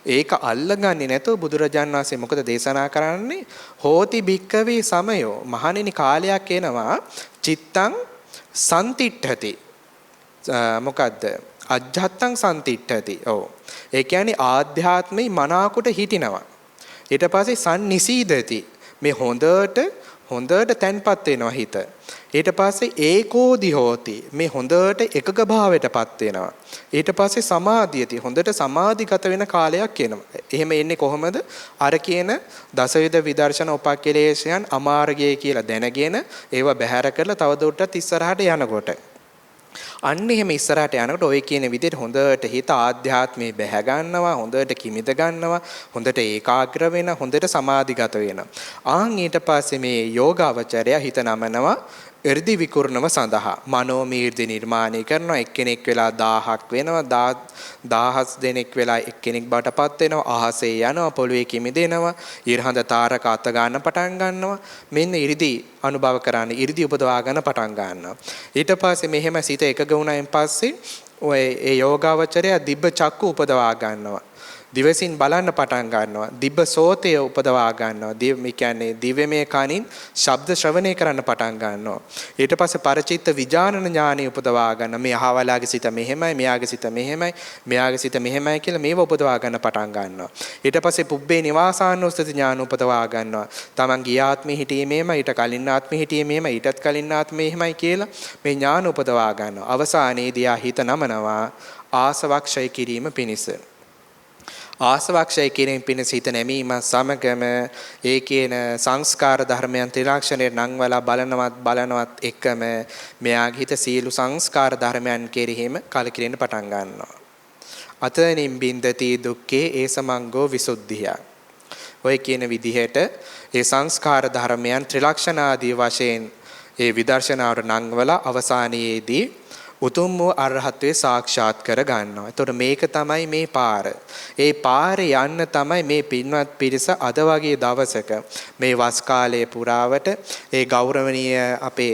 ඒක අල්ලගන්නේ නැතුව බුදුරජාන් වහන්සේ මොකද දේශනා කරන්නේ? හෝති භික්කවේ සමයෝ මහණෙනි කාලයක් එනවා චිත්තං සම්තිට්ඨති. මොකද්ද? අජ්ජත්තං සම්තිට්ඨති. ඔව්. ඒ කියන්නේ ආධ්‍යාත්මේ මනාකොට හිටිනවා. ඊට පස්සේ සම්නිසීදති. මේ හොඳට තැන්පත් වෙනවා හිත. ඊට පස්සේ ඒකෝදි හෝති. මේ හොඳට එකක භාවයටපත් වෙනවා. ඊට පස්සේ සමාධියති. හොඳට සමාධිගත වෙන කාලයක් එනවා. එහෙම එන්නේ කොහොමද? අර කියන දසවිධ විදර්ශන උපක්ඛලේශයන් අමාර්ගය කියලා දැනගෙන ඒව බැහැර කරලා තවදුරටත් ඉස්සරහට යනකොට අන්න එහෙම ඉස්සරහට යනකොට ඔය කියන විදිහට හොඳට හිත ආධ්‍යාත්මේ බැහැ ගන්නවා, හොඳට කිමිද ගන්නවා, හොඳට ඒකාග්‍ර වෙනවා, හොඳට සමාධිගත වෙනවා. ආන් ඊට පස්සේ මේ යෝගාවචරය හිත නමනවා එර්දි විකුර්ණව සඳහා මනෝමීර්ධි නිර්මාණය කරනවා. එක්කෙනෙක් වෙලා 1000ක් වෙනවා, 1000 දෙනෙක් වෙලා එක්කෙනෙක් බටපත් වෙනවා, අහසේ යනවා, පොළවේ කිමිදෙනවා, ඉරහඳ තාරක අත ගන්න පටන් ගන්නවා. මෙන්න ඉර්ධි අනුභව කරන්නේ, ඉර්ධි උපදවා ගන්න පටන් ගන්නවා. ඊට පස්සේ මෙහෙම සිත එකග වුණායින් පස්සේ ඔය ඒ යෝගාවචරය දිබ්බ චක්කු උපදවා ගන්නවා. දිවසින් බලන්න පටන් ගන්නවා. දිබ්බ සෝතය උපදවා ගන්නවා. මේ කියන්නේ දිව්‍යමය කනින් ශබ්ද ශ්‍රවණය කරන්න පටන් ගන්නවා. ඊට පස්සේ පරචිත්ත විඥානන ඥානෙ උපදවා ගන්න. මේ අහවලාගේ සිත මෙහෙමයි, මෙයාගේ සිත මෙහෙමයි, මෙයාගේ සිත මෙහෙමයි කියලා මේව උපදවා ගන්න පටන් ගන්නවා. ඊට පස්සේ පුබ්බේ නිවාසානුස්සති ඥාන උපදවා ගන්නවා. Taman ගිය ආත්මේ හිටියේ මෙහෙමයි, ඊට කලින් ආත්මේ හිටියේ මෙහෙමයි, ඊටත් කලින් ආත්මේ මෙහෙමයි කියලා මේ ඥාන උපදවා ගන්නවා. අවසානයේදී හිත නමනවා ආසවක්ෂය කිරීම පිණිස. ආසවක්ෂය කිරීම පිණිස හිත නැමීම සමගම ඒ කියන සංස්කාර ධර්මයන් ත්‍රිලක්ෂණය නංවලා බලනවත් එකම මෙයාගේ හිත සීල සංස්කාර ධර්මයන් කෙරෙහිම කලකිරෙන්න පටන් ගන්නවා. අතනින් බින්දති දුක්ඛේ ඒසමංගෝ විසුද්ධිය. ඔය කියන විදිහට ඒ සංස්කාර ධර්මයන් ත්‍රිලක්ෂණ ආදී වශයෙන් ඒ විදර්ශනාවට නංවලා අවසානයේදී උතුම් වූ අරහත්ත්වයේ සාක්ෂාත් කර ගන්නවා. එතකොට මේක තමයි මේ පාර. ඒ පාරේ යන්න තමයි මේ පින්වත් පිරිස අද වගේ දවසක මේ වස් කාලයේ පුරාවට ඒ ගෞරවනීය අපේ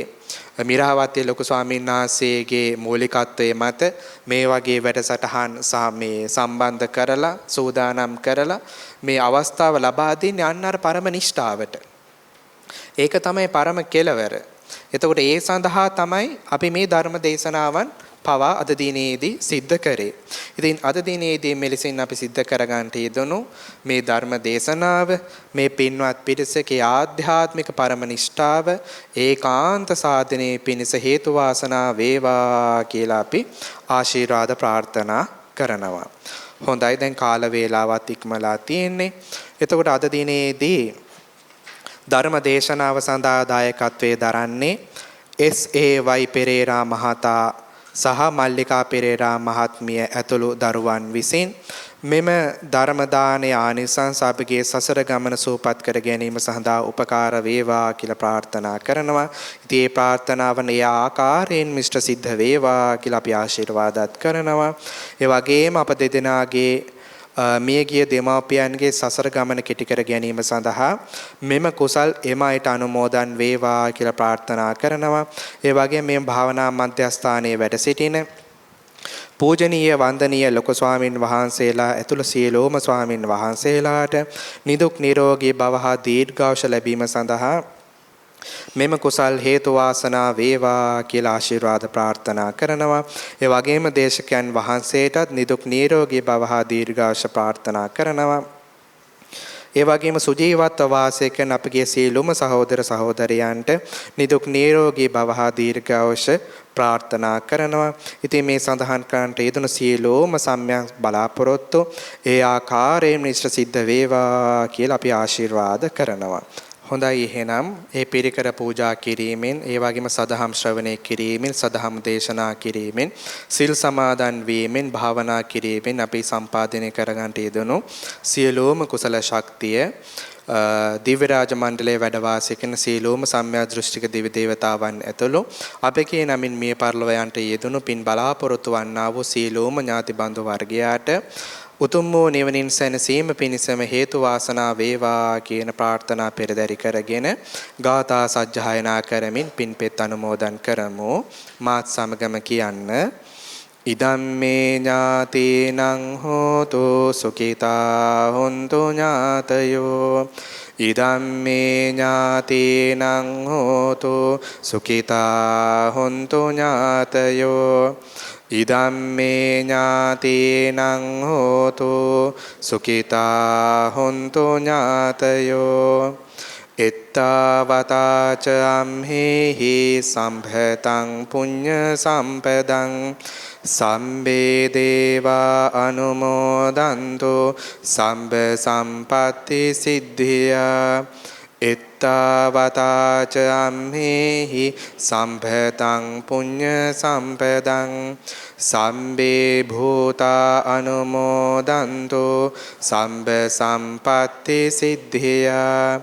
මිරහවත්තේ ලොකු ස්වාමීන් වහන්සේගේ මූලිකත්වයේ මත මේ වගේ වැඩසටහන් මේ සම්බන්ධ කරලා සූදානම් කරලා මේ අවස්ථාව ලබා දෙන්නේ අන්න අර පරම නිෂ්ඨාවට. ඒක තමයි පරම කෙලවර. එතකොට ඒ සඳහා තමයි අපි මේ ධර්ම දේශනාවන් පවා අද දිනේදී සිද්ධ කරේ. ඉතින් අද දිනේදී මෙලෙසින් අපි සිද්ධ කරගන්නට යෙදුණු මේ ධර්ම දේශනාව මේ පින්වත් පිරිසකේ ආධ්‍යාත්මික පරම නිෂ්ඨාව ඒකාන්ත සාධනයේ පිණිස හේතු වාසනා වේවා කියලා අපි ආශිර්වාද ප්‍රාර්ථනා කරනවා. හොඳයි දැන් කාල වේලාවත් ඉක්මලා තියෙන්නේ. එතකොට අද දිනේදී ධර්ම දේශනාව සඳහා දායකත්වයේ දරන්නේ S.A.Y. පෙරේරා මහතා සහ මල්ලිකා පෙරේරා මහත්මිය ඇතුළු දරුවන් විසින් මෙම ධර්ම දානයේ ආනිසංස අපගේ සසර ගමන සූපත් කර ගැනීම සඳහා උපකාර වේවා කියලා ප්‍රාර්ථනා කරනවා. ඉතින් මේ ප්‍රාර්ථනාව නේ ආකාරයෙන් මිෂ්ඨ සිද්ධ වේවා කියලා අපි ආශිර්වාදත් කරනවා. ඒ වගේම අප දෙදෙනාගේ මියගිය දෙමාපියන්ගේ සසර ගමන කෙටි කර ගැනීම සඳහා මෙම කුසල් එම අයට අනුමෝදන් වේවා කියලා ප්‍රාර්ථනා කරනවා. ඒ වගේම මේ භාවනා මධ්‍යස්ථානයේ වැඩ සිටින පූජනීය වන්දනීය ලොකු ස්වාමින් වහන්සේලා ඇතුළු සියලුම ස්වාමින් වහන්සේලාට නිදුක් නිරෝගී භව හා දීර්ඝායුෂ ලැබීම සඳහා මෙම කුසල් හේතු වාසනා වේවා කියලා ආශිර්වාද ප්‍රාර්ථනා කරනවා. ඒ වගේම දේශකයන් වහන්සේටත් නිදුක් නිරෝගී භව හා දීර්ඝායුෂ ප්‍රාර්ථනා කරනවා. ඒ වගේම සුජීවත්ව වාසය කරන අපගේ සියලුම සහෝදර සහෝදරයන්ට නිදුක් නිරෝගී භව හා දීර්ඝායුෂ ප්‍රාර්ථනා කරනවා. ඉතින් මේ සඳහන් කරන්නට යෙදුණු සියලුම සම්‍යක් බලාපොරොත්තු ඒ ආකාරයෙන් ඉෂ්ට සිද්ධ වේවා කියලා අපි ආශිර්වාද කරනවා. හොඳයි එහෙනම් ඒ පිරිකර පූජා කිරීමෙන් ඒ වගේම සදහම් ශ්‍රවණය කිරීමෙන් සදහම් දේශනා කිරීමෙන් සිල් සමාදන් වීමෙන් භාවනා කිරීමෙන් අපි සම්පාදනය කරගන්නට යෙදුණු සියලුම කුසල ශක්තිය දිව්‍ය රාජ මණ්ඩලයේ වැඩ වාසය කරන සියලුම සම්‍යක් දෘෂ්ටික දිව්‍ය දේවතාවන් ඇතුළු අපගේ නමින් මිය පරලොව යන්ට යෙදුණු පින් බලාපොරොත්තු වන්නා වූ සියලුම ඥාති බන්දු වර්ගයාට උතුම් වූ නිවනින් සැනසීම පිණිසම හේතු වාසනා වේවා කියන ප්‍රාර්ථනා පෙරදරි කරගෙන ගාථා සජ්ජායනා කරමින් පින්පෙත් අනුමෝදන් කරමු. මාත් සමගම කියන්න. ඉදම්මේ ඥාතීනං හෝතු සුඛිතා හොන්තු ඥාතයෝ ඉදම්මේ ඥාතීනං හෝතු සුඛිතා හොන්තු ඥාතයෝ ඉදම්මේ ඥාතීනං හෝතු සුඛිතා හොන්තු ඥාතයෝ එත්තාවතාච අම්හෙහි සම්භතං පුඤ්ඤ සම්පදං සම්බේ දේවා අනුමෝදන්තු සම්බ සම්පatti සිද්ධියා එත්තාවතාච අම්හෙහි සම්භතං පුඤ්ඤ සම්පදං සම්බේ භූතා අනුමෝදන්තු සම්බ සම්පatti සිද්ධියා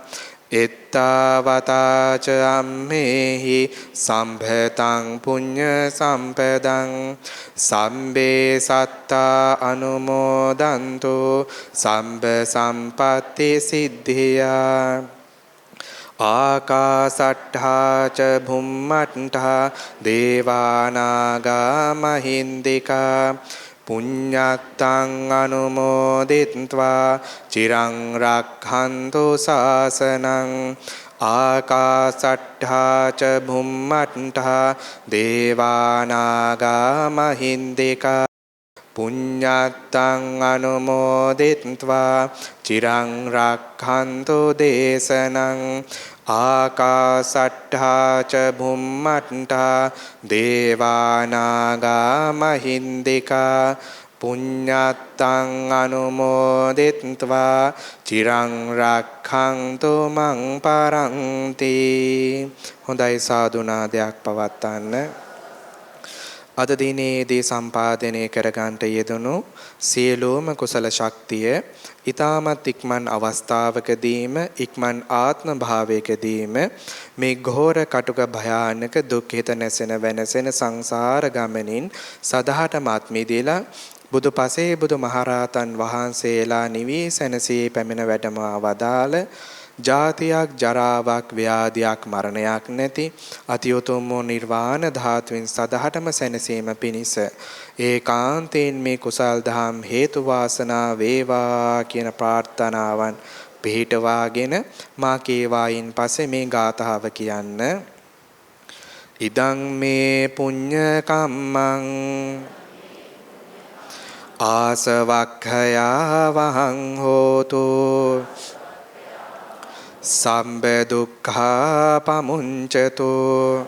එත්තාවතාච අම්හෙහි සම්භතං පුඤ්ඤ සම්පදං සම්බේ සත්තා අනුමෝදන්තු සම්බ සම්පatti සිද්ධියා ආකාසට්ඨා ච භුම්මට්ඨා දේවානාගා මහින්దికා පුඤ්ඤත්තං අනුමෝදිත්වා චිරං රක්ඛන්තු ශාසනං ආකාසට්ඨා ච භුම්මට්ඨා දේවානාගා මහින්దికා පුඤ්ඤත්තං අනුමෝදිත්වා චිරං රක්ඛන්තු දේශනං ආකාසට්ඨා ච භුම්මට්ඨා දේවානාගා මහින්దికා පුඤ්ඤත්තං අනුමෝදිත්වා චිරං රක්ඛන්තු මං පරන්ති. හොඳයි සාදු නාදයක් පවත්වන්න. අද දිනේදී සම්පාදනය කරගන්නට යෙදුණු සියලුම කුසල ශක්තිය ඊ타මත් ඉක්මන් අවස්ථාවකදීම ඉක්මන් ආත්ම භාවයකදීම මේ ඝෝර කටුක භයානක දුක් හිත නැසෙන වෙනසෙන සංසාර ගමනින් සදහටමත් මිදෙලා බුදු පසේ බුදු මහරහතන් වහන්සේලා නිවී සැනසී පැමිණ වැඩම වදාළ ජාතියක් ජරාවක් ව්‍යාධියක් මරණයක් නැති අතිඋතුම් වූ නිර්වාණ ධාතුවෙන් සදහටම සැනසීම පිණිස ඒකාන්තයෙන් මේ කුසල් දහම් හේතු වාසනා වේවා කියන ප්‍රාර්ථනාවන් පිහිටවාගෙන මා කේවායින් පස්සේ මේ ගාථාව කියන්න. ඉදං මේ පුඤ්ඤ කම්මං ආසවක්ඛයා වහං හෝතු සම්බ දුක්ඛා පමුංචතු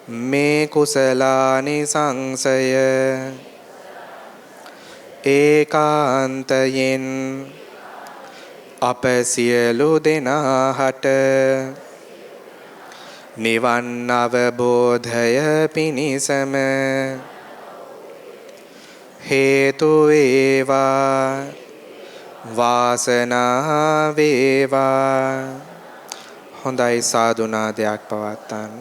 මේ කුසලානි සංසය ඒකාන්තයෙන් අප සියලු දෙනාහට නිවන් අවබෝධය පිණිසම හේතු වේවා වාසනාව වේවා. හොඳයි සාදු නාදයක් පවත්වන්න.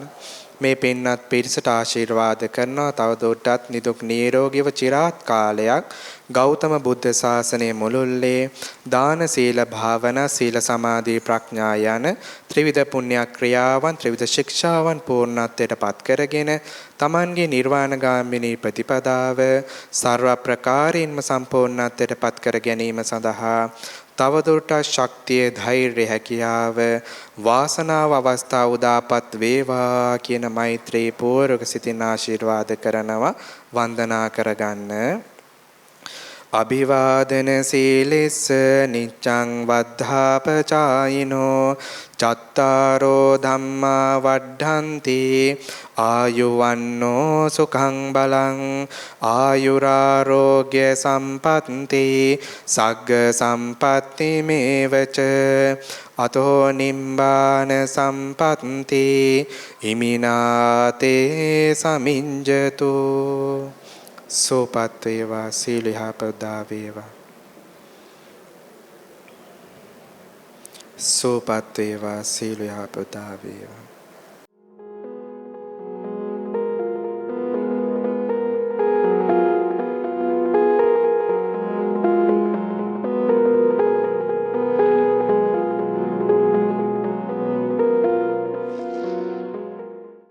මේ පින්වත් පිරිසට ආශිර්වාද කරනවා තවදුරටත් නිදුක් නිරෝගීව চিරාත් කාලයක් ගෞතම බුද්ධ ශාසනයේ මුළුල්ලේ දාන සීල භාවනා සීල සමාධි ප්‍රඥා යන ත්‍රිවිධ පුණ්‍ය ක්‍රියාවන් ත්‍රිවිධ ශික්ෂාවන් පූර්ණත්වයට පත් කරගෙන තමන්ගේ නිර්වාණගාමිනී ප්‍රතිපදාව ਸਰව ප්‍රකාරින්ම සම්පූර්ණත්වයට පත් කර ගැනීම සඳහා තවදුරටත් ශක්තිය ධෛර්ය හැකියාව වාසනාව අවස්ථාව උදාපත් වේවා කියන මෛත්‍රී පූර්වක සිතින් ආශිර්වාද කරනවා වන්දනා කරගන්න. අභිවාදන සීලෙස්ස නිච්ඡං වද්ධාපචායිනෝ චත්තාරෝ ධම්මා වඩ්ඩන්ති ආයුවන්නෝ සුඛං බලං ආයුරාෝග්‍ය සම්පත්ති සග්ග සම්පත්ති මේවච අතෝ නිම්බාන සම්පත්ති ඉමිනාතේ සමිඤ්ජතු. සෝපත් වේවා සීල යහපතා වේවා. සෝපත් වේවා සීල යහපතා වේවා.